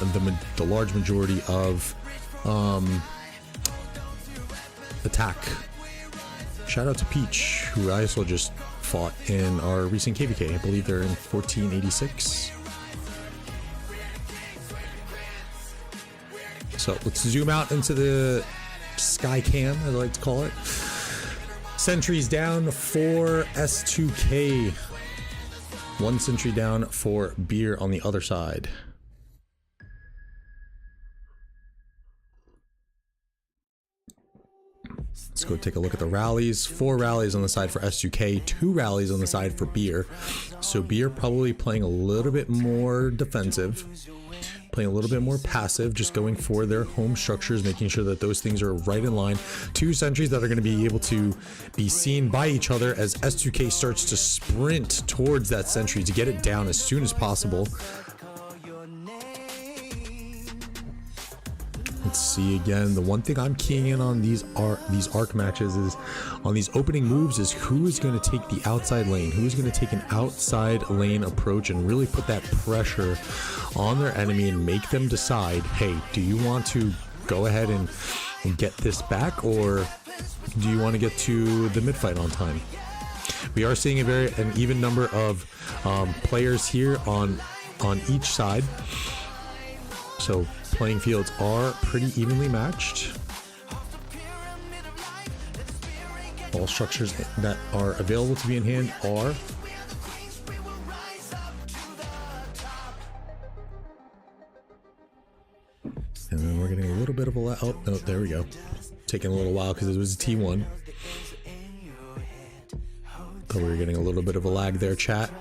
B: the large majority of attack. Shout out to Peach, who I also just fought in our recent KVK. I believe they're in 1486. So let's zoom out into the sky cam, as I like to call it. Sentries down for S2K. 1 sentry down for Beer on the other side. Let's go take a look at the rallies. 4 rallies on the side for S2K, 2 rallies on the side for Beer. So Beer probably playing a little bit more defensive, playing a little bit more passive, just going for their home structures, making sure that those things are right in line. 2 sentries that are going to be able to be seen by each other as S2K starts to sprint towards that sentry to get it down as soon as possible. Let's see again. The one thing I'm keying in on these arc matches is on these opening moves is who is going to take the outside lane, who's going to take an outside lane approach and really put that pressure on their enemy and make them decide, hey, do you want to go ahead and get this back, or do you want to get to the mid fight on time? We are seeing an even number of players here on each side. So playing fields are pretty evenly matched. All structures that are available to be in hand are. And then we're getting a little bit of a oh no, there we go. Taking a little while because it was a T1. But we're getting a little bit of a lag there, chat.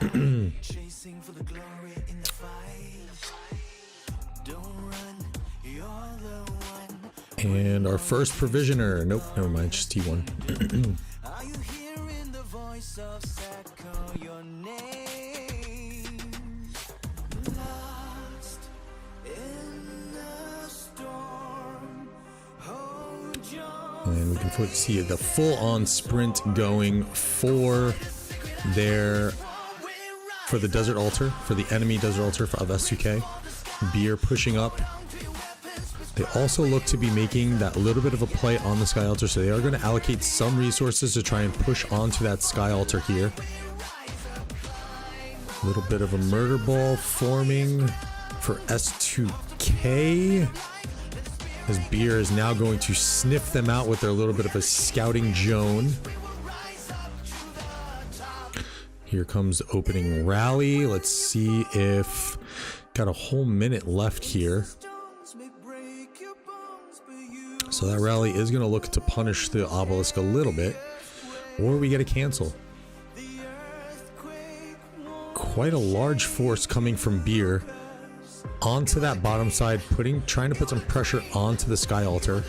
B: And our first provisioner. Nope, never mind, just T1.
A: Are you hearing the voice of sad call your name? Lost in the storm. Hold your
B: And we can see the full-on sprint going for the desert altar, for the enemy desert altar of S2K. Beer pushing up. They also look to be making that little bit of a play on the sky altar, so they are going to allocate some resources to try and push onto that sky altar here. A little bit of a murder ball forming for S2K, as Beer is now going to sniff them out with their little bit of a scouting zone. Here comes the opening rally. Let's see if got a whole minute left here. So that rally is going to look to punish the obelisk a little bit. or we get a cancel. Quite a large force coming from Beer onto that bottom side, trying to put some pressure onto the Sky Altar.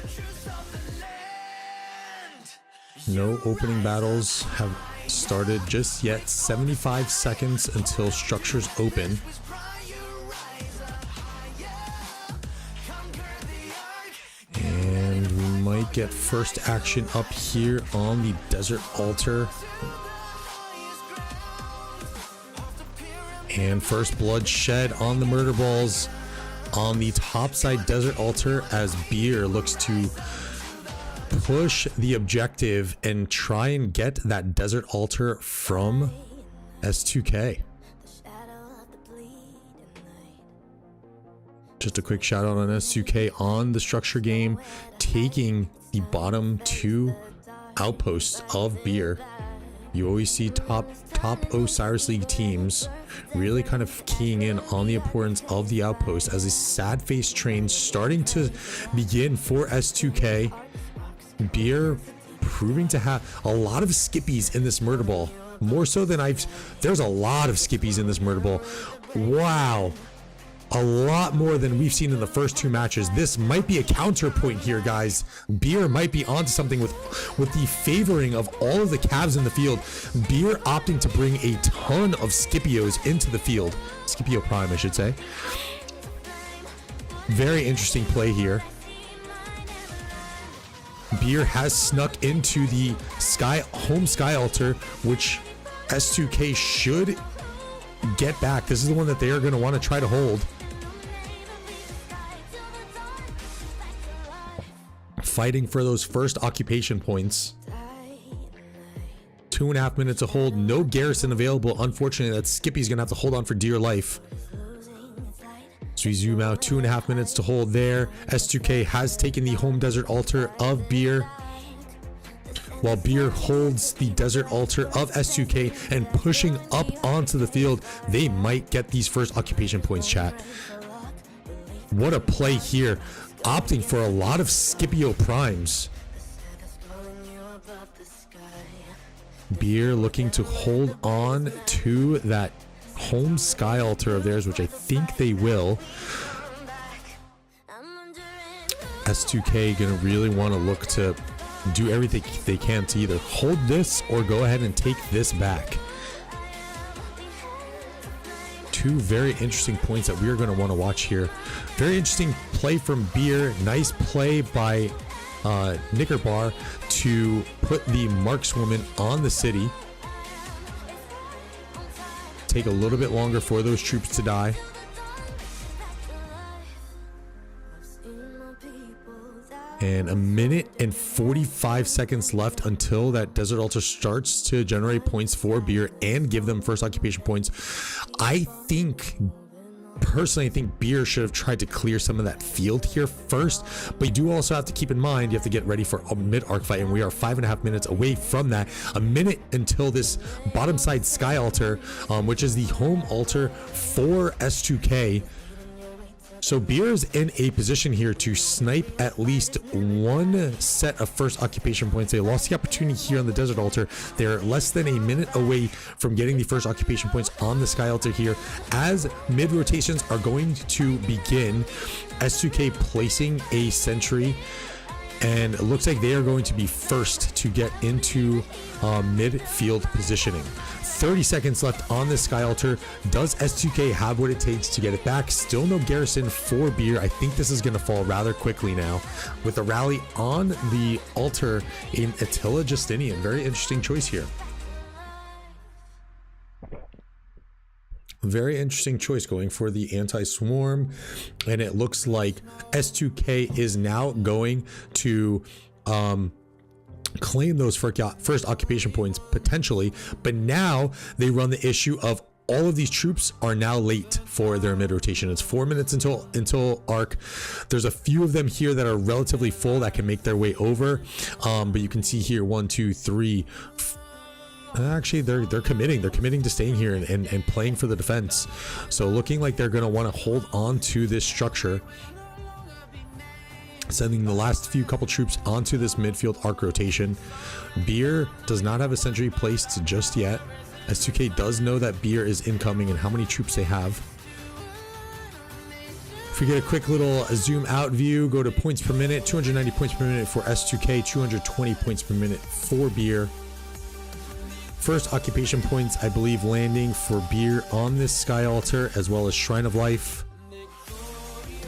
B: No opening battles have started just yet. 75 seconds until structures open. And we might get first action up here on the Desert Altar. And first blood shed on the Murder Balls on the top side Desert Altar as Beer looks to push the objective and try and get that Desert Altar from S2K. Just a quick shout out on S2K on the structure game, taking the bottom two outposts of Beer. You always see top Osiris League teams really kind of keying in on the importance of the outpost as a sad face train starting to begin for S2K. Beer proving to have a lot of skippies in this Murder Ball, more so than there's a lot of skippies in this Murder Ball. Wow, a lot more than we've seen in the first two matches. This might be a counterpoint here, guys. Beer might be onto something with the favoring of all of the calves in the field. Beer opting to bring a ton of Scipios into the field. Scipio Prime, I should say. Very interesting play here. Beer has snuck into the home Sky Altar, which S2K should get back. This is the one that they are going to want to try to hold. Fighting for those first occupation points. 2.5 minutes to hold. No garrison available. Unfortunately, that Skippy's going to have to hold on for dear life. So we zoom out, 2.5 minutes to hold there. S2K has taken the home Desert Altar of Beer, while Beer holds the Desert Altar of S2K and pushing up onto the field. They might get these first occupation points, chat. What a play here, opting for a lot of Scipio Primes. Beer looking to hold on to that home Sky Altar of theirs, which I think they will. S2K gonna really want to look to do everything they can to either hold this or go ahead and take this back. Two very interesting points that we are going to want to watch here. Very interesting play from Beer. Nice play by Knickerbar to put the markswoman on the city. Take a little bit longer for those troops to die. And 1 minute and 45 seconds left until that Desert Altar starts to generate points for Beer and give them first occupation points. Personally, I think Beer should have tried to clear some of that field here first, but you do also have to keep in mind you have to get ready for a mid-arc fight, and we are 5.5 minutes away from that. 1 minute until this bottom side Sky Altar, which is the home altar for S2K. So Beer is in a position here to snipe at least one set of first occupation points. They lost the opportunity here on the Desert Altar. They're less than a minute away from getting the first occupation points on the Sky Altar here. As mid rotations are going to begin, S2K placing a sentry, and it looks like they are going to be first to get into midfield positioning. 30 seconds left on this Sky Altar. Does S2K have what it takes to get it back? Still no garrison for Beer. I think this is going to fall rather quickly now with a rally on the altar in Attila Justinian. Very interesting choice here. Very interesting choice going for the anti-swarm, and it looks like S2K is now going to claim those first occupation points potentially, but now they run the issue of all of these troops are now late for their mid rotation. It's 4 minutes until arc. There's a few of them here that are relatively full that can make their way over, but you can see here 1, 2, 3. Actually, they're committing to staying here and playing for the defense. So looking like they're going to want to hold on to this structure. Sending the last few couple troops onto this midfield arc rotation. Beer does not have a sentry placed just yet. S2K does know that Beer is incoming and how many troops they have. If we get a quick little zoom out view, go to points per minute, 290 points per minute for S2K, 220 points per minute for Beer. First occupation points, I believe, landing for Beer on this Sky Altar, as well as Shrine of Life.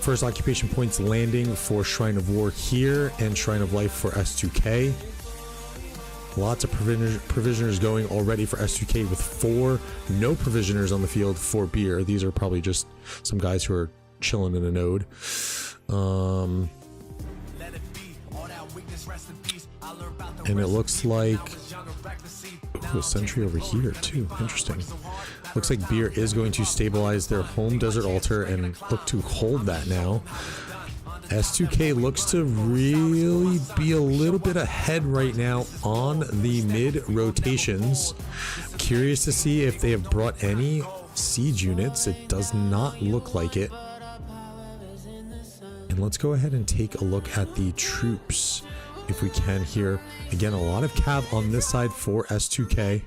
B: First occupation points landing for Shrine of War here, and Shrine of Life for S2K. Lots of provisioners going already for S2K, with 4 no provisioners on the field for Beer. These are probably just some guys who are chilling in a node. And it looks like a sentry over here too. Interesting. Looks like Beer is going to stabilize their home desert altar and look to hold that now. S2K looks to really be a little bit ahead right now on the mid rotations. Curious to see if they have brought any siege units. It does not look like it. And let's go ahead and take a look at the troops if we can here. Again, a lot of cav on this side for S2K.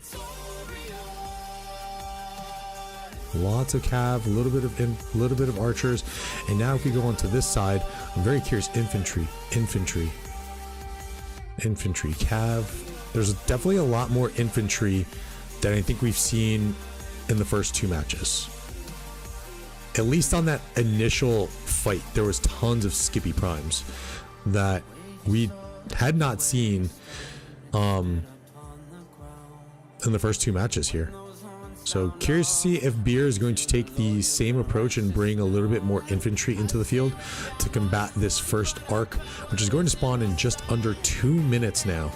B: Lots of cav, a little bit of archers, and now if we go onto this side, I'm very curious. Infantry, cav. There's definitely a lot more infantry than I think we've seen in the first 2 matches. At least on that initial fight, there was tons of Skippy primes that we had not seen in the first 2 matches here. So curious to see if Beer is going to take the same approach and bring a little bit more infantry into the field to combat this first arc, which is going to spawn in just under 2 minutes now.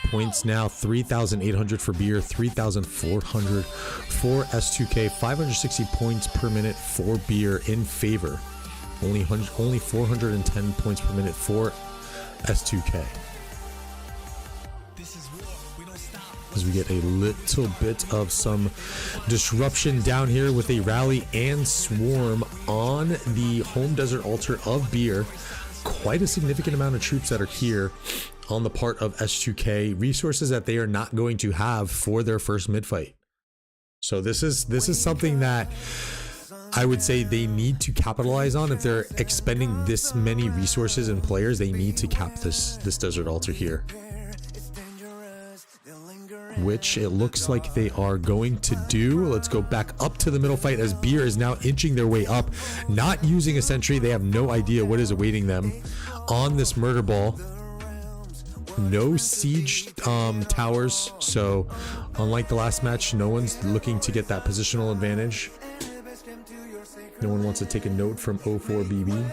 B: Points now 3,800 for Beer, 3,400 for S2K, 560 points per minute for Beer in favor. Only 410 points per minute for S2K. As we get a little bit of some disruption down here with a rally and swarm on the home desert altar of Beer. Quite a significant amount of troops that are here on the part of S2K, resources that they are not going to have for their first mid fight. So this is something that I would say they need to capitalize on. If they're expending this many resources and players, they need to cap this desert altar here, which it looks like they are going to do. Let's go back up to the middle fight as Beer is now inching their way up, not using a sentry. They have no idea what is awaiting them on this murder ball. No siege towers, so unlike the last match, no one's looking to get that positional advantage. No one wants to take a note from O4BB.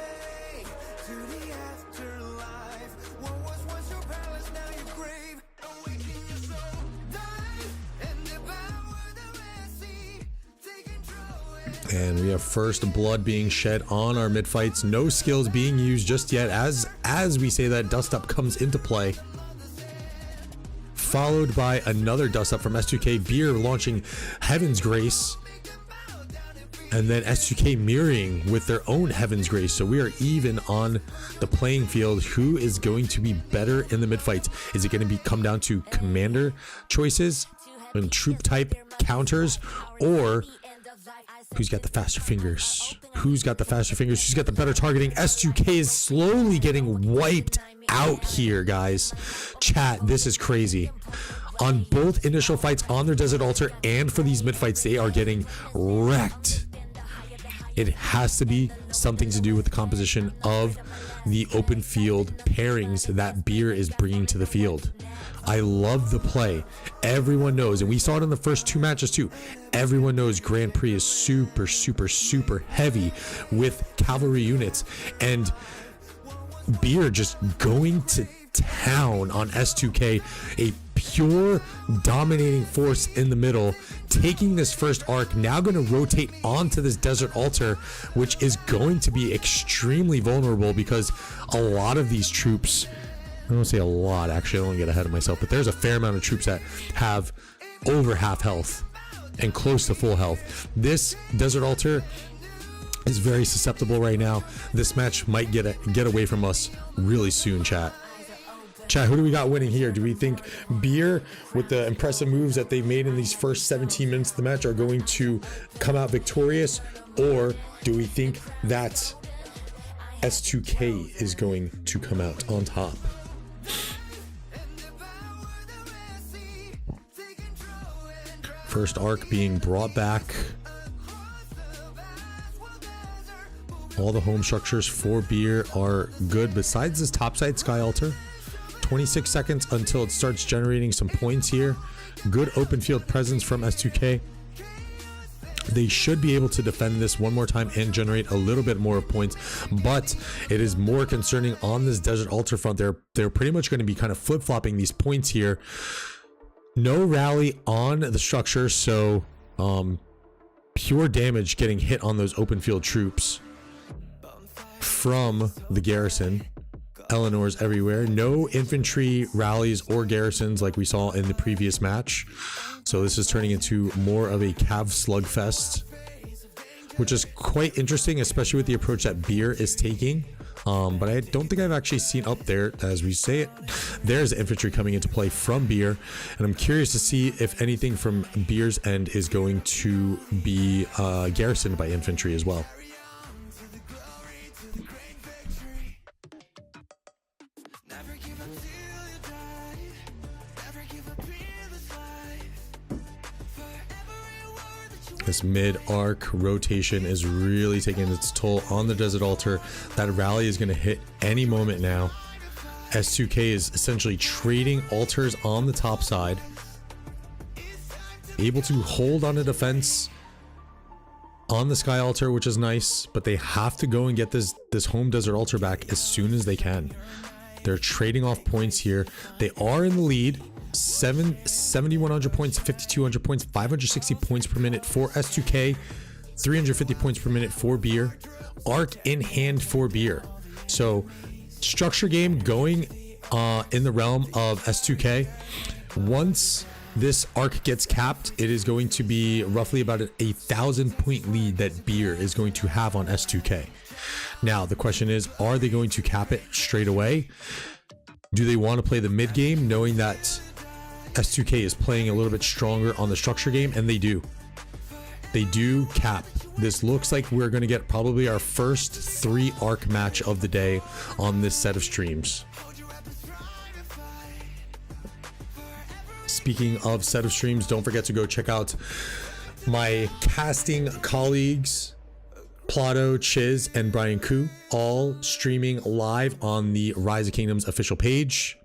B: And we have first blood being shed on our mid fights. No skills being used just yet as we say that dust up comes into play. Followed by another dust up from S2K. Beer launching Heaven's Grace. And then S2K mirroring with their own Heaven's Grace. So we are even on the playing field. Who is going to be better in the mid fights? Is it going to come down to commander choices and troop type counters, or who's got the faster fingers? Who's got the faster fingers? Who's got the better targeting? S2K is slowly getting wiped out here, guys. Chat, this is crazy. On both initial fights on their desert altar and for these mid fights, they are getting wrecked. It has to be something to do with the composition of the open field pairings that Beer is bringing to the field. I love the play. Everyone knows, and we saw it in the first 2 matches too. Everyone knows Grand Prix is super, super, super heavy with cavalry units, and Beer just going to town on S2K, a pure dominating force in the middle, taking this first arc, now going to rotate onto this desert altar, which is going to be extremely vulnerable because a lot of these troops, I don't say a lot, actually I don't want to get ahead of myself, but there's a fair amount of troops that have over half health and close to full health. This desert altar is very susceptible right now. This match might get away from us really soon, chat. Chat, who do we got winning here? Do we think Beer, with the impressive moves that they've made in these first 17 minutes of the match, are going to come out victorious? Or do we think that S2K is going to come out on top? First arc being brought back. All the home structures for Beer are good besides this topside Sky Altar. 26 seconds until it starts generating some points here. Good open field presence from S2K. They should be able to defend this one more time and generate a little bit more points, but it is more concerning on this Desert Altar front. They're pretty much going to be kind of flip-flopping these points here. No rally on the structure, so pure damage getting hit on those open field troops from the garrison. Eleanor's everywhere. No infantry rallies or garrisons like we saw in the previous match. So this is turning into more of a cav slugfest, which is quite interesting, especially with the approach that Beer is taking. But I don't think I've actually seen up there, as we say it, there's infantry coming into play from Beer. And I'm curious to see if anything from Beer's end is going to be garrisoned by infantry as well. This mid-arc rotation is really taking its toll on the Desert Altar. That rally is going to hit any moment now. S2K is essentially trading altars on the top side. Able to hold on a defense on the Sky Altar, which is nice, but they have to go and get this home Desert Altar back as soon as they can. They're trading off points here. They are in the lead. 7,100 points, 5,200 points, 560 points per minute for S2K, 350 points per minute for Beer. Arc in hand for Beer. So structure game going in the realm of S2K. Once this arc gets capped, it is going to be roughly about a 1,000-point lead that Beer is going to have on S2K. Now the question is, are they going to cap it straight away? Do they want to play the mid game, knowing that S2K is playing a little bit stronger on the structure game? And they do. They do cap. This looks like we're going to get probably our first 3 arc match of the day on this set of streams. Speaking of set of streams, don't forget to go check out my casting colleagues, Plato, Chiz, and Brian Koo, all streaming live on the Rise of Kingdoms official page.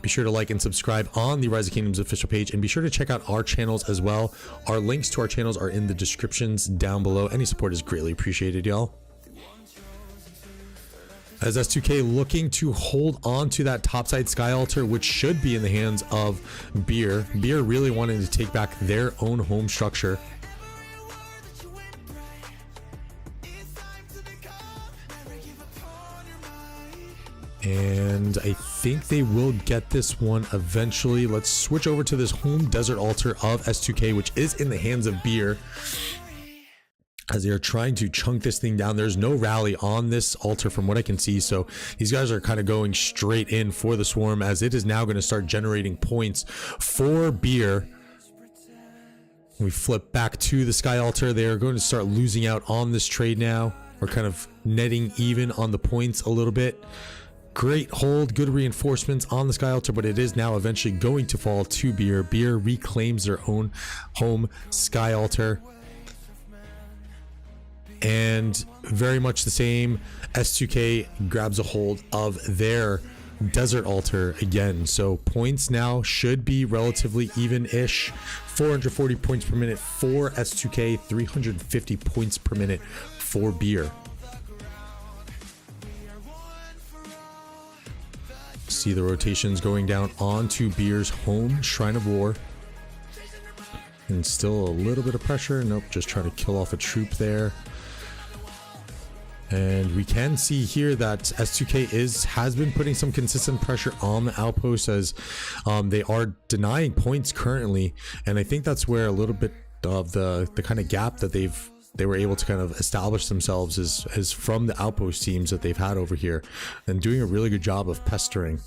B: Be sure to like and subscribe on the Rise of Kingdoms official page, and be sure to check out our channels as well. Our links to our channels are in the descriptions down below. Any support is greatly appreciated, y'all. As S2K looking to hold on to that topside Sky Altar, which should be in the hands of Beer. Beer really wanting to take back their own home structure. And I think they will get this one eventually. Let's switch over to this home Desert Altar of S2K, which is in the hands of Beer, as they are trying to chunk this thing down. There's no rally on this altar from what I can see, so these guys are kind of going straight in for the swarm, as it is now going to start generating points for Beer. We flip back to the Sky Altar. They are going to start losing out on this trade now. We're kind of netting even on the points a little bit. Great hold, good reinforcements on the Sky Altar, but it is now eventually going to fall to Beer. Beer reclaims their own home Sky Altar. And very much the same, S2K grabs a hold of their Desert Altar again. So points now should be relatively even-ish. 440 points per minute for S2K, 350 points per minute for Beer. See the rotations going down onto Beer's home Shrine of War. And still a little bit of pressure. Nope, just trying to kill off a troop there. And we can see here that S2K has been putting some consistent pressure on the outposts, as they are denying points currently. And I think that's where a little bit of the kind of gap that they've they were able to kind of establish themselves as from the outpost teams that they've had over here, and doing a really good job of pestering.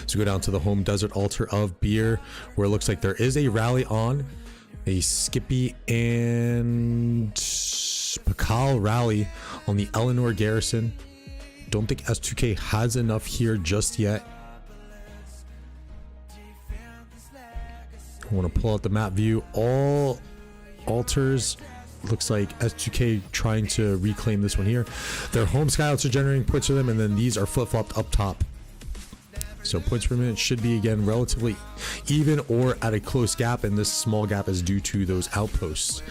B: So go down to the home desert altar of Beer, where it looks like there is a rally on. A Skippy and Pakal rally on the Eleanor Garrison. Don't think S2K has enough here just yet. I want to pull out the map view. All altars. Looks like S2K trying to reclaim this one here. Their home skyouts are generating points for them, and then these are flip-flopped up top. So points per minute should be, again, relatively even or at a close gap, and this small gap is due to those outposts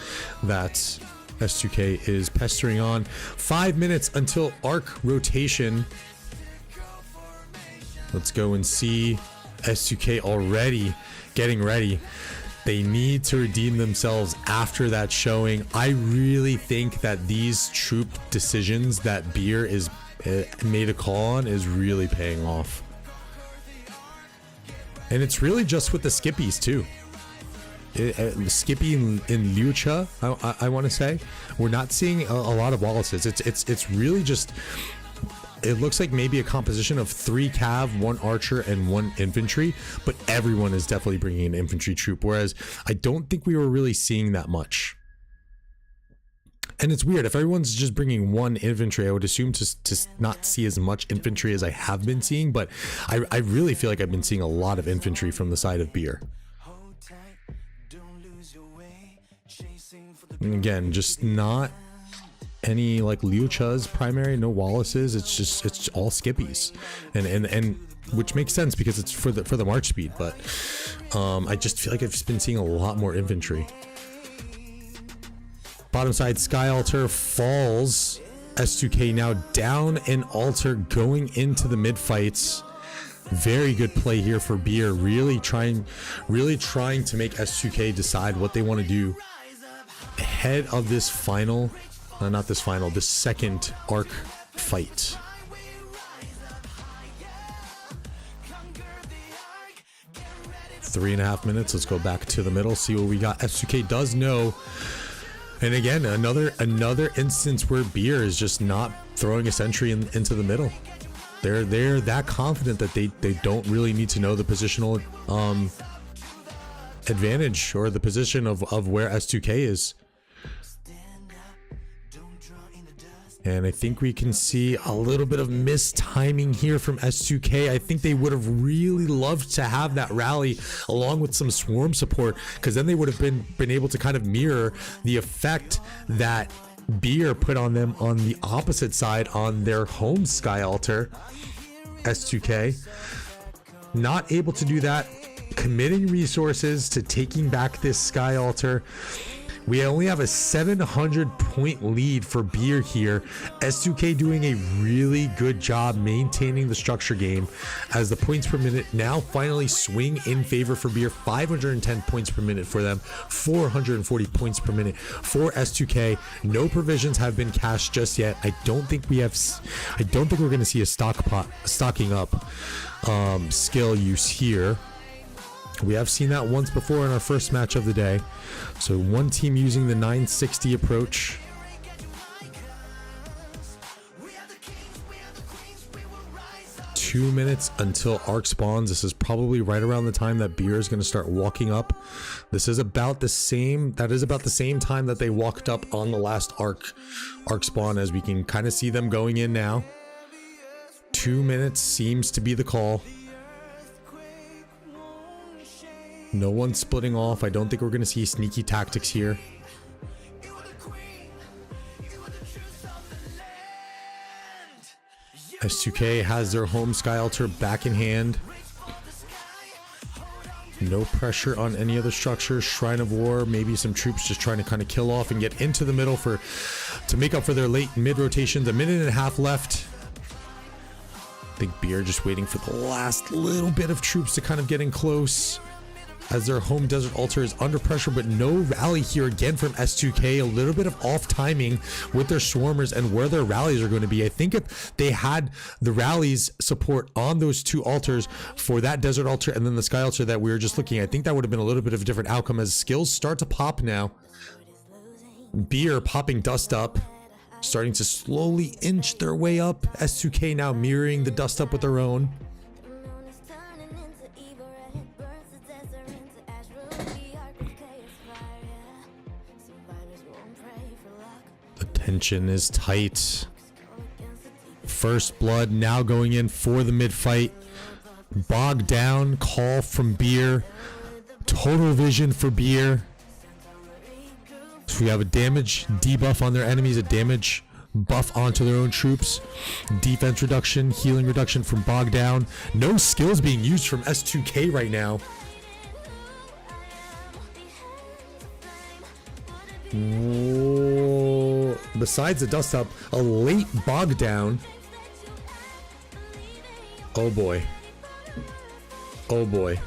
B: that S2K is pestering on. 5 minutes until arc rotation. Let's go and see S2K already getting ready. They need to redeem themselves after that showing. I really think that these troop decisions that Beer is made a call on is really paying off. And it's really just with the Skippies too. Skippy and Lucha, I want to say. We're not seeing a lot of Wallaces. It's really just, it looks like maybe a composition of 3 Cav, 1 Archer, and 1 Infantry, but everyone is definitely bringing an infantry troop, whereas I don't think we were really seeing that much. And it's weird, if everyone's just bringing 1 infantry, I would assume to not see as much infantry as I have been seeing, but I really feel like I've been seeing a lot of infantry from the side of Beer. And again, just not any like Liuchas primary, no Wallaces, it's all Skippies. And which makes sense because it's for the march speed, but I just feel like I've just been seeing a lot more infantry. Bottom side Sky Altar falls. S2K now down an altar going into the mid fights. Very good play here for Beer, really trying to make S2K decide what they want to do ahead of this final, this second arc fight. Three and a half minutes. Let's go back to the middle, see what we got. S2K does know. And again, another instance where Beer is just not throwing a sentry into the middle. They're that confident that they don't really need to know the positional advantage or the position of where S2K is. And I think we can see a little bit of mistiming here from S2K. I think they would have really loved to have that rally along with some swarm support, because then they would have been able to kind of mirror the effect that Beer put on them on the opposite side on their home Sky Altar. S2K not able to do that, committing resources to taking back this Sky Altar. We only have a 700 point lead for Beer here. S2K doing a really good job maintaining the structure game as the points per minute now finally swing in favor for Beer. 510 points per minute for them, 440 points per minute for S2K. No provisions have been cashed just yet. I don't think we're going to see a stocking up skill use here. We have seen that once before in our first match of the day. So one team using the 960 approach. Two minutes until arc spawns. This is probably right around the time that Beer is going to start walking up. This is about the same. That is about the same time that they walked up on the last arc spawn, as we can kind of see them going in now. 2 minutes seems to be the call. No one splitting off. I don't think we're going to see sneaky tactics here. S2K has their home Sky Altar back in hand. No pressure on any other structures. Shrine of War, maybe some troops just trying to kind of kill off and get into the middle to make up for their late mid rotations. A minute and a half left. I think Beer just waiting for the last little bit of troops to kind of get in close. as their home Desert Altar is under pressure, but no rally here again from S2K. A little bit of off timing with their swarmers and where their rallies are going to be. I think if they had the rallies support on those two altars for that Desert Altar and then the Sky Altar that we were just looking at, I think that would have been a little bit of a different outcome as skills start to pop now. Beer popping dust up, starting to slowly inch their way up. S2K now mirroring the dust up with their own. The tension is tight. First blood now going in for the mid fight. Bogged down call from Beer. Total vision for Beer. So we have a damage debuff on their enemies, a damage buff onto their own troops, defense reduction, healing reduction from Bogged Down. No skills being used from S2K right now. Whoa. Besides the dust up, a late Bogged Down. Oh boy. Oh boy.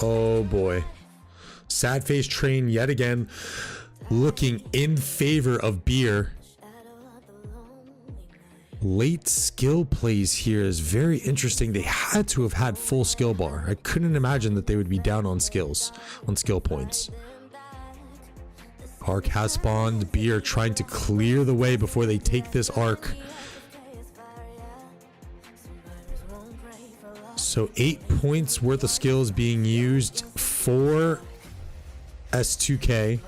B: Oh boy. Sad face train yet again looking in favor of Beer. Late skill plays here is very interesting. They had to have had full skill bar. I couldn't imagine that they would be down on skills, on skill points. Arc has spawned. Beer trying to clear the way before they take this arc. So 8 points worth of skills being used for S2K.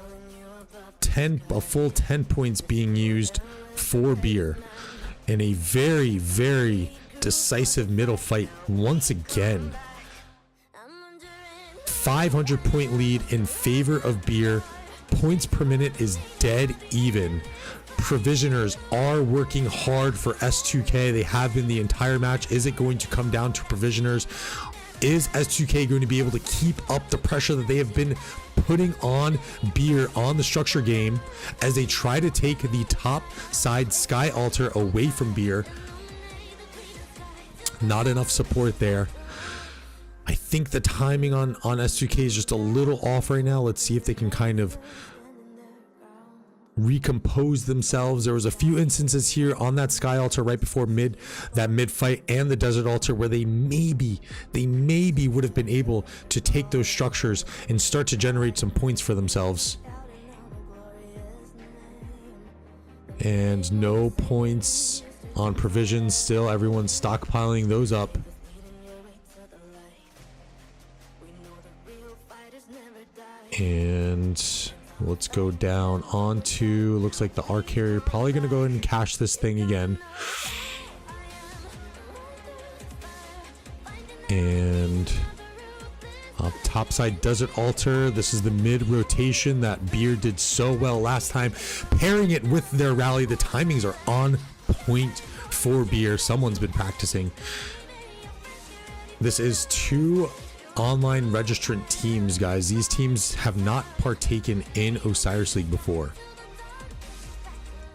B: A full 10 points being used for Beer. In a very, very decisive middle fight once again. 500 point lead in favor of Beer. Points per minute is dead even. Provisioners are working hard for S2K. They have been the entire match. Is it going to come down to Provisioners? Is S2K going to be able to keep up the pressure that they have been putting on Beer on the structure game as they try to take the top side Sky Altar away from Beer? Not enough support there. I think the timing on S2K is just a little off right now. Let's see if they can kind of recompose themselves. There was a few instances here on that Sky Altar right before mid fight and the Desert Altar where they maybe would have been able to take those structures and start to generate some points for themselves. And no points on provisions still. Everyone's stockpiling those up. And let's go down onto, looks like the arc carrier probably going to go ahead and cash this thing again. And up topside Desert Altar. This is the mid rotation that Beer did so well last time. Pairing it with their rally, the timings are on point for Beer. Someone's been practicing. This is two online registrant teams, guys. These teams have not partaken in Osiris League before.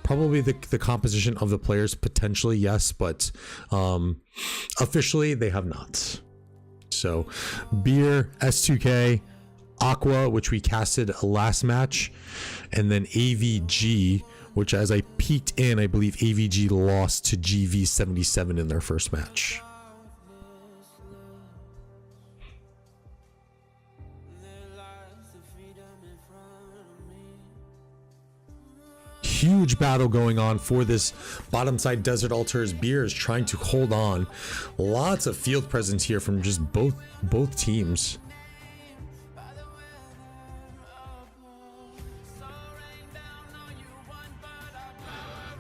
B: Probably the composition of the players potentially yes, but officially they have not. So Beer, S2K, AQUA, which we casted last match, and then AVG, which as I peeked in, I believe AVG lost to GV77 in their first match. Huge battle going on for this bottom side Desert Altars. Beer is trying to hold on. Lots of field presence here from just both teams.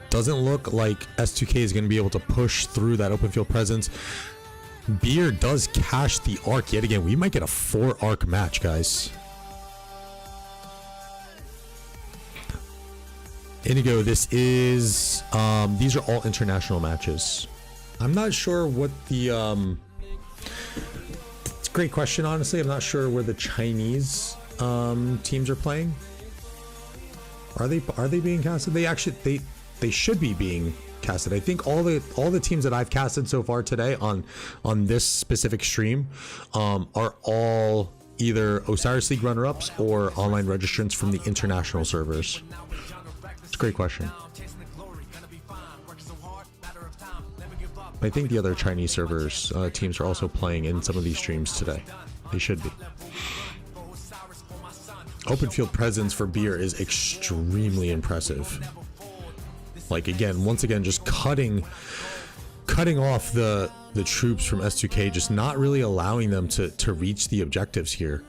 B: Doesn't look like S2K is going to be able to push through that open field presence. Beer does cash the arc yet again. We might get a 4 arc match, guys. Indigo, this is these are all international matches. I'm not sure what the it's a great question, honestly. I'm not sure where the Chinese teams are playing. Are they being casted? They should be being casted. I think all the teams that I've casted so far today on this specific stream are all either Osiris League runner-ups or online registrants from the international servers. It's a great question. I think the other Chinese servers teams are also playing in some of these streams today. They should be. Open field presence for Beer is extremely impressive. Like, again, once again, just cutting off the troops from S2K, just not really allowing them to reach the objectives here.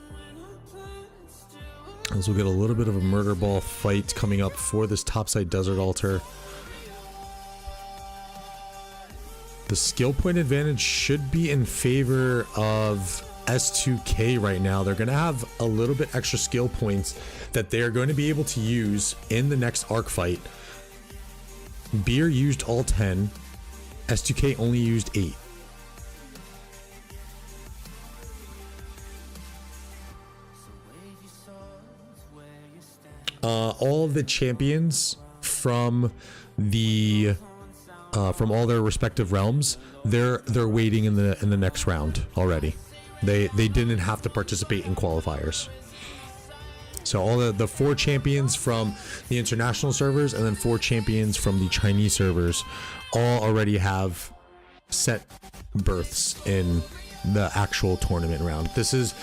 B: As we'll get a little bit of a murder ball fight coming up for this topside desert altar. The skill point advantage should be in favor of S2K right now. They're going to have a little bit extra skill points that they're going to be able to use in the next arc fight. Beer used all 10. S2K only used 8. All of the champions from the from all their respective realms, they're waiting in the next round already. They didn't have to participate in qualifiers. So all the 4 champions from the international servers and then 4 champions from the Chinese servers all already have set berths in the actual tournament round. This is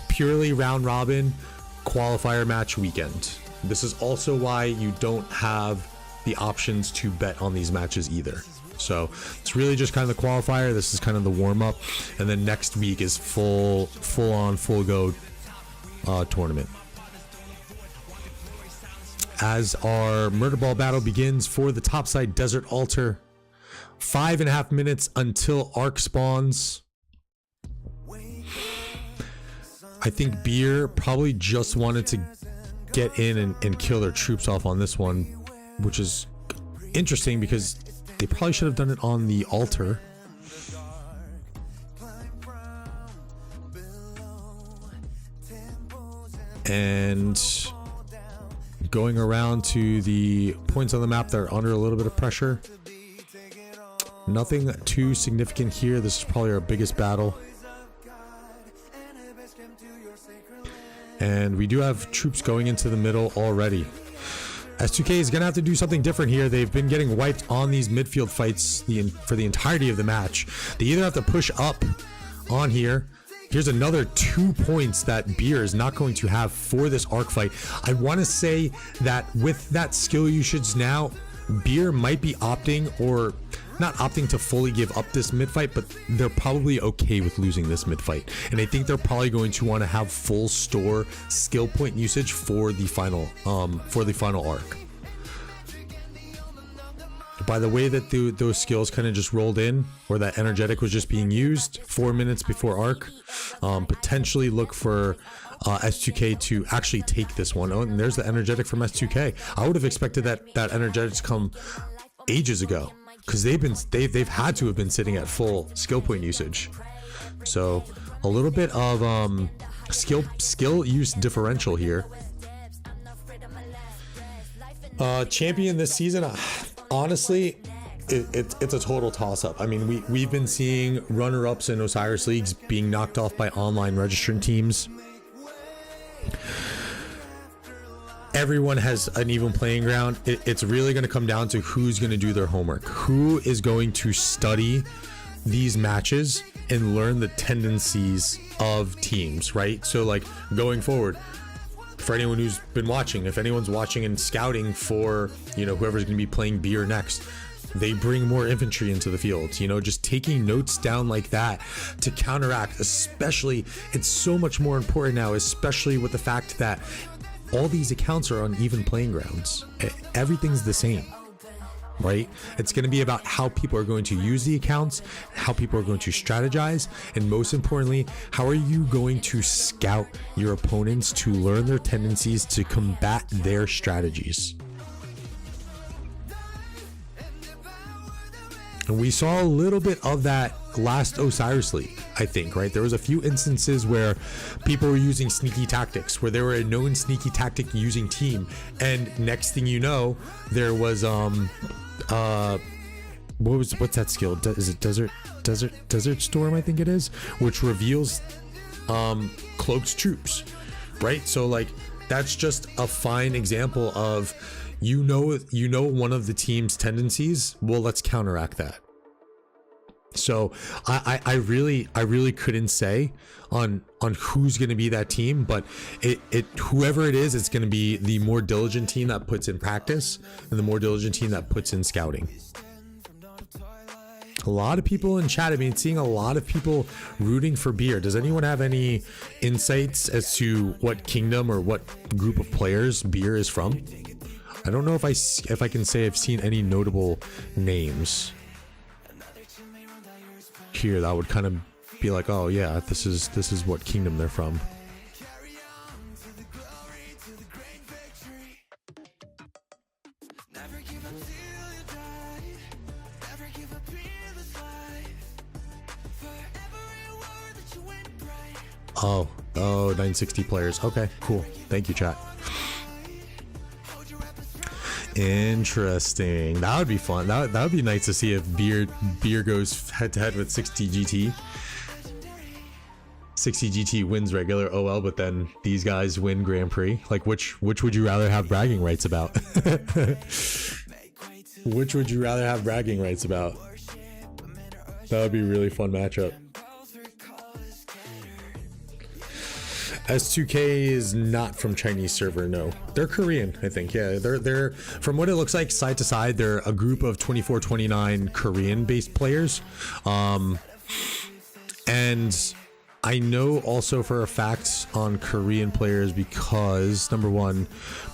B: purely round robin qualifier match weekend. This is also why you don't have the options to bet on these matches either. So it's really just kind of the qualifier. This is kind of the warm-up, and then next week is full go tournament. As our murder ball battle begins for the topside desert altar, 5.5 minutes until arc spawns. I think Beer probably just wanted to get in and kill their troops off on this one, which is interesting because they probably should have done it on the altar. And going around to the points on the map that are under a little bit of pressure. Nothing too significant here. This is probably our biggest battle. And we do have troops going into the middle already. S2K is going to have to do something different here. They've been getting wiped on these midfield fights for the entirety of the match. They either have to push up on here. Here's another 2 points that Beer is not going to have for this arc fight. I want to say that with that skill usage now, Beer might be opting, or not opting to fully give up this mid fight, but they're probably okay with losing this mid fight. And I think they're probably going to want to have full store skill point usage for the final arc. By the way that those skills kind of just rolled in, or that energetic was just being used 4 minutes before arc, potentially look for S2K to actually take this one. Oh, and there's the energetic from S2K. I would have expected that energetic to come ages ago, because they've had to have been sitting at full skill point usage. So a little bit of skill use differential here. Champion this season, honestly, it's a total toss-up. I mean, we've been seeing runner-ups in Osiris Leagues being knocked off by online registrant teams. Everyone has an even playing ground. It's really going to come down to who's going to do their homework, who is going to study these matches and learn the tendencies of teams, right? So like going forward, for anyone who's been watching, if anyone's watching and scouting for, whoever's going to be playing Beer next, they bring more infantry into the field, just taking notes down like that to counteract. Especially, it's so much more important now, especially with the fact that all these accounts are on even playing grounds. Everything's the same, right? It's going to be about how people are going to use the accounts, how people are going to strategize, and most importantly, how are you going to scout your opponents to learn their tendencies to combat their strategies. And we saw a little bit of that last Osiris League, I think, right? There was a few instances where people were using sneaky tactics, where they were a known sneaky tactic using team, and next thing you know, there was what's that skill? Is it Desert Storm? I think it is, which reveals cloaked troops, right? So like that's just a fine example of you know one of the team's tendencies. Well, let's counteract that. So I really couldn't say on who's going to be that team, but whoever it is, it's going to be the more diligent team that puts in practice and the more diligent team that puts in scouting. A lot of people in chat, I've been seeing a lot of people rooting for Beer. Does anyone have any insights as to what kingdom or what group of players Beer is from? I don't know if I can say I've seen any notable names here that would kind of be like, oh yeah, this is what kingdom they're from. Oh 960 players. Okay, cool. Thank you, chat. Interesting. That would be fun. That would be nice to see if Beer goes head to head with 60 GT. 60 GT wins regular OL, but then these guys win Grand Prix. Like which would you rather have bragging rights about? Which would you rather have bragging rights about? That would be a really fun matchup. S2K is not from Chinese server, no. They're Korean, I think. Yeah, they're from what it looks like side to side, they're a group of 24-29 Korean-based players. And I know also for a fact on Korean players because number one,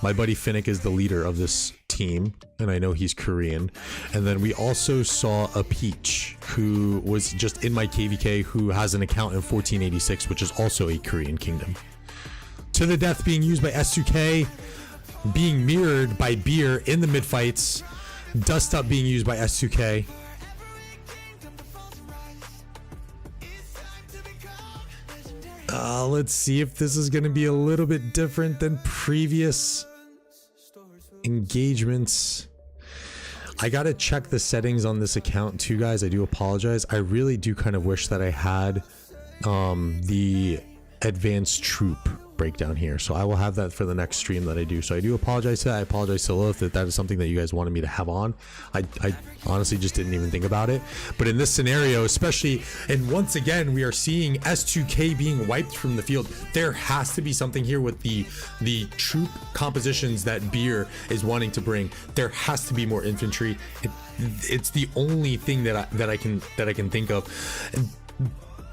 B: my buddy Finnick is the leader of this team, and I know he's Korean. And then we also saw a Peach who was just in my KVK who has an account in 1486, which is also a Korean kingdom. To the Death being used by S2K, being mirrored by Beer in the mid fights. Dust Up being used by S2K. Let's see if this is going to be a little bit different than previous engagements. I gotta check the settings on this account too, guys. I do apologize. I really do kind of wish that I had the advanced troop breakdown here, so I will have that for the next stream that I do. So I do apologize to that. I apologize to Lilith that is something that you guys wanted me to have on. I honestly just didn't even think about it, but in this scenario especially, and once again we are seeing S2K being wiped from the field, there has to be something here with the troop compositions that Beer is wanting to bring. There has to be more infantry. It's the only thing that I can think of.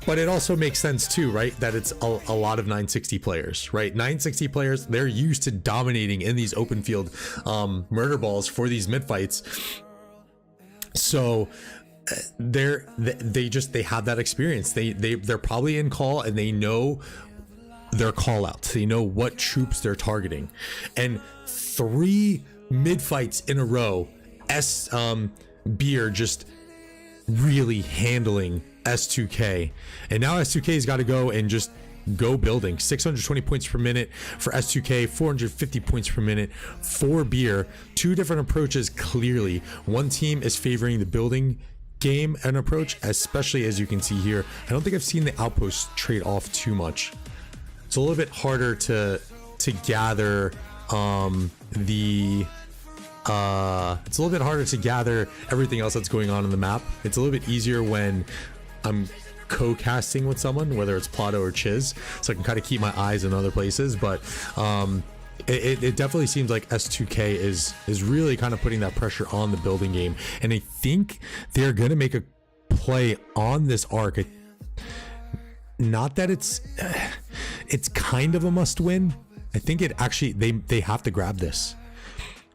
B: But it also makes sense too, right? That it's a lot of 960 players, right? 960 players, they're used to dominating in these open field murder balls for these mid fights. So they have that experience. They're probably in call and they know their call outs. They know what troops they're targeting. And 3 mid fights in a row, Beer just really handling S2K, and now S2K's got to go and just go building. 620 points per minute for S2K, 450 points per minute for Beer. 2 different approaches clearly. One team is favoring the building game and approach, especially as you can see here. I don't think I've seen the outposts trade off too much. It's a little bit harder to gather it's a little bit harder to gather everything else that's going on in the map. It's a little bit easier when I'm co-casting with someone, whether it's Plato or Chiz, so I can kind of keep my eyes in other places. But it definitely seems like S2K is really kind of putting that pressure on the building game, and I think they're gonna make a play on this arc. Not that it's kind of a must win. I think it actually they have to grab this.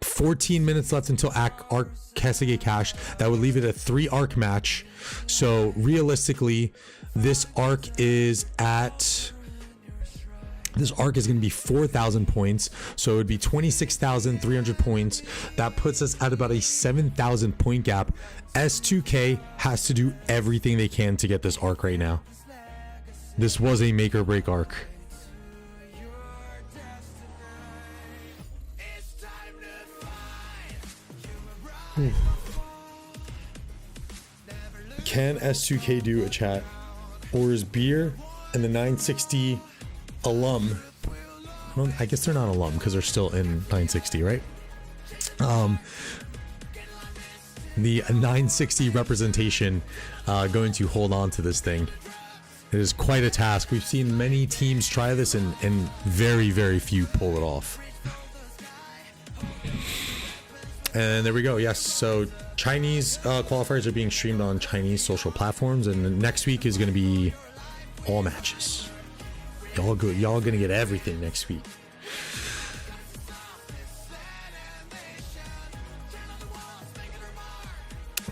B: 14 minutes left until arc has to get cashed. That would leave it a 3 arc match. So realistically, this arc is going to be 4,000 points. So it would be 26,300 points. That puts us at about a 7,000 point gap. S2K has to do everything they can to get this arc right now. This was a make or break arc. Can S2K do a chat? Or is Beer and the 960 alum? Well, I guess they're not alum because they're still in 960, right? The 960 representation going to hold on to this thing. It is quite a task. We've seen many teams try this and very, very few pull it off. And there we go. Yes, so Chinese qualifiers are being streamed on Chinese social platforms, and next week is going to be all matches. Y'all gonna get everything next week.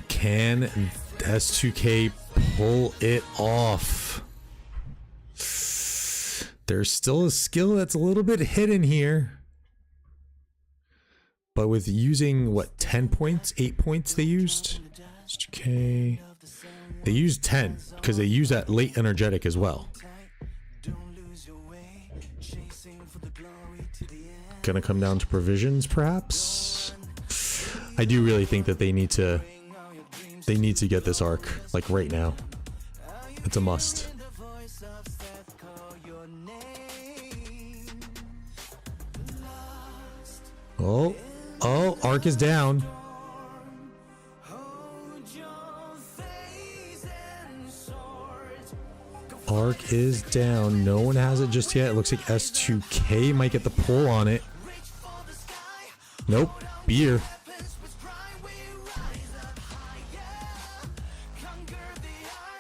B: Can S2K pull it off? There's still a skill that's a little bit hidden here. But with using, what, 10 points? 8 points they used? S2K. They used 10 because they use that late energetic as well. Gonna come down to provisions, perhaps? I do really think that they need to get this arc, like, right now. It's a must. Oh, arc is down. Arc is down. No one has it just yet. It looks like S2K might get the pull on it. Nope. Beer.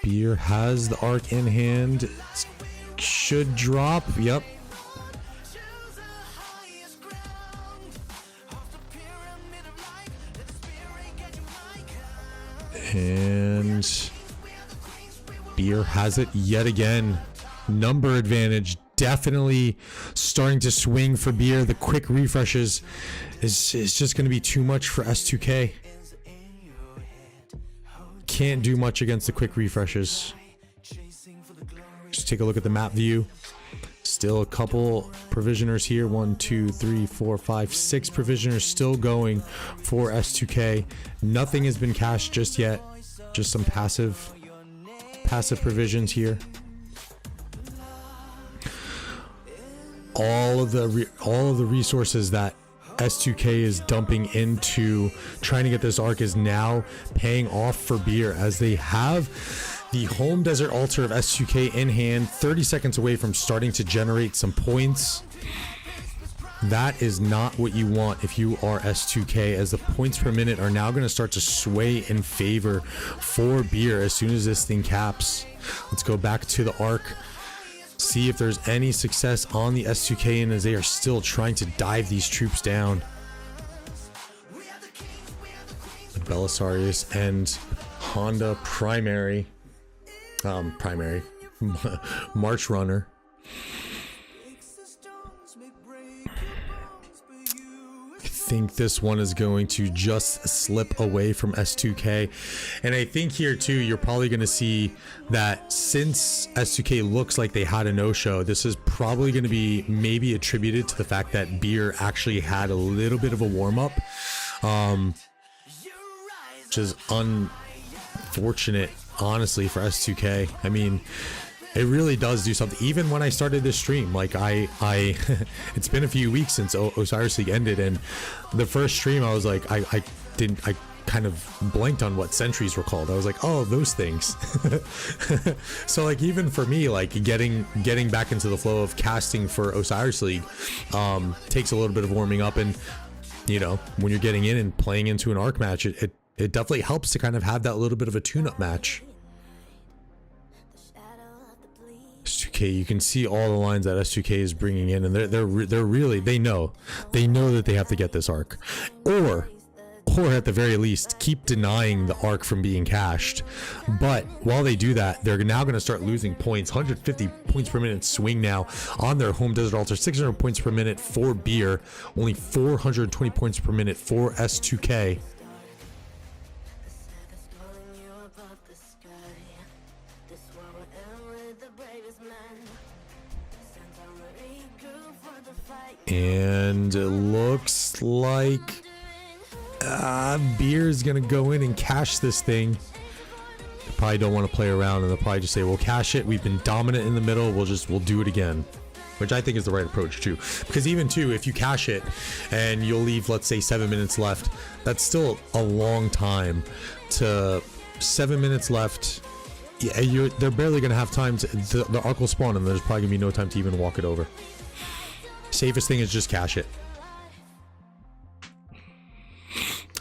B: Beer has the arc in hand. Should drop. Yep. And Beer has it yet again. Number advantage definitely starting to swing for Beer. The quick refreshes is just going to be too much for S2K. Can't do much against the quick refreshes. Just take a look at the map view. Still a couple provisioners here. 1, 2, 3, 4, 5, 6 provisioners still going for S2K. Nothing has been cashed just yet. Just some passive provisions here. All of the resources that S2K is dumping into trying to get this arc is now paying off for Beer, as they have the home desert altar of S2K in hand, 30 seconds away from starting to generate some points. That is not what you want if you are S2K, as the points per minute are now going to start to sway in favor for Beer as soon as this thing caps. Let's go back to the arc, see if there's any success on the S2K end, as they are still trying to dive these troops down. Belisarius and Honda primary March Runner. I think this one is going to just slip away from S2K, and I think here too you're probably going to see that since S2K looks like they had a no-show, this is probably going to be maybe attributed to the fact that Beer actually had a little bit of a warm-up, which is unfortunate, honestly, for S2K. I mean, it really does do something. Even when I started this stream, like I it's been a few weeks since Osiris League ended, and the first stream I was like, I kind of blanked on what sentries were called. I was like, oh, those things. So like, even for me, like getting back into the flow of casting for Osiris League takes a little bit of warming up, and you know, when you're getting in and playing into an arc match, it definitely helps to kind of have that little bit of a tune-up match. S2K, you can see all the lines that S2K is bringing in, and they're really, they know that they have to get this arc, or at the very least keep denying the arc from being cashed. But while they do that, they're now going to start losing points. 150 points per minute swing now on their home desert altar. 600 points per minute for Beer, only 420 points per minute for S2K. And it looks like Beer is gonna go in and cash this thing. They probably don't want to play around, and they'll probably just say, we'll cash it. We've been dominant in the middle. We'll do it again. Which I think is the right approach too. Because even too, if you cash it and you'll leave, let's say 7 minutes left, that's still a long time to 7 minutes left. Yeah, they're barely going to have time to, the arc will spawn and there's probably going to be no time to even walk it over. Safest thing is just cash it.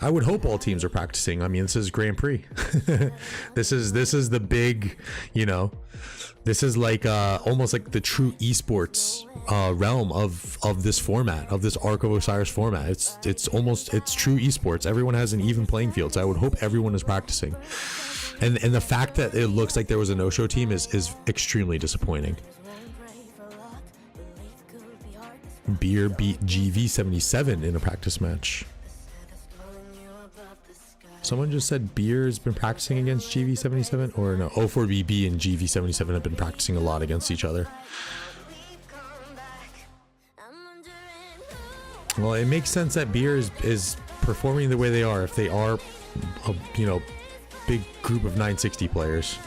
B: I would hope all teams are practicing. I mean, this is Grand Prix. This is the big, you know, this is like almost like the true esports realm of this format, of this Ark of Osiris format. It's true esports. Everyone has an even playing field, so I would hope everyone is practicing. And the fact that it looks like there was a no-show team is extremely disappointing. Beer beat GV77 in a practice match. Someone just said Beer has been practicing against GV77, or no, O4BB and GV77 have been practicing a lot against each other. Well, it makes sense that Beer is performing the way they are if they are a, you know, big group of 960 players.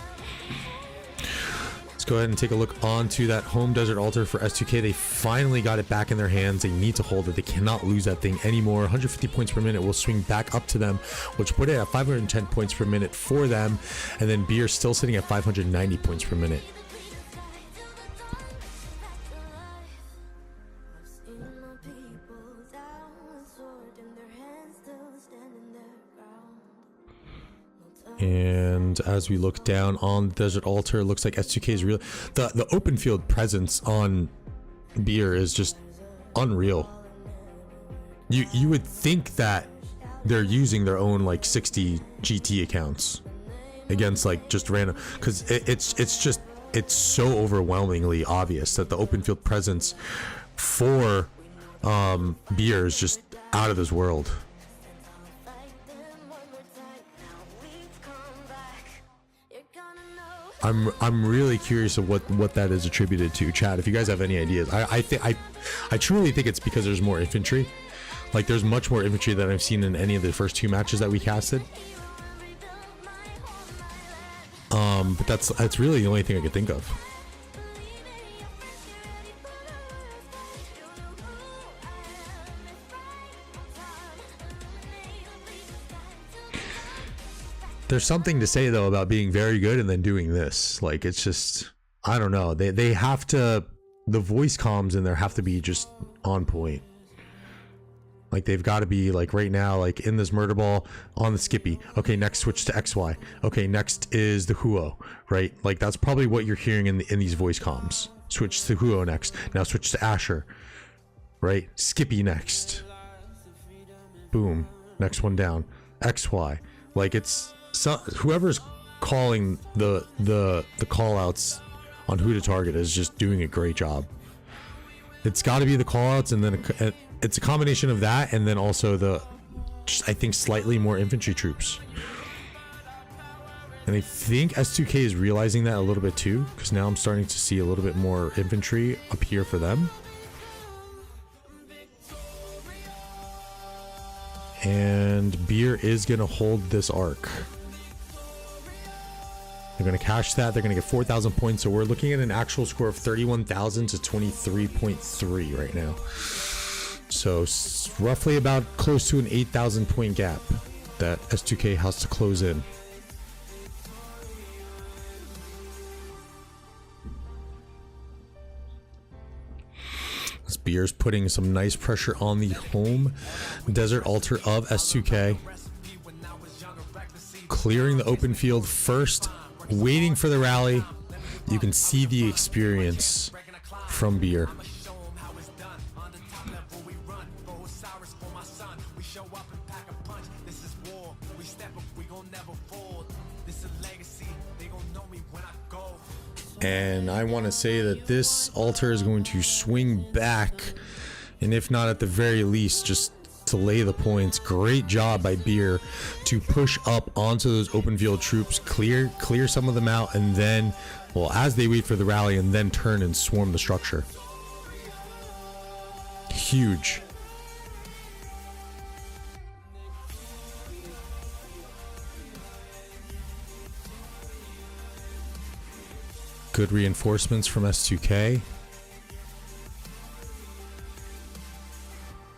B: Let's go ahead and take a look onto that home desert altar for S2K. They finally got it back in their hands. They need to hold it. They cannot lose that thing anymore. 150 points per minute will swing back up to them, which put it at 510 points per minute for them. And then Beer still sitting at 590 points per minute. And as we look down on the desert altar, it looks like S2K is real. The open field presence on Beer is just unreal. You would think that they're using their own like 60 GT accounts against like just random, because it's so overwhelmingly obvious that the open field presence for Beer is just out of this world. I'm really curious of what that is attributed to, chat. If you guys have any ideas, I truly think it's because there's more infantry. Like there's much more infantry than I've seen in any of the first two matches that we casted. But that's really the only thing I could think of. There's something to say though about being very good and then doing this. Like it's just, I don't know. They have to, the voice comms in there have to be just on point. Like they've got to be like right now, like in this murder ball on the Skippy. Okay, next switch to XY. Okay, next is the Huo, right? Like that's probably what you're hearing in these voice comms. Switch to Huo next. Now switch to Asher, right? Skippy next. Boom. Next one down. XY. Like it's, so whoever's calling the call outs on who to target is just doing a great job. It's got to be the call outs, and then it's a combination of that and then also the just, I think, slightly more infantry troops. And I think S2K is realizing that a little bit too, because now I'm starting to see a little bit more infantry up here for them. And Beer is going to hold this arc. They're going to cash that. They're going to get 4,000 points. So we're looking at an actual score of 31,000 to 23.3 right now. So roughly about close to an 8,000 point gap that S2K has to close in. This Beer's putting some nice pressure on the home desert altar of S2K. Clearing the open field first, waiting for the rally. You can see the experience from Beer. And I want to say that this altar is going to swing back, and if not at the very least, just to lay the points. Great job by Beer to push up onto those open field troops, clear some of them out, and then, well, as they wait for the rally, and then turn and swarm the structure. Huge. Good reinforcements from S2K.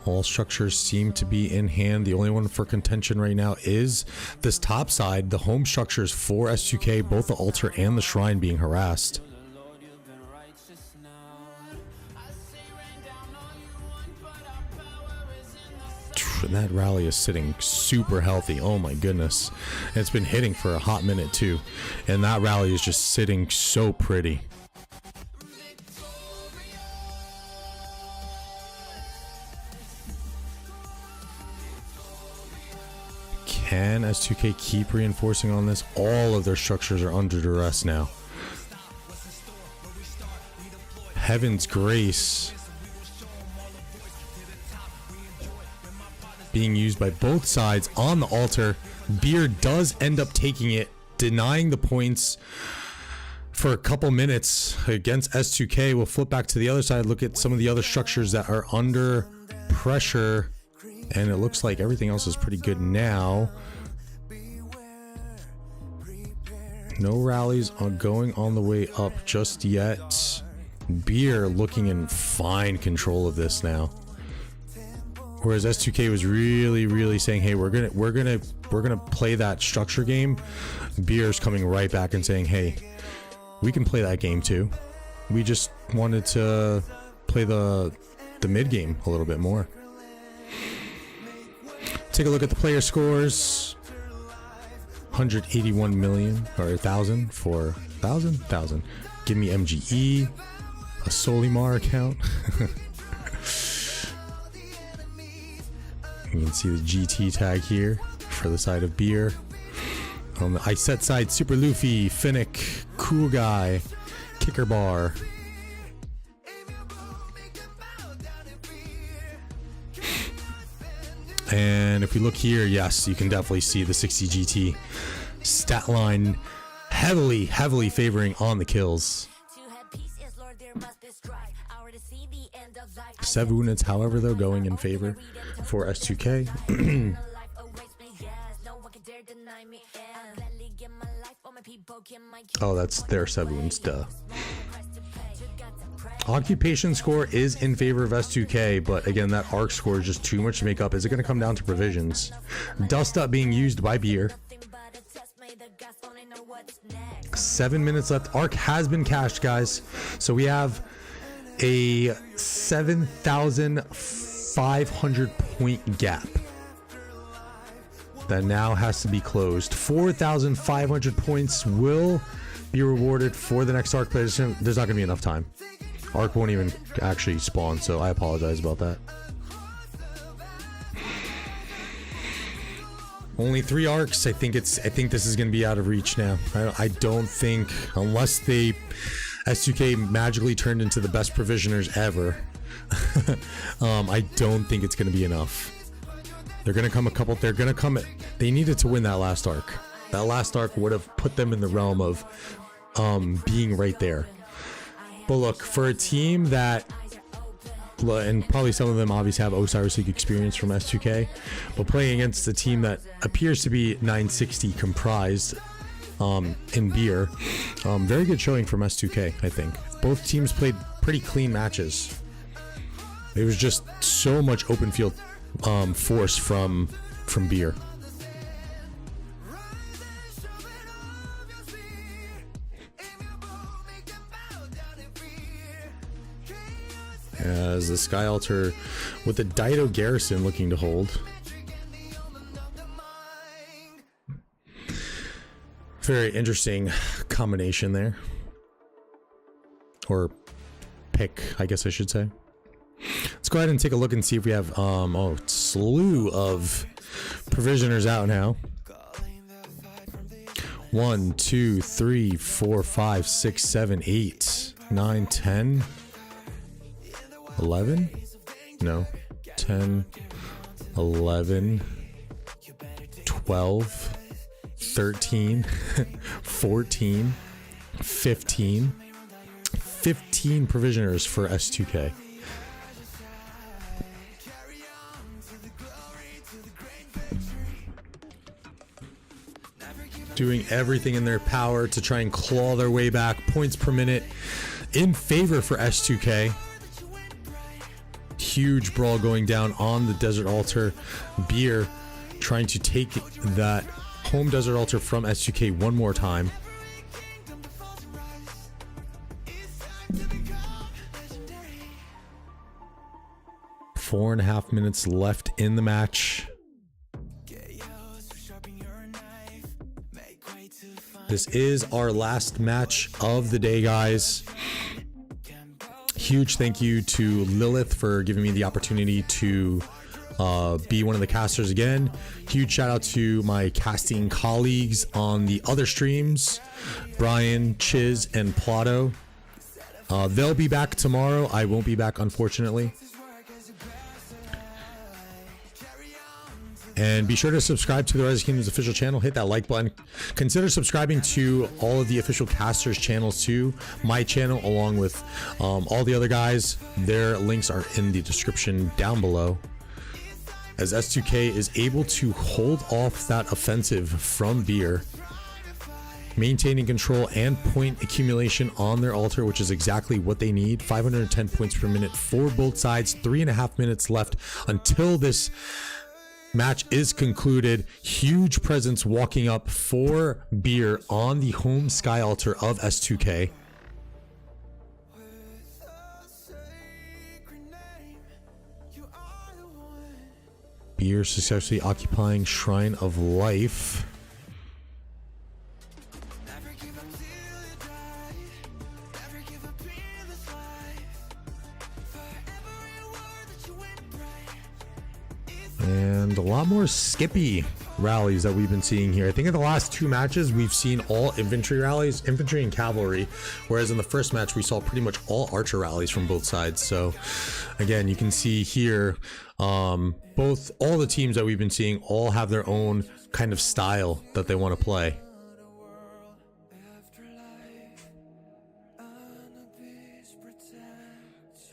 B: All structures seem to be in hand. The only one for contention right now is this top side. The home structures for S2K, both the altar and the shrine being harassed. And that rally is sitting super healthy. Oh my goodness. And it's been hitting for a hot minute too. And that rally is just sitting so pretty. Can S2K keep reinforcing on this? All of their structures are under duress now. Heaven's Grace being used by both sides on the altar. Beer does end up taking it, denying the points for a couple minutes against S2K. We'll flip back to the other side, look at some of the other structures that are under pressure. And it looks like everything else is pretty good now. No rallies are going on the way up just yet. Beer looking in fine control of this now. Whereas S2K was really saying, hey, we're gonna play that structure game. Beer's coming right back and saying, hey, we can play that game too. We just wanted to play the mid game a little bit more. Take a look at the player scores. 181 million or 1,000 for 1,000. Give me MGE, a Solimar account. You can see the GT tag here for the side of Beer. On the ice set side, Super Luffy, Finnick, Cool Guy, Kicker Bar. And if we look here, yes, you can definitely see the 60 GT stat line heavily favoring on the kills. 7 units, however, though, going in favor for S2K. Oh, that's their 7 units, duh. Occupation score is in favor of S2K, but again, that arc score is just too much to make up. Is it going to come down to provisions? Dust up being used by Beer. 7 minutes left. Arc has been cashed, guys. So we have a 7,500 point gap that now has to be closed. 4,500 points will be rewarded for the next Arc player. There's not going to be enough time. Arc won't even actually spawn, so I apologize about that. Only 3 arcs. I think this is going to be out of reach now. I don't think, unless they S2K magically turned into the best provisioners ever. I don't think it's going to be enough. They're going to come they needed to win that last arc. That last arc would have put them in the realm of being right there. But look, for a team that, and probably some of them obviously have Osiris League experience from S2K, but playing against a team that appears to be 960 comprised in Beer, very good showing from S2K, I think. Both teams played pretty clean matches. It was just so much open field force from Beer. As the Sky Altar with the Dido Garrison looking to hold. Very interesting combination there. Or pick, I guess I should say. Let's go ahead and take a look and see if we have a slew of provisioners out now. 1, 2, 3, 4, 5, 6, 7, 8, 9, 10. 11? No. 10, 11, 12, 13, 14, 15. 15 provisioners for S2K. doing everything in their power to try and claw their way back. Points per minute in favor for S2K. Huge brawl going down on the Desert Altar. Beer trying to take that home Desert Altar from S2K one more time. Four and a half minutes left in the match. This is our last match of the day, guys. Huge thank you to Lilith for giving me the opportunity to be one of the casters again. Huge shout out to my casting colleagues on the other streams, Brian, Chiz, and Plato. They'll be back tomorrow. I won't be back, unfortunately. And be sure to subscribe to the Rise of Kingdoms official channel. Hit that like button. Consider subscribing to all of the official casters channels too. My channel, along with all the other guys. Their links are in the description down below. As S2K is able to hold off that offensive from Beer, maintaining control and point accumulation on their altar, which is exactly what they need. 510 points per minute for both sides. 3.5 minutes left until this match is concluded. Huge presence walking up for Beer on the home sky altar of S2K. Beer successfully occupying Shrine of Life. And a lot more Skippy rallies that we've been seeing here. I think in the last two matches we've seen all infantry rallies, infantry and cavalry, whereas in the first match we saw pretty much all archer rallies from both sides. So again, you can see here all the teams that we've been seeing all have their own kind of style that they want to play.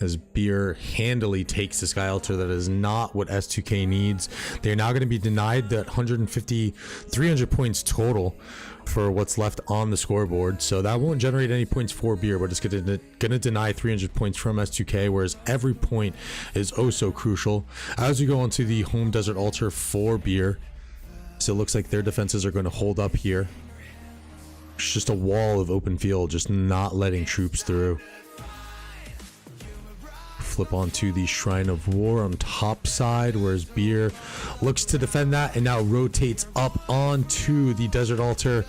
B: As Beer handily takes the sky altar, that is not what S2K needs. They're now going to be denied that 300 points total for what's left on the scoreboard. So that won't generate any points for Beer, but it's going to deny 300 points from S2K, whereas every point is oh so crucial. As we go onto the home Desert Altar for Beer, so it looks like their defenses are going to hold up here. It's just a wall of open field, just not letting troops through. Flip onto the Shrine of War on top side, whereas Beer looks to defend that and now rotates up onto the Desert Altar,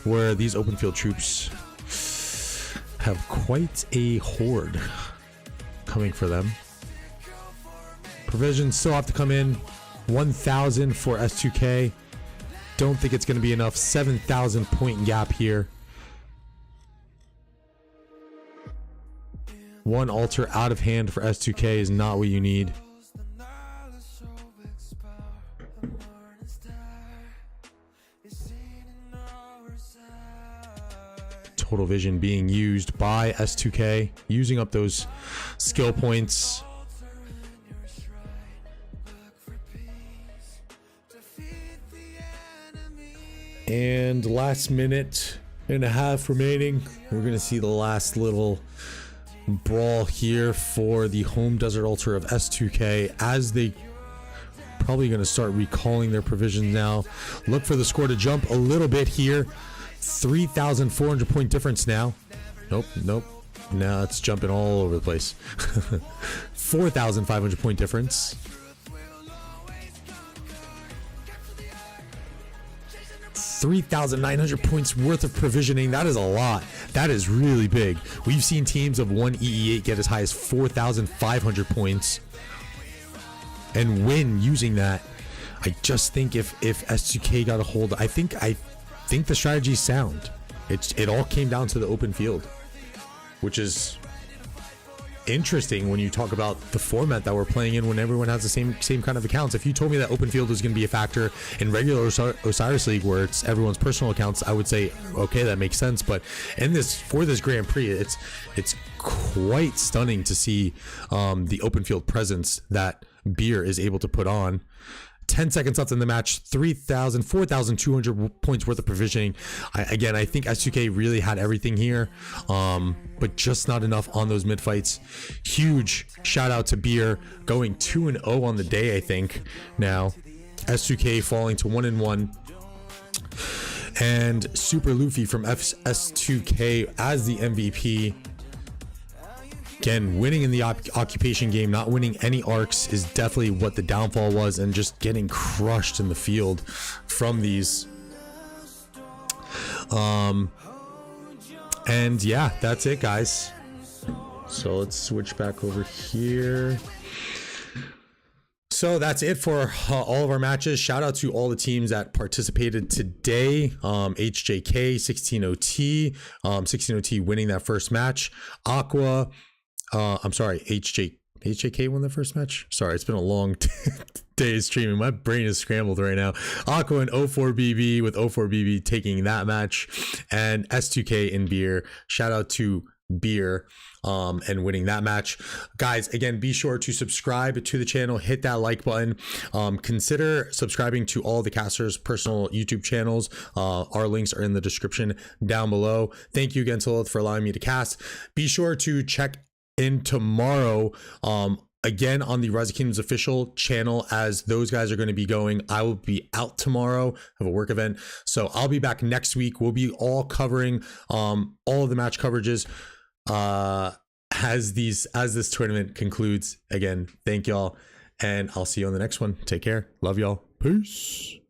B: where these open field troops have quite a horde coming for them. Provisions still have to come in. 1,000 for S2K. Don't think it's going to be enough. 7,000 point gap here. One altar out of hand for S2K is not what you need. Total vision being used by S2K, using up those skill points. And last minute and a half remaining. We're going to see the last little brawl here for the home Desert Altar of S2K, as they probably going to start recalling their provisions now. Look for the score to jump a little bit here. 3,400 point difference now. Nope. Now it's jumping all over the place. 4,500 point difference. 3,900 points worth of provisioning. That is a lot. That is really big. We've seen teams of one EE8 get as high as 4,500 points and win using that. I just think if S2K got a hold, I think the strategy's sound. It all came down to the open field, which is interesting when you talk about the format that we're playing in when everyone has the same kind of accounts. If you told me that open field was going to be a factor in regular Osiris League where it's everyone's personal accounts, I would say okay, that makes sense. But in for this Grand Prix, it's quite stunning to see the open field presence that Beer is able to put on. 10 seconds left in the match, 4,200 points worth of provisioning. Again, I think S2K really had everything here, but just not enough on those mid fights. Huge shout out to Beer, going 2-0 on the day, I think. Now, S2K falling to 1-1. And Super Luffy from S2K as the MVP. Again, winning in the occupation game, not winning any arcs is definitely what the downfall was, and just getting crushed in the field from these. And yeah, that's it, guys. So let's switch back over here. So that's it for all of our matches. Shout out to all the teams that participated today. HJK, 16OT, 16OT winning that first match. AQUA, I'm sorry, HJK won the first match. Sorry, it's been a long day of streaming. My brain is scrambled right now. AQUA and O4BB, with O4BB taking that match, and S2K in Beer. Shout out to Beer and winning that match. Guys, again, be sure to subscribe to the channel, hit that like button, consider subscribing to all the casters' personal YouTube channels. Our links are in the description down below. Thank you again, Lilith, for allowing me to cast. Be sure to check in tomorrow again on the Rise of Kingdoms official channel, as those guys are going to be going. I will be out tomorrow, have a work event, so I'll be back next week. We'll be all covering all of the match coverages as this tournament concludes. Again, thank y'all, and I'll see you on the next one. Take care, love y'all, peace.